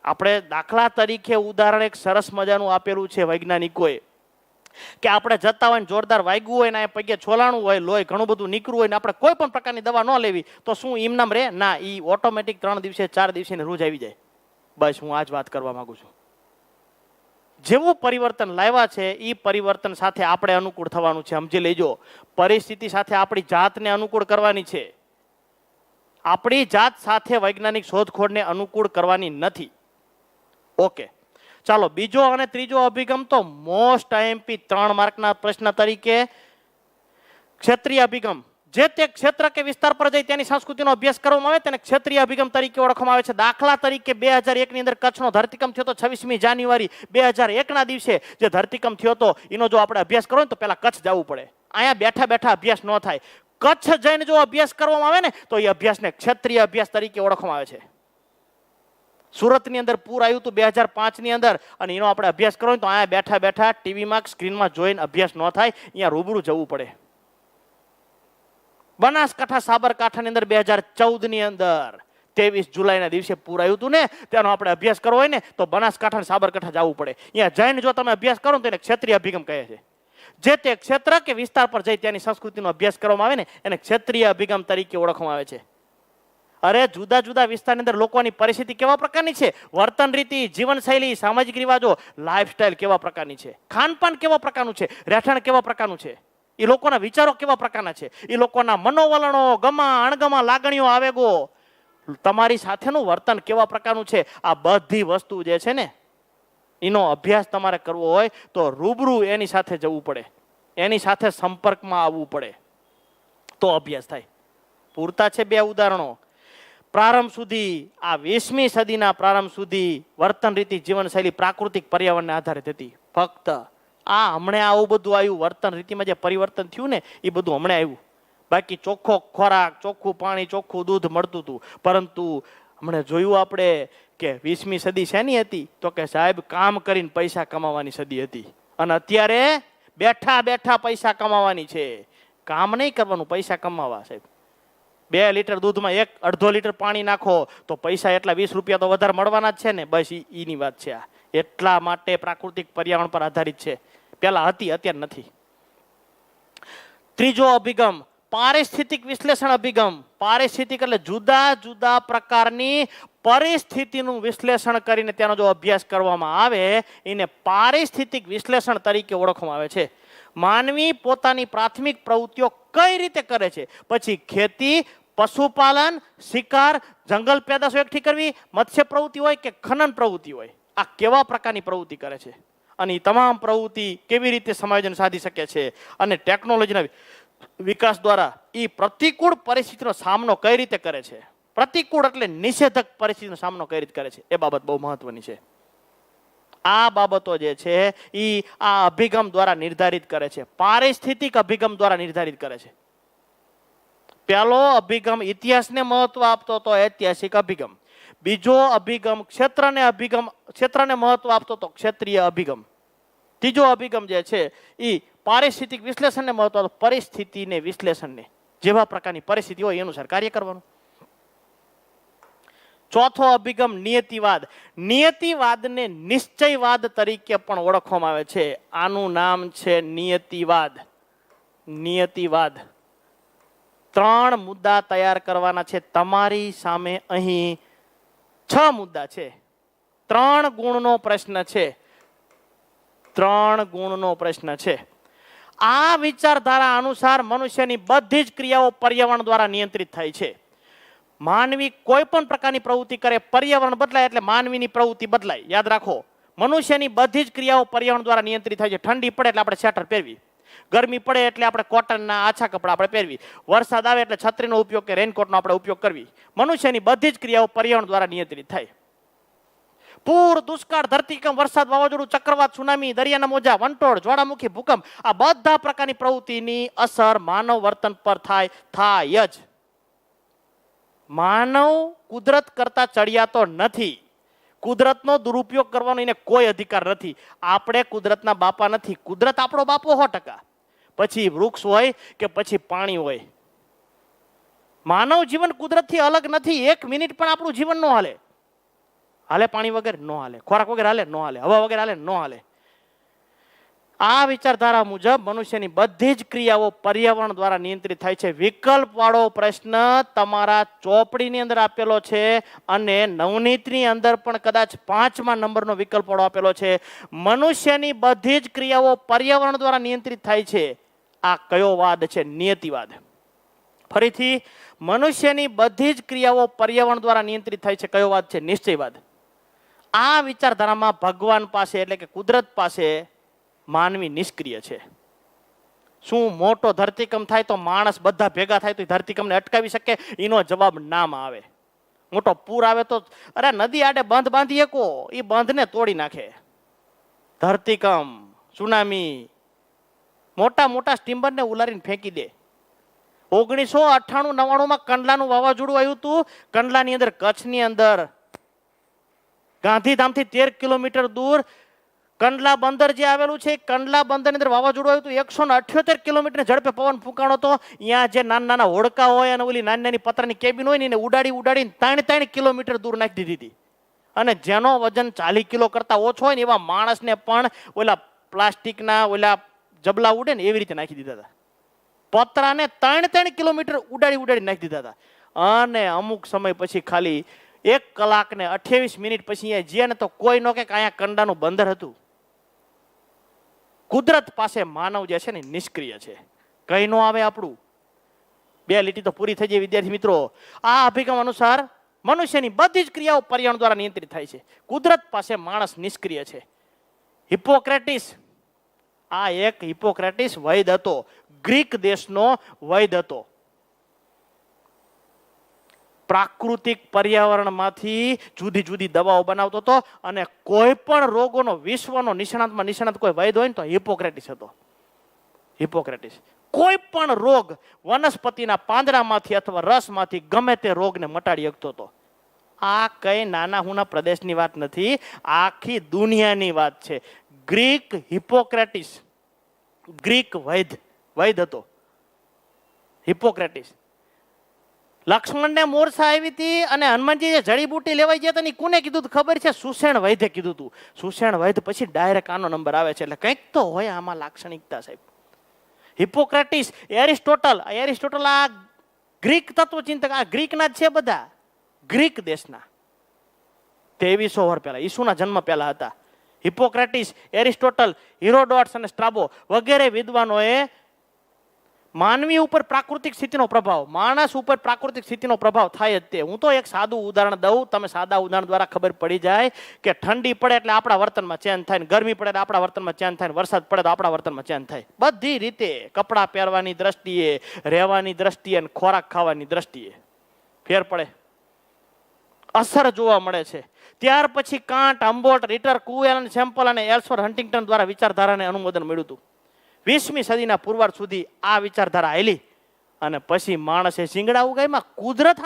આપણે દાખલા તરીકે ઉદાહરણ એક સરસ મજાનું આપેલું છે વૈજ્ઞાનિકોએ કે આપણે જતા હોય ને જોરદાર વાગ્યું હોય ને પગે છોલાણું હોય, લોહી ઘણું બધું નીકળવું હોય ને આપણે કોઈ પણ પ્રકારની દવા ન લેવી તો શું એમનામ રહે? ના, એ ઓટોમેટિક 3 દિવસે 4 દિવસે રોજ આવી જાય. બસ હું આ જ વાત કરવા માંગુ છું. જેવું પરિવર્તન લાવ્યા છે એ પરિવર્તન સાથે આપણે અનુકૂળ થવાનું છે. સમજી લેજો, પરિસ્થિતિ સાથે આપણી જાતને અનુકૂળ કરવાની છે. આપણી જાત સાથે વૈજ્ઞાનિક શોધખોળને અનુકૂળ કરવાની નથી. ઓકે, ચાલો બીજો અને ત્રીજો અભિગમ તો મોસ્ટ આઈએમપી 3 માર્કના પ્રશ્ન તરીકે ક્ષેત્રીય અભિગમ. જે તે ક્ષેત્ર કે વિસ્તાર પર જઈ તેની સંસ્કૃતિનો અભ્યાસ કરવામાં આવે તેને ક્ષેત્રીય અભિગમ તરીકે ઓળખવામાં આવે છે. દાખલા તરીકે 2001 ની અંદર કચ્છનો ધરતીકંપ થયો તો 26મી જાન્યુઆરી 2001 ના દિવસે જે ધરતીકંપ થયો તો એનો જો આપણે અભ્યાસ કરવો તો પહેલા કચ્છ જવું પડે. અહીંયા બેઠા બેઠા અભ્યાસ ન થાય. કચ્છ જઈને જો અભ્યાસ કરવામાં આવે ને તો એ અભ્યાસને ક્ષેત્રીય અભ્યાસ તરીકે ઓળખવામાં આવે છે. સુરતની અંદર પૂર આવ્યું હતું 2005 ની અંદર અને એનો આપણે અભ્યાસ કરવો તો અહીંયા બેઠા બેઠા ટીવીમાં સ્ક્રીનમાં જોઈને અભ્યાસ ન થાય, અહીંયા રૂબરૂ જવું પડે. બનાસકાંઠા સાબરકાંઠાની અંદર 2014 ની અંદર 23 જુલાઈના દિવસે પૂર આવ્યું હતું ને, તેનો આપણે અભ્યાસ કરવો હોય ને તો બનાસકાંઠા અને સાબરકાંઠા જવું પડે. અહીંયા જઈને જો તમે અભ્યાસ કરો તો એને ક્ષેત્રીય અભિગમ કહે છે. જે તે ક્ષેત્ર કે વિસ્તાર પર જઈ તેની સંસ્કૃતિનો અભ્યાસ કરવામાં આવે ને એને ક્ષેત્રીય અભિગમ તરીકે ઓળખવામાં આવે છે. અરે જુદા જુદા વિસ્તારની અંદર લોકોની પરિસ્થિતિ કેવા પ્રકારની છે, વર્તન રીતિ, જીવનશૈલી, સામાજિક રિવાજો, લાઈફસ્ટાઈલ કેવા પ્રકારની છે, ખાનપાન કેવા પ્રકારનું છે, રહેઠાણ કેવા પ્રકારનું છે, એ લોકોના વિચારો કેવા પ્રકારના છે, એ લોકોના મનોવલણો, ગમા અણગમા, લાગણીઓ, આવેગો, તમારી સાથેનું વર્તન કેવા પ્રકારનું છે, આ બધી વસ્તુ જે છે ને એનો અભ્યાસ તમારે કરવો હોય તો રૂબરૂ એની સાથે જવું પડે, એની સાથે સંપર્કમાં આવવું પડે તો અભ્યાસ થાય. પૂરતા છે 2 ઉદાહરણો. પ્રારંભ સુધી, આ 20મી સદીના પ્રારંભ સુધી વર્તન રીતિ, જીવનશૈલી પ્રાકૃતિક પર્યાવરણને આધારિત હતી. ફક્ત આ હમણાં આવું બધું આવ્યું, વર્તન રીતિમાં જે પરિવર્તન થયું ને એ બધું હમણાં આવ્યું. બાકી ચોખ્ખો ખોરાક, ચોખ્ખું પાણી, ચોખ્ખું દૂધ મળતું હતું, પરંતુ હમણાં જોયું આપણે કે 20મી સદી શેની હતી? તો કે સાહેબ કામ કરીને પૈસા કમાવાની સદી હતી. અને અત્યારે બેઠા બેઠા પૈસા કમાવાની છે. કામ નહીં કરવાનું, પૈસા કમાવા. સાહેબ 2 લીટર દૂધમાં અડધો લીટર પાણી નાખો તો પૈસા એટલા 20 રૂપિયા તો વધારે મળવાના જ છે ને. બસ એની વાત છે આ. એટલા માટે પ્રાકૃતિક પર્યાવરણ પર આધારિત છે. પેલા હતી, અત્યારે નથી. ત્રીજો અભિગમ પારિસ્થિતિક વિશ્લેષણ અભિગમ. પારિસ્થિતિક એટલે જુદા જુદા પ્રકારની પરિસ્થિતિનું વિશ્લેષણ કરીને તેનો જો અભ્યાસ કરવામાં આવે એને પારિસ્થિતિક વિશ્લેષણ તરીકે ઓળખવામાં આવે છે. માનવી પોતાની પ્રાથમિક પ્રવૃત્તિઓ કઈ રીતે કરે છે, પછી ખેતી, પશુપાલન, શિકાર, જંગલ પેદાશો એકઠી કરવી, મત્સ્ય પ્રવૃત્તિ હોય કે ખનન પ્રવૃત્તિ હોય, આ કેવા પ્રકારની પ્રવૃત્તિ કરે છે અને તમામ પ્રવૃત્તિ કેવી રીતે સમાયોજન સાધી શકે છે અને ટેકનોલોજીના વિકાસ દ્વારા એ પ્રતિકૂળ પરિસ્થિતિનો સામનો કઈ રીતે કરે છે. પ્રતિકૂળ એટલે નિષેધક પરિસ્થિતિનો સામનો કઈ રીતે કરે છે, એ બાબત બહુ મહત્વની છે. આ બાબતો જે છે એ આ અભિગમ દ્વારા નિર્ધારિત કરે છે. પારિસ્થિતિક અભિગમ દ્વારા નિર્ધારિત કરે છે. પહેલો અભિગમ ઇતિહાસને મહત્વ આપતો હતો, ઐતિહાસિક અભિગમ. બીજો અભિગમ ક્ષેત્રને મહત્વ આપતો હતો, ક્ષેત્રીય અભિગમ. ત્રીજો અભિગમ જે છે એ પારિસ્થિતિક વિશ્લેષણને મહત્વ આપતો, પરિસ્થિતિને વિશ્લેષણને. જેવા પ્રકારની પરિસ્થિતિ હોય એ અનુસાર કાર્ય કરવાનું. ચોથો અભિગમ નિયતિવાદ. નિયતિવાદને નિશ્ચયવાદ તરીકે પણ ઓળખવામાં આવે છે. આનું નામ છે નિયતિવાદ. નિયતિવાદ. 3 મુદ્દા તૈયાર કરવાના છે. તમારી સામે અહીં 6 મુદ્દા છે. 3 ગુણનો પ્રશ્ન છે. 3 ગુણનો પ્રશ્ન છે. આ વિચારધારા અનુસાર મનુષ્યની બધી જ ક્રિયાઓ પર્યાવરણ દ્વારા નિયંત્રિત થાય છે. માનવી કોઈ પણ પ્રકારની પ્રવૃત્તિ કરે, પર્યાવરણ બદલાય એટલે માનવીની પ્રવૃત્તિ બદલાય. યાદ રાખો, મનુષ્યની બધી જ ક્રિયાઓ પર્યાવરણ દ્વારા નિયંત્રિત થાય છે. ઠંડી પડે એટલે આપણે સ્વેટર પહેરવી, ગરમી પડે એટલે આપણે કોટનના આછા કપડા આપણે પહેરવી, વરસાદ આવે એટલે છત્રીનો ઉપયોગ કે રેનકોટનો આપણે ઉપયોગ કરવી. મનુષ્યની બધી જ ક્રિયાઓ પર્યાવરણ દ્વારા નિયંત્રિત થાય. પૂર, દુષ્કાળ, ધરતીકંપ, વરસાદ, વાવાઝોડું, ચક્રવાત, સુનામી, દરિયાના મોજા, વંટોળ, જ્વાળામુખી, ભૂકંપ, આ બધા પ્રકારની પ્રવૃત્તિની અસર માનવ વર્તન પર થાય જ. માનવ કુદરત કરતા ચડિયાતો નથી. કુદરતનો દુરુપયોગ કરવાનો એને કોઈ અધિકાર નથી. આપણે કુદરતના બાપા નથી. કુદરત આપણો બાપો 100%. પછી વૃક્ષ હોય કે પછી પાણી હોય. માનવ જીવન કુદરતથી અલગ નથી. 1 મિનિટ પણ આપણું જીવન ન હાલે. હાલે પાણી વગર? ન હાલે. ખોરાક વગર હાલે? ન હાલે. હવા વગર હાલે? ન હાલે. આ વિચારધારા મુજબ મનુષ્યની બધી જ ક્રિયાઓ પર્યાવરણ દ્વારા નિયંત્રિત થાય છે. વિકલ્પ વાળો પ્રશ્ન તમારા ચોપડીની અંદર આપેલો છે અને નવનીતની અંદર પણ કદાચ 5મા નંબરનો વિકલ્પ વાળો આપેલો છે. મનુષ્યની બધી જ ક્રિયાઓ પર્યાવરણ દ્વારા નિયંત્રિત થાય છે. આ કયો વાદ છે? નિયતિવાદ. ફરીથી, મનુષ્યની બધી જ ક્રિયાઓ પર્યાવરણ દ્વારા નિયંત્રિત થાય છે. કયો વાદ છે? નિશ્ચયવાદ. આ વિચારધારામાં ભગવાન પાસે એટલે કે કુદરત પાસે માનવી નિષ્ક્રિય છે. શું મોટો ધરતીકંપ થાય તો માણસ બધા ભેગા થાય તો ધરતીકંપને અટકાવી શકે? એનો જવાબ નામ આવે. મોટો પૂર આવે તો અરે નદી આડે બંધ બાંધી શકો, એ બંધને તોડી નાખે. ધરતીકંપ, સુનામી, મોટા મોટા સ્ટીમરને ઉલારીને ફેંકી દે. 1998-99માં કંડલાનું વાવાઝોડું આવ્યું હતું. કંડલાની અંદર, કચ્છની અંદર, ગાંધીધામથી 13 કિલોમીટર દૂર કંડલા બંદર જે આવેલું છે, કંડલા બંદરની અંદર વાવાઝોડું આવ્યું હતું. 178 કિલોમીટર ઝડપે પવન ફૂંકાણો હતો. અહીંયા જે નાના નાના હોડકા હોય અને ઓલી નાની નાની પતરાની કેબિન હોય ને એને ઉડાડીને 3 કિલોમીટર દૂર નાખી દીધી હતી. અને જેનો વજન 40 કિલો કરતા ઓછો હોય ને એવા માણસને પણ ઓલા પ્લાસ્ટિકના ઓલા જબલા ઉડે ને એવી રીતે નાખી દીધા હતા. પતરાને 3 કિલોમીટર ઉડાડી નાખી દીધા હતા. અને અમુક સમય પછી ખાલી 1 કલાક ને 28 મિનિટ પછી અહીંયા જ્યાં ને તો કોઈ નો કે અહીંયા કંડલાનું બંદર હતું. કુદરત પાસે માનવ જે છે ને નિષ્ક્રિય છે. કઈ નો આવે આપણું. 2 લીટી તો પૂરી થઈ જાય વિદ્યાર્થી મિત્રો. આ અભિગમ અનુસાર મનુષ્યની બધી જ ક્રિયાઓ પર્યાવરણ દ્વારા નિયંત્રિત થાય છે. કુદરત પાસે માણસ નિષ્ક્રિય છે. હિપોક્રેટિસ, આ એક હિપોક્રેટિસ વૈદ હતો. ગ્રીક દેશનો વૈદ હતો. પ્રાકૃતિક પર્યાવરણમાંથી જુદી જુદી દવાઓ બનાવતો હતો અને કોઈ પણ રોગોનો વિશ્વનો નિષ્ણાત કોઈ વૈદ હોય ને તો હિપોક્રેટિસ હતો. હિપોક્રેટિસ કોઈ પણ રોગ વનસ્પતિના પાંદડામાંથી અથવા રસમાંથી ગમે તે રોગને મટાડી શકતો હતો. આ કઈ નાના હુના પ્રદેશની વાત નથી, આખી દુનિયાની વાત છે. ગ્રીક હિપોક્રેટિસ, ગ્રીક વૈદ હતો હિપોક્રેટિસ. લક્ષ્મણને મોરસા આવી હતી અને હનુમાનજી જે જડીબુટી લેવાઈ ગયા હતા કોને કીધું હતું ખબર છે? સુષેણ વૈદ્ય કીધું હતું. સુષેણ વૈદ્ય પછી ડાયરેક્ટ આનો નંબર આવે છે, એટલે કંઈક તો હોય આમાં લાક્ષણિકતા સાહેબ. હિપોક્રેટિસ, એરિસ્ટોટલ આ ગ્રીક તત્વચિંતક, આ ગ્રીકના જ છે બધા, ગ્રીક દેશના. 2300 વર્ષ પહેલા, ઈસુના જન્મ પહેલા હતા. હિપોક્રેટિસ, એરિસ્ટોટલ, હિરોડોટ્સ અને સ્ટ્રાબો વગેરે વિદ્વાનોએ માનવી ઉપર પ્રાકૃતિક સ્થિતિનો પ્રભાવ, માણસ ઉપર પ્રાકૃતિક સ્થિતિનો પ્રભાવ થાય જ તે. હું તો એક સાદું ઉદાહરણ દઉં, તમે સાદા ઉદાહરણ દ્વારા ખબર પડી જાય કે ઠંડી પડે એટલે આપણા વર્તનમાં ચેન્જ થાય, ગરમી પડે એટલે આપણા વર્તનમાં ચેન્જ થાય, વરસાદ પડે તો આપણા વર્તનમાં ચેન્જ થાય. બધી રીતે, કપડાં પહેરવાની દ્રષ્ટિએ, રહેવાની દ્રષ્ટિએ અને ખોરાક ખાવાની દ્રષ્ટિએ ફેર પડે, અસર જોવા મળે છે. ત્યાર પછી કાન્ટ, હમ્બોલ્ટ, રિટર, કુએલન, સેમ્પલ અને એલ્સવર્થ હન્ટિંગ્ટન દ્વારા વિચારધારાને અનુમોદન મળ્યું હતું. 20મી સદીના પૂર્વાર્ધ સુધી આ વિચારધારા આવેલી અને પછી માણસે શિંગડા ઉગાયમાં, કુદરત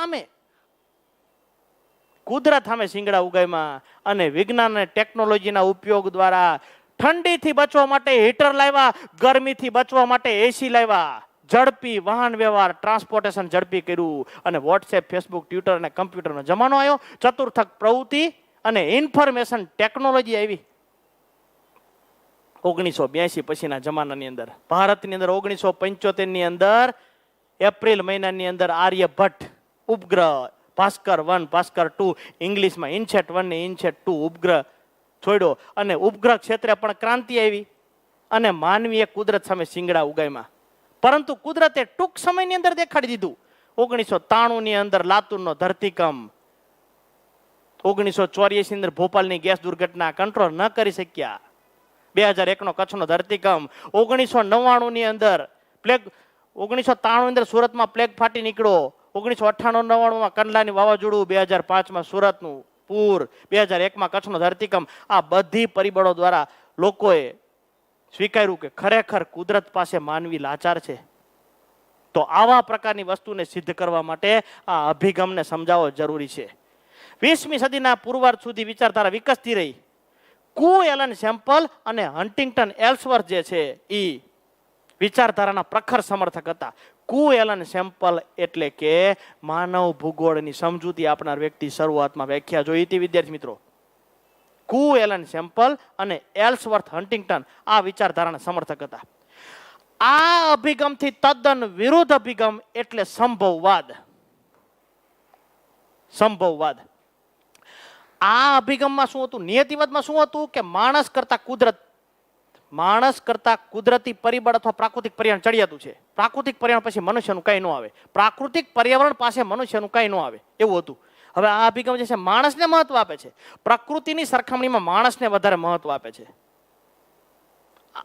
સામે શિંગડા ઉગાયમાં અને વિજ્ઞાન અને ટેકનોલોજીના ઉપયોગ દ્વારા ઠંડીથી બચવા માટે હીટર લાવ્યા, ગરમીથી બચવા માટે એસી લાવ્યા, ઝડપી વાહન વ્યવહાર, ટ્રાન્સપોર્ટેશન ઝડપી કર્યું અને વોટ્સએપ, ફેસબુક, ટ્વિટર અને કમ્પ્યુટરનો જમાનો આવ્યો. ચતુર્થક પ્રવૃત્તિ અને ઇન્ફોર્મેશન ટેકનોલોજી આવી 1982 પછીના જમાનાની અંદર. ભારતની અંદર 1975ની અંદર એપ્રિલ મહિનાની અંદર આર્યભટ્ટ ઉપગ્રહ ભાસ્કર 1, ભાસ્કર 2, ઇંગ્લિશમાં ઇનસેટ 1 ને ઇનસેટ 2 ઉપગ્રહ છોડ્યો અને ઉપગ્રહ ક્ષેત્રે પણ ક્રાંતિ આવી અને માનવીએ કુદરત સામે શિંગડા ઉગાયમાં. પરંતુ કુદરતે ટૂંક સમયની અંદર દેખાડી દીધું. 1993ની અંદર લાતુરનો ધરતીકંપ, 1984ની અંદર ભોપાલની ગેસ દુર્ઘટના કંટ્રોલ ન કરી શક્યા, 2001નો કચ્છનો ધરતીકંપ, 1999ની અંદર પ્લેગ, 1993ની અંદર સુરતમાં પ્લેગ ફાટી નીકળ્યો, 1998-99માં કંડલાની વાવાઝોડું, 2005માં સુરતનું પૂર, 2001માં કચ્છનો ધરતીકંપ. આ બધી પરિબળો દ્વારા લોકોએ સ્વીકાર્યું કે ખરેખર કુદરત પાસે માનવી લાચાર છે. તો આવા પ્રકારની વસ્તુને સિદ્ધ કરવા માટે આ અભિગમને સમજાવવો જરૂરી છે. 20મી સદીના પૂર્વાર્ધ સુધી વિચારધારા વિકસતી રહી. કુએલન, સેમ્પલ અને હન્ટિંગ્ટન એલ્સવર્થ જે છે એ વિચારધારાના પ્રખર સમર્થક હતા. કુએલન સેમ્પલ એટલે કે માનવ ભૂગોળની સમજૂતી આપનાર વ્યક્તિ, શરૂઆતમાં વ્યાખ્યા જોઈ હતી વિદ્યાર્થી મિત્રો. કુએલન સેમ્પલ અને એલ્સવર્થ હન્ટિંગ્ટન આ વિચારધારાના સમર્થક હતા. આ અભિગમથી તદ્દન વિરુદ્ધ અભિગમ એટલે સંભવવાદ. આ અભિગમમાં શું હતું? નિયતિવાદમાં શું હતું કે માણસ કરતા કુદરતી પરિબળ અથવા પ્રાકૃતિક પર્યાવરણ ચડિયાતું છે. પ્રાકૃતિક પર્યાવરણ પછી મનુષ્યનું કઈ ન આવે, પ્રાકૃતિક પર્યાવરણ પાસે મનુષ્યનું કઈ ન આવે, એવું હતું. હવે આ અભિગમ જે છે માણસને મહત્વ આપે છે, પ્રકૃતિની સરખામણીમાં માણસને વધારે મહત્વ આપે છે.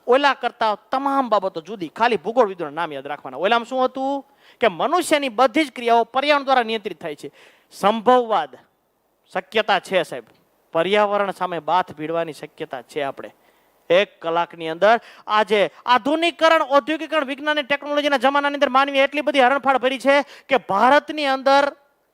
ઓલા કરતા તમામ બાબતો જુદી, ખાલી ભૂગોળ વિદ્વાન નામ યાદ રાખવાના. ઓલામાં શું હતું કે મનુષ્યની બધી જ ક્રિયાઓ પર્યાવરણ દ્વારા નિયંત્રિત થાય છે. સંભવવાદ, શક્યતા છે સાહેબ, પર્યાવરણ સામે બાથ ભીડવાની શક્યતા છે. આપણે 1 કલાકની અંદર આજે આધુનિકરણ, ઔદ્યોગિકરણ, વિજ્ઞાન અને ટેકનોલોજીના જમાનાની અંદર માનવી એટલી બધી હરણફાળ ભરી છે કે ભારતની અંદર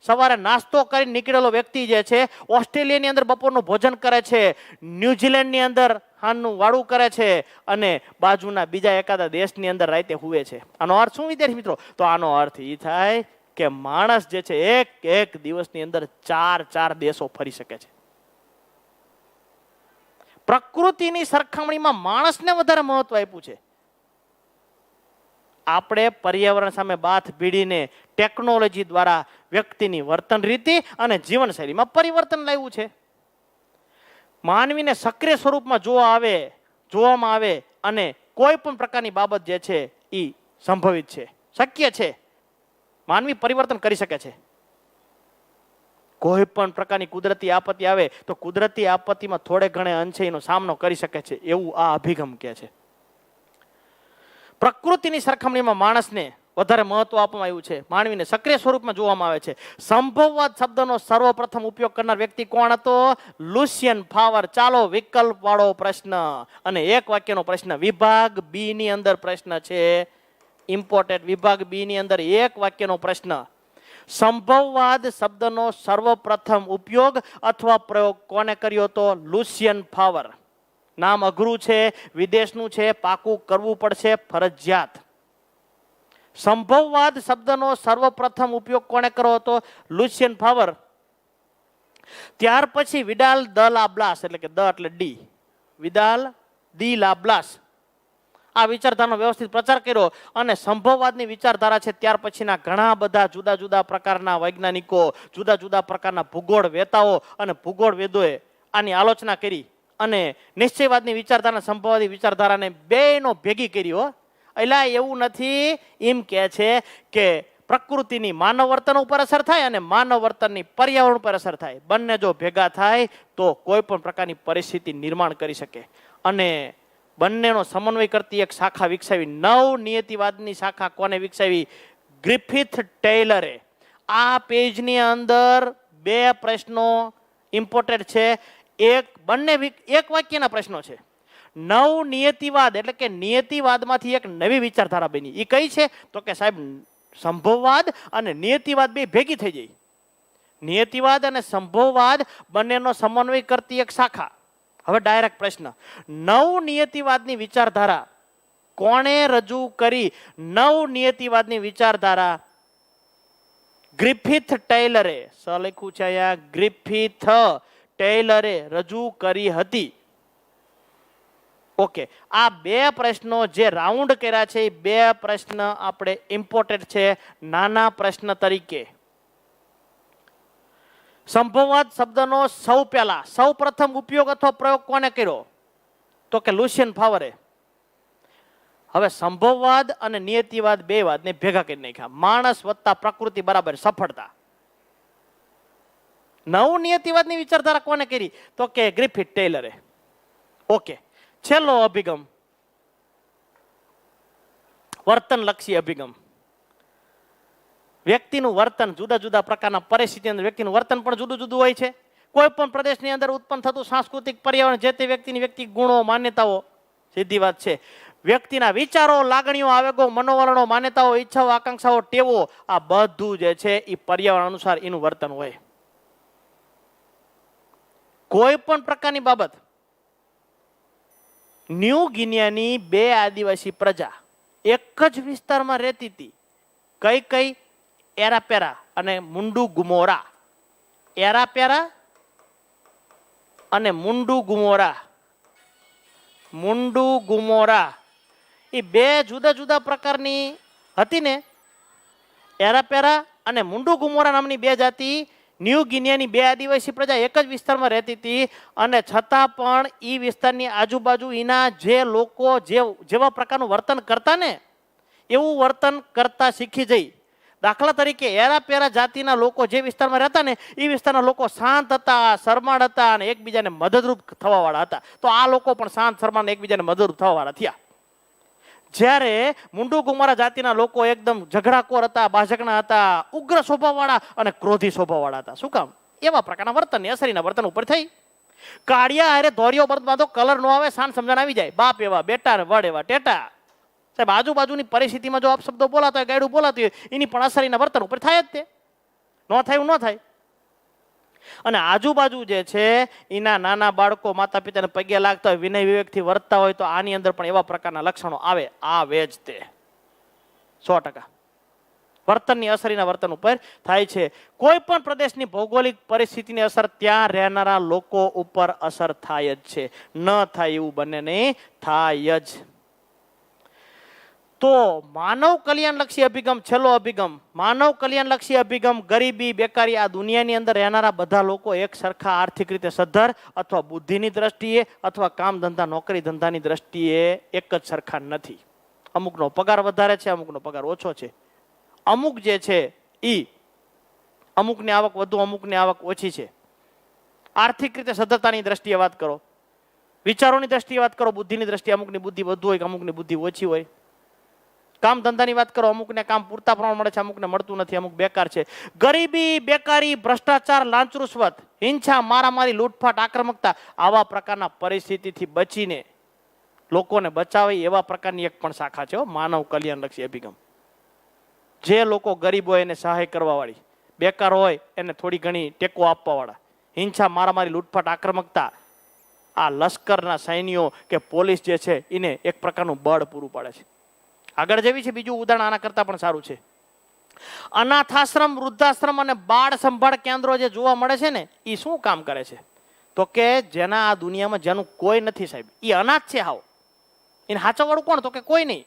સવારે નાસ્તો કરીને નીકળેલો વ્યક્તિ જે છે ઓસ્ટ્રેલિયાની અંદર બપોરનું ભોજન કરે છે, ન્યુઝીલેન્ડની અંદર હાનનું વાળું કરે છે અને બાજુના બીજા એકાદા દેશની અંદર રાતે હુવે છે. આનો અર્થ શું વિદ્યાર્થી મિત્રો? તો આનો અર્થ એ થાય કે માણસ જે છે એક દિવસની અંદર 4 દેશો ફરી શકે છે. પ્રકૃતિની સરખામણીમાં માણસને વધારે મહત્વ આપ્યું છે. આપણે પર્યાવરણ સામે બાથ ભીડીને ટેકનોલોજી દ્વારા વ્યક્તિની વર્તન રીતિ અને જીવનશૈલીમાં પરિવર્તન લાવ્યું છે. માનવીને સક્રિય સ્વરૂપમાં જોવામાં આવે અને કોઈ પણ પ્રકારની બાબત જે છે એ સંભવિત છે, શક્ય છે. માનવી પરિવર્તન કરી શકે છે. કોઈ પણ પ્રકારની કુદરતી આપત્તિ આવે તો કુદરતી આપત્તિમાં થોડે ઘણે અંશે એનો સામનો કરી શકે છે, એવું આ અભિગમ કહે છે. પ્રકૃતિની સરખામણીમાં માણસને વધારે મહત્વ આપવામાં આવ્યું છે, માનવીને સક્રિય સ્વરૂપમાં જોવામાં આવે છે. સંભવવાદ શબ્દનો સર્વપ્રથમ ઉપયોગ કરનાર વ્યક્તિ કોણ હતો? લુસિયન ફાવર. ચાલો વિકલ્પ વાળો પ્રશ્ન અને એક વાક્યનો પ્રશ્ન. વિભાગ બી ની અંદર પ્રશ્ન છે, ઇમ્પોર્ટેન્ટ. વિભાગ બી ની અંદર એક વાક્યનો પ્રશ્ન. સંભવવાદ શબ્દનો સર્વપ્રથમ ઉપયોગ અથવા પ્રયોગ કોને કર્યો હતો? લુસિયન ફાવર. નામ અઘરું છે, વિદેશનું છે, પાકું કરવું પડશે ફરજિયાત. સંભવવાદ શબ્દનો સર્વપ્રથમ ઉપયોગ કોને કર્યો હતો? લુસિયન ફાવર. ત્યાર પછી વિડાલ દ લા બ્લાસ, એટલે કે દ એટલે ડી, વિદાલ દી લા બ્લાસ આ વિચારધારાનો વ્યવસ્થિત પ્રચાર કર્યો. અને સંભવવાદની વિચારધારા છે ત્યાર પછીના ઘણા બધા જુદા જુદા પ્રકારના વૈજ્ઞાનિકો, જુદા જુદા પ્રકારના ભૂગોળ વેતાઓ અને ભૂગોળ વેદોએ આની આલોચના કરી અને નિશ્ચયવાદની વિચારધારા, સંભવવાદી વિચારધારાને બેનો ભેગી કરી. હો, એટલે એવું નથી એમ કહે છે કે પ્રકૃતિની માનવ વર્તન ઉપર અસર થાય અને માનવ વર્તનની પર્યાવરણ ઉપર અસર થાય. બંને જો ભેગા થાય તો કોઈ પણ પ્રકારની પરિસ્થિતિ નિર્માણ કરી શકે. અને બંનેનો સમન્વય કરતી એક શાખા વિકસાવી, નવ નિયતિવાદની શાખા કોને વિકસાવી? ગ્રિફિથ ટેલરે. આ પેજની અંદર બે પ્રશ્નો ઇમ્પોર્ટન્ટ છે. બંને એક વાક્યના પ્રશ્નો છે. નવ નિયતિવાદ એટલે કે નિયતિવાદમાંથી એક નવી વિચારધારા બની. એ કઈ છે? તો કે સાહેબ સંભવવાદ અને નિયતિવાદ બે ભેગી થઈ જાય. નિયતિવાદ અને સંભવવાદ બંનેનો સમન્વય કરતી એક શાખા. હવે ડાયરેક્ટ પ્રશ્ન, નવ નિયતિવાદની વિચારધારા કોણે રજૂ કરી? નવ નિયતિવાદની વિચારધારા ગ્રિફિથ ટેલરે, સ લખ્યું છે અહીંયા, ગ્રિફિથ ટેલરે રજૂ કરી હતી. ઓકે, આ બે પ્રશ્નો જે રાઉન્ડ કર્યા છે એ બે પ્રશ્ન આપણે ઇમ્પોર્ટન્ટ છે નાના પ્રશ્ન તરીકે. સંભવવાદ શબ્દનો સૌ પ્રથમ ઉપયોગ અથવા પ્રયોગ કોને કર્યો? તો કે લુસિયન ફાવરે. હવે સંભવવાદ અને નિયતિવાદ બે વાદને ભેગા કરી નાખ્યા. માણસ વત્તા પ્રકૃતિ બરાબર સફળતા. નવ નિયતિવાદની વિચારધારા કોને કરી? તો કે ગ્રિફિથ ટેલરે. ઓકે, છેલ્લો અભિગમ વર્તનલક્ષી અભિગમ. વ્યક્તિનું વર્તન જુદા જુદા પ્રકારના પરિસ્થિતિ અંદર વ્યક્તિનું વર્તન પણ જુદું જુદું હોય છે. કોઈ પણ પ્રદેશની અંદર ઉત્પન્ન થતું સાંસ્કૃતિક પર્યાવરણ જે તે વ્યક્તિની વ્યક્તિ ગુણો, માન્યતાઓ, સીધી વાત છે. વ્યક્તિના વિચારો, લાગણીઓ, આવેગો, મનોવરણો, માન્યતાઓ, ઈચ્છાઓ, આકાંક્ષાઓ, ટેવો, આ બધું જે છે એ પર્યાવરણ અનુસાર એનું વર્તન હોય. કોઈ પણ પ્રકારની બાબત. ન્યૂ ગિનિયાની બે આદિવાસી પ્રજા એક જ વિસ્તારમાં રહેતી હતી. કઈ? એરાપેરા અને મુંડુ ગુમોરા. એરાપેરા અને મુંડુ ગુમોરા. મુંડુ ગુમોરા એ બે જુદા જુદા પ્રકારની હતી ને. એરાપેરા અને મુંડુ ગુમોરા નામની બે જાતિ ન્યૂ ગિનિયાની બે આદિવાસી પ્રજા એક જ વિસ્તારમાં રહેતી હતી. અને છતાં પણ એ વિસ્તારની આજુબાજુ એના જે લોકો જેવા પ્રકારનું વર્તન કરતા ને એવું વર્તન કરતા શીખી જઈ. દાખલા તરીકે એરાપેરા જાતિના લોકો જે વિસ્તારમાં રહેતા ને એ વિસ્તારના લોકો શાંત હતા, શરમાળ હતા અને એકબીજાને મદદરૂપ થવા વાળા હતા. તો આ લોકો પણ શાંત, શરમાળ, એકબીજાને મદદરૂપ થવા વાળા થયા. જ્યારે મુંડુ ગુમારા જાતિના લોકો એકદમ ઝઘડાખોર હતા, બાઝકણા હતા, ઉગ્ર સ્વભાવવાળા અને ક્રોધી સ્વભાવવાળા હતા. શું કામ? એવા પ્રકારના વર્તનની અસરીના વર્તન ઉપર થઈ. કાળિયા હારે ધોરિયો બળદમાં તો કલર નો આવે, શાન સમજણ આવી જાય. બાપ એવા બેટા ને વડ એવા ટેટા. સાહેબ આજુબાજુની પરિસ્થિતિમાં જો અપશબ્દો બોલાતા હોય, ગાયડું બોલાતી હોય, એની પણ અસરીના વર્તન ઉપર થાય જ તે. ન થાય એવું ન થાય. અને આજુબાજુ જે છે એના નાના બાળકો માતા પિતાને પગે લાગતા હોય, વિનય વિવેકથી વર્તતા હોય તો આની અંદર પણ એવા પ્રકારના લક્ષણો આવે જ તે 100%. વર્તનની અસરીના વર્તન ઉપર થાય છે. કોઈ પણ પ્રદેશની ભૌગોલિક પરિસ્થિતિની અસર ત્યાં રહેનારા લોકો ઉપર અસર થાય જ છે. ન થાય એવું બને નહીં, થાય જ. તો માનવ કલ્યાણલક્ષી અભિગમ, છેલ્લો અભિગમ માનવ કલ્યાણલક્ષી અભિગમ. ગરીબી, બેકારી, આ દુનિયાની અંદર રહેનારા બધા લોકો એક સરખા આર્થિક રીતે સદ્ધર અથવા બુદ્ધિની દ્રષ્ટિએ અથવા કામ ધંધા, નોકરી ધંધાની દ્રષ્ટિએ એક જ સરખા નથી. અમુકનો પગાર વધારે છે, અમુકનો પગાર ઓછો છે. અમુક જે છે ઈ અમુકની આવક વધુ, અમુકની આવક ઓછી છે. આર્થિક રીતે સદ્ધરતાની દ્રષ્ટિએ વાત કરો, વિચારોની દ્રષ્ટિએ વાત કરો, બુદ્ધિની દ્રષ્ટિએ અમુકની બુદ્ધિ વધુ હોય, અમુકની બુદ્ધિ ઓછી હોય. કામ ધંધાની વાત કરો, અમુકને કામ પૂરતા પ્રમાણ મળે છે, અમુકને મળતું નથી, અમુક બેકાર છે. ગરીબી, બેકારી, ભ્રષ્ટાચાર, લાંચ રૂશ્વત, હિંસા, મારામારી, લૂંટફાટ, આક્રમકતા, આવા પ્રકારના પરિસ્થિતિથી બચીને લોકોને બચાવે એવા પ્રકારની એક પણ શાખા છે માનવ કલ્યાણલક્ષી અભિગમ. જે લોકો ગરીબ હોય એને સહાય કરવા વાળી, બેકાર હોય એને થોડી ઘણી ટેકો આપવાવાળા, હિંસા મારામારી લૂંટફાટ આક્રમકતા, આ લશ્કરના સૈન્યો કે પોલીસ જે છે એને એક પ્રકારનું બળ પૂરું પાડે છે. આગળ જેવી છે બીજું ઉદાહરણ આના કરતાં પણ સારું છે. અનાથાશ્રમ, વૃદ્ધાશ્રમ અને બાળ સંભાળ કેન્દ્રો જે જોવા મળે છે ને, એ શું કામ કરે છે? તો કે જેના આ દુનિયામાં જેનું કોઈ નથી સાહેબ, એ અનાથ છે હાવ, એને હાચવવાળું કોણ? તો કે કોઈ નહીં.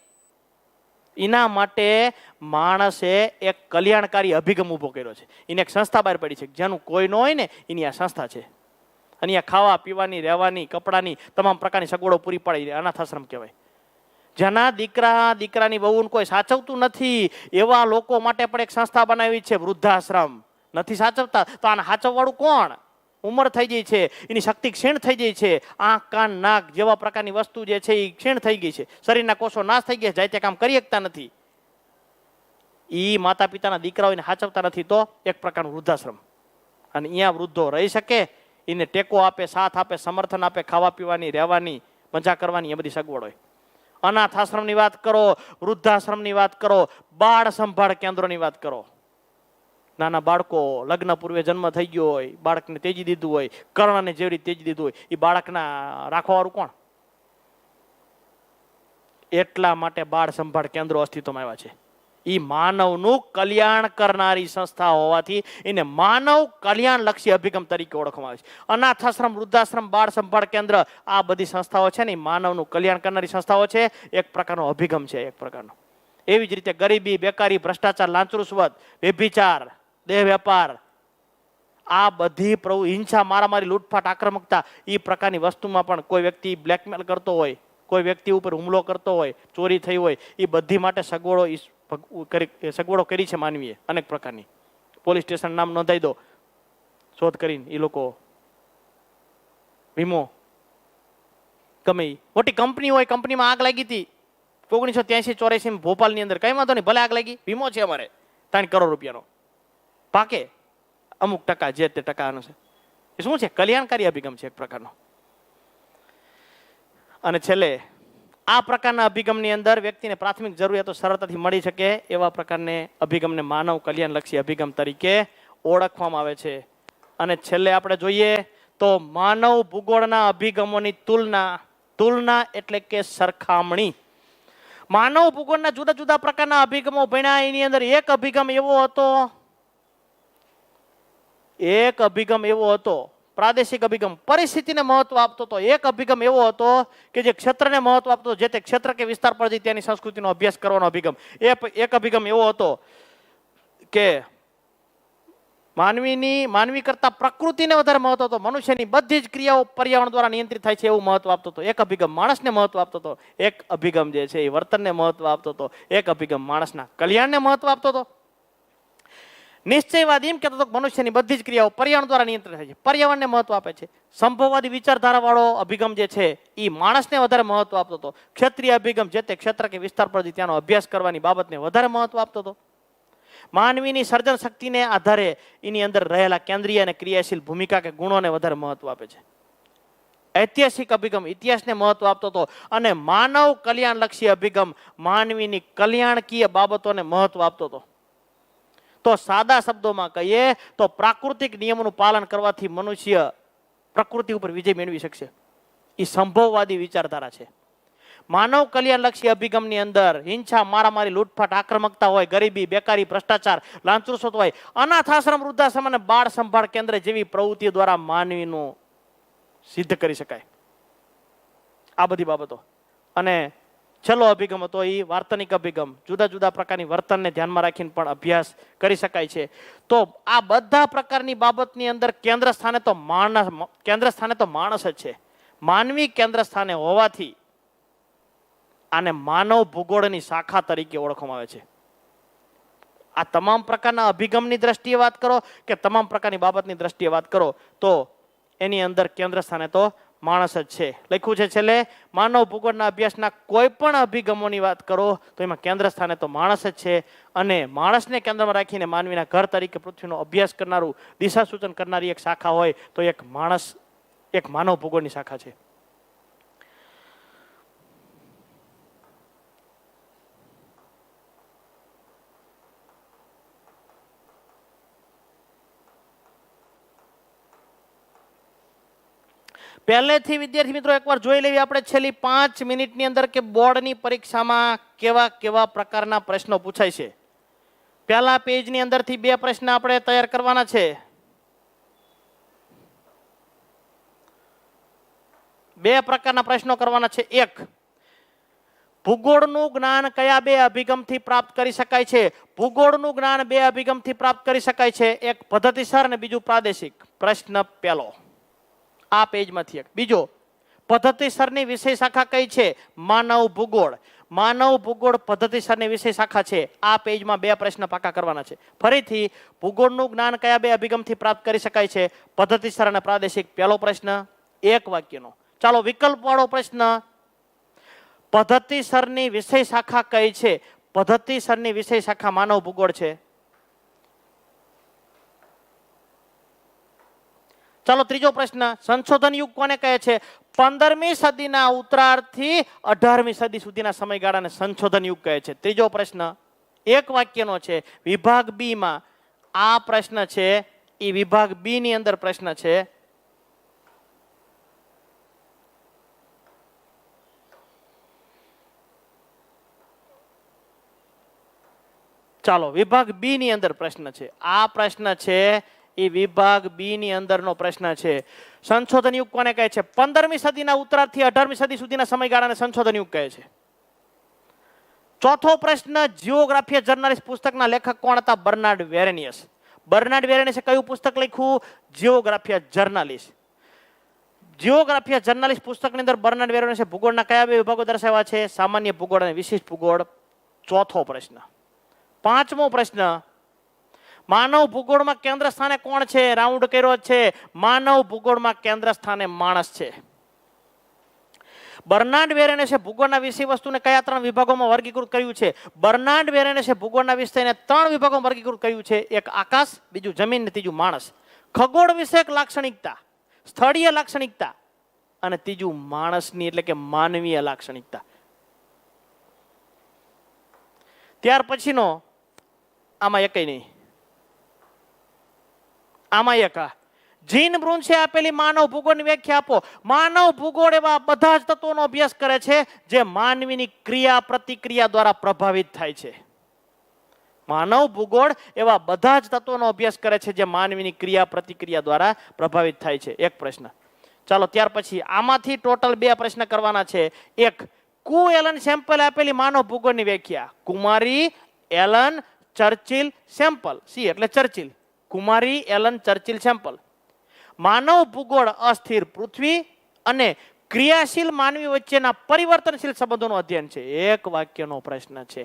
એના માટે માણસે એક કલ્યાણકારી અભિગમ ઊભો કર્યો છે. એને એક સંસ્થા બહાર પડી છે, જેનું કોઈ ન હોય ને એની આ સંસ્થા છે. અને આ ખાવા પીવાની, રહેવાની, કપડાની તમામ પ્રકારની સગવડો પૂરી પાડી અનાથ આશ્રમ કહેવાય. જેના દીકરાની વહુને કોઈ સાચવતું નથી એવા લોકો માટે પણ એક સંસ્થા બનાવી છે, વૃદ્ધાશ્રમ. નથી સાચવતા તો આને સાચવવાળું કોણ? ઉંમર થઈ ગઈ છે, એની શક્તિ ક્ષીણ થઈ ગઈ છે, આંખ કાન નાક જેવા પ્રકારની વસ્તુ જે છે એ ક્ષીણ થઈ ગઈ છે, શરીરના કોષો નાશ થઈ ગયા, જાય તે કામ કરી શકતા નથી. એ માતા પિતાના દીકરાઓને સાચવતા નથી તો એક પ્રકારનું વૃદ્ધાશ્રમ. અને અહીંયા વૃદ્ધો રહી શકે, એને ટેકો આપે, સાથ આપે, સમર્થન આપે, ખાવા પીવાની, રહેવાની, મજા કરવાની, એ બધી સગવડ હોય. અનાથ આશ્રમની વાત કરો, વૃદ્ધાશ્રમની વાત કરો, બાળ સંભાળ કેન્દ્રોની વાત કરો. નાના બાળકો લગ્ન પૂર્વે જન્મ થઈ ગયો હોય, બાળકને તેજી દીધું હોય, કર્ણને જેવી રીતે તેજી દીધું હોય, એ બાળકના રાખવાવાળું કોણ? એટલા માટે બાળ સંભાળ કેન્દ્રો અસ્તિત્વમાં આવ્યા છે. એ માનવનું કલ્યાણ કરનારી સંસ્થા હોવાથી એને માનવ કલ્યાણ લક્ષી અભિગમ તરીકે ઓળખવામાં આવે છે. અનાથાશ્રમ, વૃદ્ધાશ્રમ, બાળ સંભાળ કેન્દ્ર, આ બધી સંસ્થાઓ છે ને એ માનવનું કલ્યાણ કરનારી સંસ્થાઓ છે. એક પ્રકારનો અભિગમ છે, એક પ્રકારનો. એવી જ રીતે ગરીબી, બેકારી, ભ્રષ્ટાચાર, લાંચરુશ્વત, વ્યભિચાર, દેહ વેપાર, આ બધી હિંસા મારામારી લૂંટફાટ આક્રમકતા, એ પ્રકારની વસ્તુમાં પણ કોઈ વ્યક્તિ બ્લેકમેલ કરતો હોય, કોઈ વ્યક્તિ ઉપર હુમલો કરતો હોય, ચોરી થઈ હોય, એ બધી માટે સગવડો કરી છે માનવીએ અનેક પ્રકારની. પોલીસ સ્ટેશન નામ નોંધાઈ દો, શોધ કરીને એ લોકો વીમો, ગમે મોટી કંપની હોય, કંપનીમાં આગ લાગી હતી 1983-84 ભોપાલની અંદર, કઈ વાંધો નહીં, ભલે આગ લાગી, વીમો છે અમારે 3 કરોડ રૂપિયાનો, પાકે અમુક ટકા, જે તે ટકા છે. એ શું છે? કલ્યાણકારી અભિગમ છે એક પ્રકારનો. અને છેલ્લે આ પ્રકારના અભિગમની અંદર વ્યક્તિને પ્રાથમિક જરૂરિયાતો સરળતાથી મળી શકે એવા પ્રકારને અભિગમને માનવ કલ્યાણલક્ષી અભિગમ તરીકે ઓળખવામાં આવે છે. અને છેલ્લે આપણે જોઈએ તો માનવ ભૂગોળના અભિગમોની તુલના એટલે કે સરખામણી. માનવ ભૂગોળના જુદા જુદા પ્રકારના અભિગમો ભણ્યા, એની અંદર એક અભિગમ એવો હતો પ્રાદેશિક અભિગમ, પરિસ્થિતિને મહત્વ આપતો હતો. એક અભિગમ એવો હતો કે જે ક્ષેત્રને મહત્વ આપતો, જે તે ક્ષેત્ર કે વિસ્તાર પર ત્યાંની સંસ્કૃતિનો અભ્યાસ કરવાનો અભિગમ. એક અભિગમ એવો હતો કે માનવી કરતા પ્રકૃતિને વધારે મહત્વ હતો, મનુષ્યની બધી જ ક્રિયાઓ પર્યાવરણ દ્વારા નિયંત્રિત થાય છે એવું મહત્વ આપતો હતો. એક અભિગમ માણસને મહત્વ આપતો હતો, એક અભિગમ જે છે એ વર્તનને મહત્વ આપતો હતો, એક અભિગમ માણસના કલ્યાણને મહત્વ આપતો હતો. નિશ્ચયવાદી એમ કહેતો હતો કે મનુષ્યની બધી જ ક્રિયાઓ પર્યાવરણ દ્વારા નિયંત્રિત થાય છે, પર્યાવરણને મહત્વ આપે છે. સંભવવાદી વિચારધારા વાળો અભિગમ જે છે એ માણસને વધારે મહત્વ આપતો હતો. ક્ષેત્રીય અભિગમ જે તે ક્ષેત્ર કે વિસ્તાર પર ત્યાંનો અભ્યાસ કરવાની બાબતને વધારે મહત્વ આપતો હતો. માનવીની સર્જન શક્તિને આધારે એની અંદર રહેલા કેન્દ્રીય અને ક્રિયાશીલ ભૂમિકા કે ગુણોને વધારે મહત્વ આપે છે. ઐતિહાસિક અભિગમ ઇતિહાસને મહત્વ આપતો હતો. અને માનવ કલ્યાણલક્ષી અભિગમ માનવીની કલ્યાણકીય બાબતોને મહત્વ આપતો હતો. તો સાદા શબ્દોમાં કહીએ તો પ્રાકૃતિક નિયમોનું પાલન કરવાથી મનુષ્ય પ્રકૃતિ ઉપર વિજય મેળવી શકશે. એ સંભવવાદી વિચારધારા છે. માનવ કલ્યાણલક્ષી અભિગમની અંદર હિંસા, મારામારી, લૂંટફાટ, આક્રમકતા હોય, ગરીબી, બેકારી, ભ્રષ્ટાચાર, લાંચરુશ્વત હોય, અનાથાશ્રમ, વૃદ્ધાશ્રમ અને બાળ સંભાળ કેન્દ્ર જેવી પ્રવૃત્તિઓ દ્વારા માનવીનું સિદ્ધ કરી શકાય આ બધી બાબતો. અને છેલ્લો અભિગમ હતો એ વાર્તનિક અભિગમ. જુદા જુદા પ્રકારની વર્તનને ધ્યાનમાં રાખીને પણ અભ્યાસ કરી શકાય છે. તો આ બધા પ્રકારની બાબતની અંદર કેન્દ્ર સ્થાને તો માણસ જ છે. માનવી કેન્દ્ર સ્થાને હોવાથી આને માનવ ભૂગોળની શાખા તરીકે ઓળખવામાં આવે છે. આ તમામ પ્રકારના અભિગમની દ્રષ્ટિએ વાત કરો કે તમામ પ્રકારની બાબતની દ્રષ્ટિએ વાત કરો તો એની અંદર કેન્દ્ર સ્થાને તો માણસ જ છે. લખ્યું છે છેલ્લે માનવ ભૂગોળના અભ્યાસના કોઈ પણ અભિગમોની વાત કરો તો એમાં કેન્દ્ર સ્થાને તો માણસ જ છે. અને માણસને કેન્દ્રમાં રાખીને માનવીના ઘર તરીકે પૃથ્વીનો અભ્યાસ કરનારું, દિશા સૂચન કરનારી એક શાખા હોય તો એક માનવ ભૂગોળની શાખા છે. પહેલેથી વિદ્યાર્થી મિત્રો એકવાર જોઈ લેવી આપણે છેલ્લી 5 મિનિટની અંદર કે બોર્ડની પરીક્ષામાં કેવા કેવા પ્રકારના પ્રશ્નો પૂછાય છે. પહેલા પેજની અંદરથી 2 પ્રશ્ન આપણે તૈયાર કરવાના છે. 2 પ્રકારના પ્રશ્નો કરવાના છે. 1, ભૂગોળનું જ્ઞાન કયા 2 અભિગમથી પ્રાપ્ત કરી શકાય છે? ભૂગોળનું જ્ઞાન 2 અભિગમથી પ્રાપ્ત કરી શકાય છે. એક પદ્ધતિસર અને બીજું પ્રાદેશિક. પ્રશ્ન પહેલો આ પેજમાંથી. એક બીજો, પદ્ધતિસરની વિષય શાખા કઈ છે? માનવ ભૂગોળ. માનવ ભૂગોળ પદ્ધતિસરની વિષય શાખા છે. આ પેજમાં 2 પ્રશ્ન પાકા કરવાના છે. ફરીથી, ભૂગોળનું જ્ઞાન કયા 2 અભિગમથી પ્રાપ્ત કરી શકાય છે? પદ્ધતિસર અને પ્રાદેશિક. પહેલો પ્રશ્ન 1 વાક્યનો. ચાલો વિકલ્પ વાળો પ્રશ્ન, પદ્ધતિસરની વિષય શાખા કઈ છે? પદ્ધતિસરની વિષય શાખા માનવ ભૂગોળ છે. ચાલો ત્રીજો પ્રશ્ન, સંશોધન યુગ કોને કહે છે? 15મી સદીના ઉત્તરાર્ધથી 18મી સદી સુધીના સમયગાળાને સંશોધન યુગ કહે છે. ત્રીજો પ્રશ્ન 1 વાક્યનો છે. વિભાગ બી માં આ પ્રશ્ન છે. એ વિભાગ બી ની અંદર પ્રશ્ન છે. ચાલો વિભાગ બી ની અંદર પ્રશ્ન છે. આ પ્રશ્ન છે એ વિભાગ બી ની અંદરનો પ્રશ્ન છે. સંશોધન યુગ કોને કહે છે? 15મી સદીના ઉત્તરાર્ધથી 18મી સદી સુધીના સમયગાળાને સંશોધન યુગ કહે છે. ચોથો પ્રશ્ન, જીઓગ્રાફી જર્નાલિસ્ટ પુસ્તકના લેખક કોણ હતા? બર્નાર્ડ વેરેનિયસ. બર્નાર્ડ વેરેનિયસે કયું પુસ્તક લખ્યું? Geography journalist. જીઓગ્રાફી જર્નાલિસ્ટ પુસ્તકની અંદર બર્નાર્ડ વેરેનિયસે ભૂગોળના કયા 2 વિભાગો દર્શાવ્યા છે? સામાન્ય ભૂગોળ અને વિશિષ્ટ ભૂગોળ. ચોથો પ્રશ્ન. પાંચમો પ્રશ્ન, માનવ ભૂગોળમાં કેન્દ્ર સ્થાને કોણ છે? રાઉન્ડ કર્યો છે. માનવ ભૂગોળમાં કેન્દ્ર સ્થાને માણસ છે. બર્નાર્ડ વેરેનિયસે ભૂગોળના વિષય વસ્તુને કયા 3 વિભાગોમાં વર્ગીકૃત કર્યું છે? બર્નાર્ડ વેરેનિયસે ભૂગોળના વિષયને 3 વિભાગોમાં વર્ગીકૃત કર્યું છે. એક આકાશ, બીજું જમીન ને ત્રીજું માણસ. ખગોળ વિષયક લાક્ષણિકતા, સ્થળીય લાક્ષણિકતા અને ત્રીજું માણસની એટલે કે માનવીય લાક્ષણિકતા. ત્યાર પછીનો આમાં એકય નહીં. આમાં એક, જીન બ્રુન્સે આપેલી માનવ ભૂગોળની વ્યાખ્યા આપો. માનવ ભૂગોળ એવા બધા જ તત્વોનો અભ્યાસ કરે છે જે માનવીની ક્રિયા પ્રતિક્રિયા દ્વારા પ્રભાવિત થાય છે. માનવ ભૂગોળ એવા બધા જ તત્વોનો અભ્યાસ કરે છે જે માનવીની ક્રિયા પ્રતિક્રિયા દ્વારા પ્રભાવિત થાય છે. એક પ્રશ્ન. ચાલો ત્યાર પછી આમાંથી ટોટલ 2 પ્રશ્ન કરવાના છે. એક, કુ એલન સેમ્પલ આપેલી માનવ ભૂગોળની વ્યાખ્યા. કુમારી એલન ચર્ચિલ સેમ્પલ. સી એટલે ચર્ચિલ. કુમારી એલન ચર્ચિલ સેમ્પલ. માનવ ભૂગોળ અસ્થિર પૃથ્વી અને ક્રિયાશીલ માનવી વચ્ચેના પરિવર્તનશીલ સંબંધોનું અધ્યયન છે. 1 વાક્યનો પ્રશ્ન છે.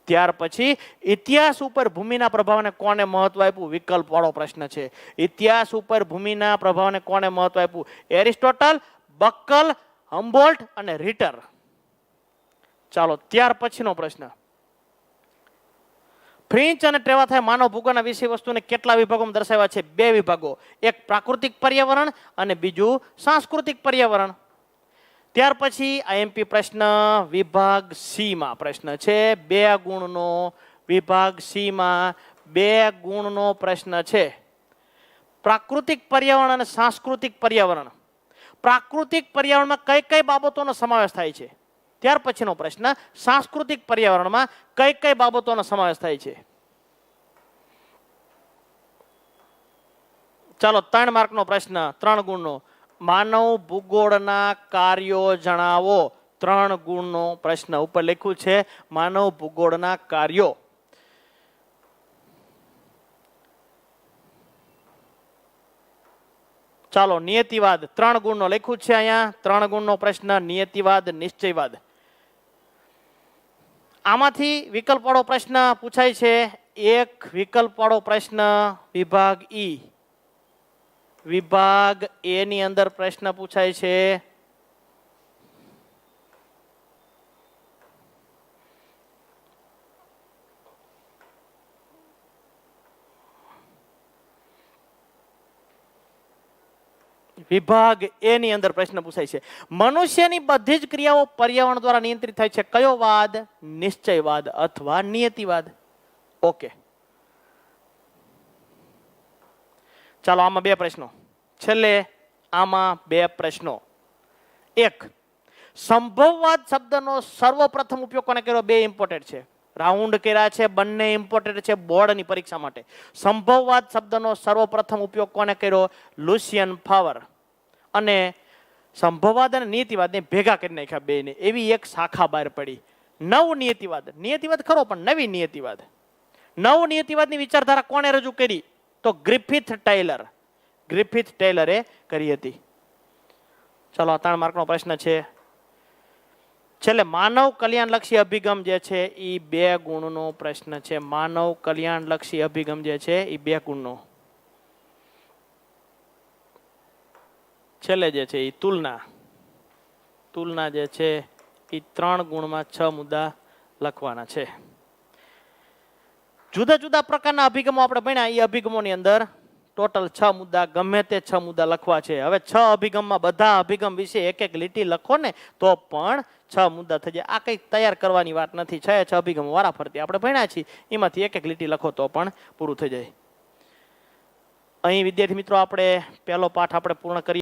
ત્યાર પછી ઇતિહાસ ઉપર ભૂમિના પ્રભાવને કોને મહત્વ આપ્યું? વિકલ્પ વાળો પ્રશ્ન છે. ઇતિહાસ ઉપર ભૂમિના પ્રભાવને કોને મહત્વ આપ્યું? એરિસ્ટોટલ, બક્કલ, હમ્બોલ્ટ અને રીટર. ચાલો ત્યાર પછીનો પ્રશ્ન, ફ્રિન્ચ અને ટ્રેવાથાએ માનવ ભૂગોળના વિષય વસ્તુને કેટલા વિભાગોમાં દર્શાવ્યા છે? 2 વિભાગો. એક પ્રાકૃતિક પર્યાવરણ અને બીજું સાંસ્કૃતિક પર્યાવરણ. ત્યાર પછી આઈએમપી પ્રશ્ન વિભાગ સી માં પ્રશ્ન છે. 2 ગુણનો વિભાગ સી માં 2 ગુણનો પ્રશ્ન છે. પ્રાકૃતિક પર્યાવરણ અને સાંસ્કૃતિક પર્યાવરણ. પ્રાકૃતિક પર્યાવરણમાં કઈ કઈ બાબતોનો સમાવેશ થાય છે? ત્યાર પછીનો પ્રશ્ન, સાંસ્કૃતિક પર્યાવરણમાં કઈ કઈ બાબતોનો સમાવેશ થાય છે? ચાલો 3 માર્કનો પ્રશ્ન, 3 ગુણનો. માનવ ભૂગોળના કાર્યો જણાવો. 3 ગુણનો પ્રશ્ન. ઉપર લખ્યું છે માનવ ભૂગોળના કાર્યો. ચાલો નિયતિવાદ 3 ગુણનો લખ્યું છે અહીંયા. 3 ગુણનો પ્રશ્ન, નિયતિવાદ, નિશ્ચયવાદ. આમાંથી વિકલ્પ વાળો પ્રશ્ન પૂછાય છે. એક વિકલ્પ વાળો પ્રશ્ન વિભાગ ઈ. વિભાગ એ ની અંદર પ્રશ્ન પૂછાય છે. વિભાગ એ ની અંદર પ્રશ્ન પૂછાય છે. મનુષ્યની બધી જ ક્રિયાઓ પર્યાવરણ દ્વારા નિયંત્રિત થાય છે. કયો વાદ? નિશ્ચયવાદ અથવા નિયતિવાદ. ઓકે, ચાલો આમાં 2 પ્રશ્નો. છેલ્લે આમાં બે પ્રશ્નો. એક, સંભવવાદ શબ્દનો સર્વપ્રથમ ઉપયોગ કોને કર્યો? બે ઇમ્પોર્ટન્ટ છે, રાઉન્ડ કર્યા છે, બંને ઇમ્પોર્ટન્ટ છે બોર્ડની પરીક્ષા માટે. સંભવવાદ શબ્દનો સર્વપ્રથમ ઉપયોગ કોને કર્યો? લુસિયન ફાવર. અને સંભવવાદ અને નીતિવાદને ભેગા કરી નાખ્યા બેને, એવી એક શાખા બહાર પડી, નવ નિયતિવાદ. નિયતિવાદ ખરો પણ નવી નિયતિવાદ. નવ નિયતિવાદની વિચારધારા કોણે રજૂ કરી? તો ગ્રિફિથ ટેલર. ગ્રિફિથ ટેલરે કરી હતી. ચલો 3 માર્કનો પ્રશ્ન છે. છેલ્લે માનવ કલ્યાણલક્ષી અભિગમ જે છે એ 2 ગુણનો પ્રશ્ન છે. માનવ કલ્યાણલક્ષી અભિગમ જે છે એ 2 ગુણનો. છેલ્લે જે છે એ તુલના. તુલના જે છે એ 3 ગુણમાં 6 મુદ્દા લખવાના છે. જુદા જુદા પ્રકારના અભિગમો આપણે ભણ્યા. એ અભિગમોની અંદર ટોટલ 6 મુદ્દા, ગમે તે 6 મુદ્દા લખવા છે. હવે 6 અભિગમમાં બધા અભિગમ વિશે એક એક લીટી લખો ને તો પણ 6 મુદ્દા થઈ જાય. આ કંઈ તૈયાર કરવાની વાત નથી. 6 અભિગમો વારાફરતી આપણે ભણ્યા છીએ, એમાંથી એક એક લીટી લખો તો પણ પૂરું થઈ જાય. અહીં વિદ્યાર્થી મિત્રો આપણે પહેલો પાઠ આપણે પૂર્ણ કરીએ.